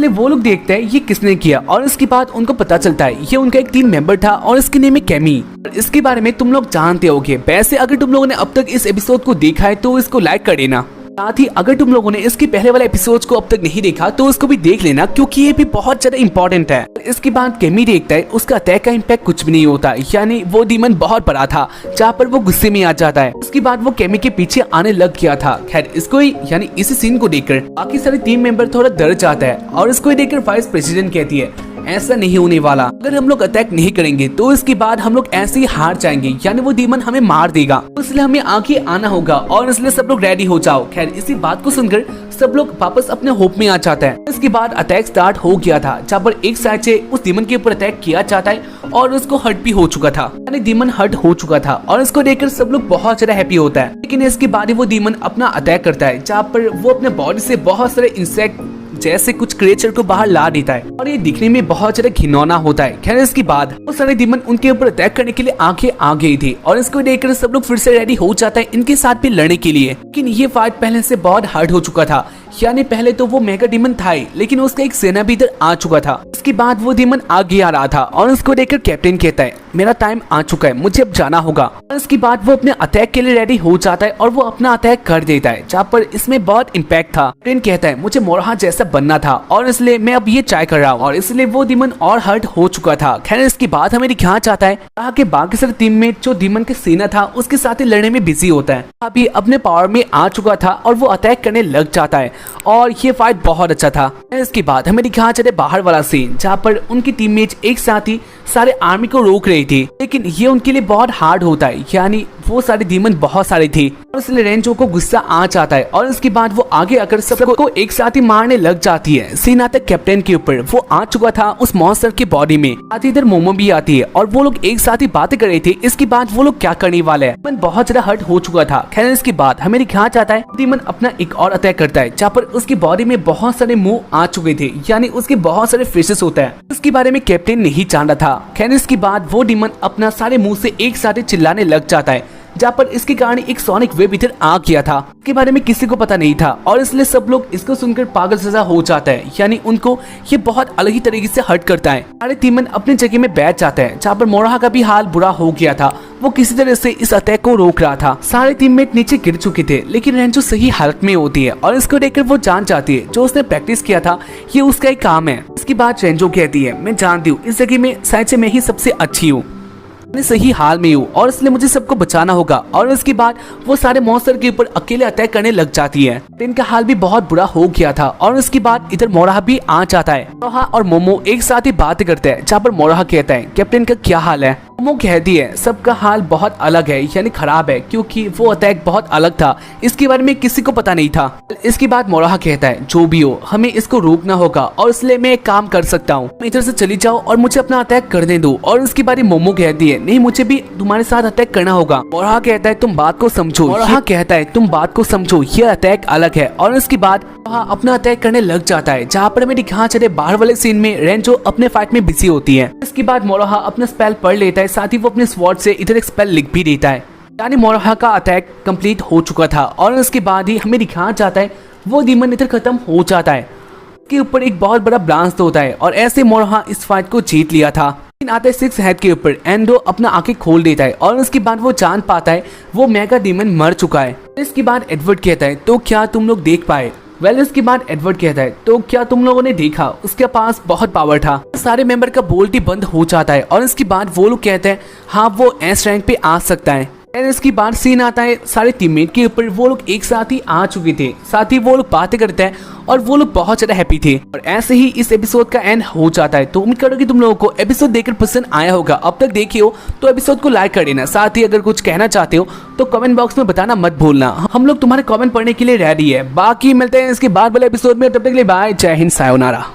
वो लोग देखते हैं ये किसने किया। और इसके बाद उनको पता चलता है ये उनका एक टीम मेंबर था और इसके नेम है कैमी। इसके बारे में तुम लोग जानते होगे। वैसे अगर तुम लोगों ने अब तक इस एपिसोड को देखा है तो इसको लाइक कर देना, साथ ही अगर तुम लोगों ने इसके पहले वाले एपिसोड्स को अब तक नहीं देखा तो उसको भी देख लेना क्योंकि ये भी बहुत ज्यादा इंपॉर्टेंट है। इसके बाद केमी देखता है उसका अटैक का इम्पैक्ट कुछ भी नहीं होता, यानी वो डीमन बहुत बड़ा था जहाँ पर वो गुस्से में आ जाता है। उसके बाद वो केमी के पीछे आने लग गया था। खैर इसको ही यानी इस सीन को देखकर बाकी सारे टीम मेंबर थोड़ा डर जाता है और इसको देखकर वाइस प्रेसिडेंट कहती है ऐसा नहीं होने वाला, अगर हम लोग अटैक नहीं करेंगे तो इसके बाद हम लोग ऐसे ही हार जाएंगे, यानी वो डीमन हमें मार देगा, इसलिए हमें आगे आना होगा और इसलिए सब लोग रेडी हो जाओ। खैर इसी बात को सुनकर सब लोग वापस अपने होप में आ जाते हैं। इसके बाद अटैक स्टार्ट हो गया था जहाँ पर एक साइड से उस डीमन के ऊपर अटैक किया जाता है और उसको हर्ट भी हो चुका था, यानी डीमन हर्ट हो चुका था और इसको देखकर सब लोग बहुत ज्यादा हैप्पी होता है। लेकिन इसके बाद वो डीमन अपना अटैक करता है जहाँ पर वो अपने बॉडी से बहुत सारे इंसेक्ट जैसे कुछ क्रिएचर को बाहर ला देता है और ये दिखने में बहुत ज्यादा घिनौना होता है। खैर इसके बाद वो सारे डीमन उनके ऊपर अटैक करने के लिए आगे आ गई थी और इसको देखकर सब लोग फिर से रेडी हो जाता है इनके साथ भी लड़ने के लिए। लेकिन ये फाइट पहले से बहुत हार्ड हो चुका था, यानी पहले तो वो मेगा डीमन था ही, लेकिन उसका एक सेना भी इधर आ चुका था। इसके बाद वो डीमन आगे आ रहा था और उसको देखकर कैप्टन कहता है मेरा टाइम आ चुका है, मुझे अब जाना होगा। और इसके बाद वो अपने अटैक के लिए रेडी हो जाता है और वो अपना अटैक कर देता है जहाँ पर इसमें बहुत इम्पैक्ट था। कैप्टन कहता है मुझे मोरहा जैसा बनना था और इसलिए मैं अब ये ट्राई कर रहा हूँ और इसलिए वो डीमन और हर्ट हो चुका था। खैर इसके बाद हमें दिखाया जाता है कि बाकी सारे टीममेट जो डीमन के सेना था उसके साथ ही लड़ने में बिजी होता है, अभी अपने पावर में आ चुका था और वो अटैक करने लग जाता है और ये फाइट बहुत अच्छा था। इसके बाद हमें दिखाया जाता है बाहर वाला सीन जहाँ पर उनकी टीममेट एक साथ ही सारे आर्मी को रोक रही थी, लेकिन ये उनके लिए बहुत हार्ड होता है, यानी वो सारे डीमन बहुत सारे थे और इसलिए रेंजो को गुस्सा आ जाता है और इसके बाद वो आगे आकर सबको एक साथ ही मारने लग जाती है। सीन आता है कैप्टन के ऊपर, वो आ चुका था उस मॉन्स्टर की बॉडी में। आती इधर मोमो भी आती है और वो लोग एक साथ ही बातें कर रहे थे इसके बाद वो लोग क्या करने वाले हैं। डीमन बहुत ज्यादा हर्ट हो चुका था। खैर इसके बाद हमें दिखाया जाता है डीमन अपना एक और अटैक करता है जहाँ पर उसकी बॉडी में बहुत सारे मुंह आ चुके थे, यानी उसके बहुत सारे फिशेस होते हैं। इसके बारे में कैप्टन नहीं जान रहा था। खैर इसके बाद वो डीमन अपना सारे मुंह से एक साथ चिल्लाने लग जाता है जहाँ पर इसके कारण एक सोनिक वेव इधर आ गया था। इसके बारे में किसी को पता नहीं था और इसलिए सब लोग इसको सुनकर पागल जैसा हो जाता है, यानी उनको ये बहुत अलग ही तरीके से हर्ट करता है। सारे डीमन अपनी जगह में बैठ जाते हैं जहाँ पर मोराहा का भी हाल बुरा हो गया था। वो किसी तरह से इस अटैक को रोक रहा था। सारे टीममेट नीचे गिर चुके थे, लेकिन रेंजो सही हालत में होती है और इसको देखकर वो जान जाती है जो उसने प्रैक्टिस किया था ये उसका एक काम है। इसके बाद रेंजो कहती है मैं जानती हूँ इस जगह में शायद से मैं ही सबसे अच्छी हूँ, मैं सही हाल में हूँ और इसलिए मुझे सबको बचाना होगा। और इसके बाद वो सारे मॉन्स्टर के ऊपर अकेले अटैक करने लग जाती है। इनका हाल भी बहुत बुरा हो गया था और इसके बाद इधर मोराहा भी आ जाता है। मोराहा और मोमो एक साथ ही बात करते हैं जहाँ पर मोराहा कहता है कैप्टन का क्या हाल है। मोमो कहती है सबका हाल बहुत अलग है, यानी खराब है, क्योंकि वो अटैक बहुत अलग था, इसके बारे में किसी को पता नहीं था। इसके बाद मोराहा कहता है जो भी हो हमें इसको रोकना होगा और इसलिए मैं एक काम कर सकता हूँ, इधर से चली जाओ और मुझे अपना अटैक करने दो। और इसके बाद मोमो कहती है नहीं मुझे भी तुम्हारे साथ अटैक करना होगा। मोराहा कहता है तुम बात को समझो। मोराहा कहता है तुम बात को समझो, ये अटैक अलग है। और इसके बाद मोराहा अपना अटैक करने लग जाता है जहाँ पर हमें दिखा चले बाहर वाले सीन में रेंजो अपने फाइट में बिजी होती है। इसके बाद मोराहा अपना स्पेल पढ़ लेता है, साथ ही वो अपने स्वॉर्ड से इधर एक स्पेल लिख भी देता है, यानी मोराहा का अटैक कंप्लीट हो चुका था। और इसके बाद ही हमें दिखाया जाता है वो डीमन इधर खत्म हो जाता है, के ऊपर एक बहुत बड़ा ब्लास्ट होता है और ऐसे मोराहा इस फाइट को जीत लिया था। आता है 6 हेड के ऊपर एंडो अपना आंखें खोल देता है और उसके बाद वो जान पाता है वो मेगा डीमन मर चुका है। इसके बाद एडवर्ड कहता है तो क्या तुम लोग देख पाए। इसके बाद एडवर्ड कहता है तो क्या तुम लोगों ने देखा, उसके पास बहुत पावर था। सारे मेंबर का बोल्ट ही बंद हो जाता है और इसके बाद वो लोग कहते हैं हाँ वो एस रैंक पे आ सकता है। इसके बाद सीन आता है सारे टीममेट के ऊपर, वो लोग एक साथ ही आ चुके थे, साथ ही वो लोग बातें करते हैं और वो लोग बहुत ज्यादा हैप्पी थे। और ऐसे ही इस एपिसोड का एंड हो जाता है। तो उम्मीद करो कि तुम लोगों को एपिसोड देखकर पसंद आया होगा। अब तक देखिए हो तो एपिसोड को लाइक कर देना, साथ ही अगर कुछ कहना चाहते हो तो कमेंट बॉक्स में बताना मत भूलना, हम लोग तुम्हारे कमेंट पढ़ने के लिए रेडी है। बाकी मिलते हैं इसके बाद वाले एपिसोड में, तब तक के लिए बाय, जय हिंद, सायोनारा।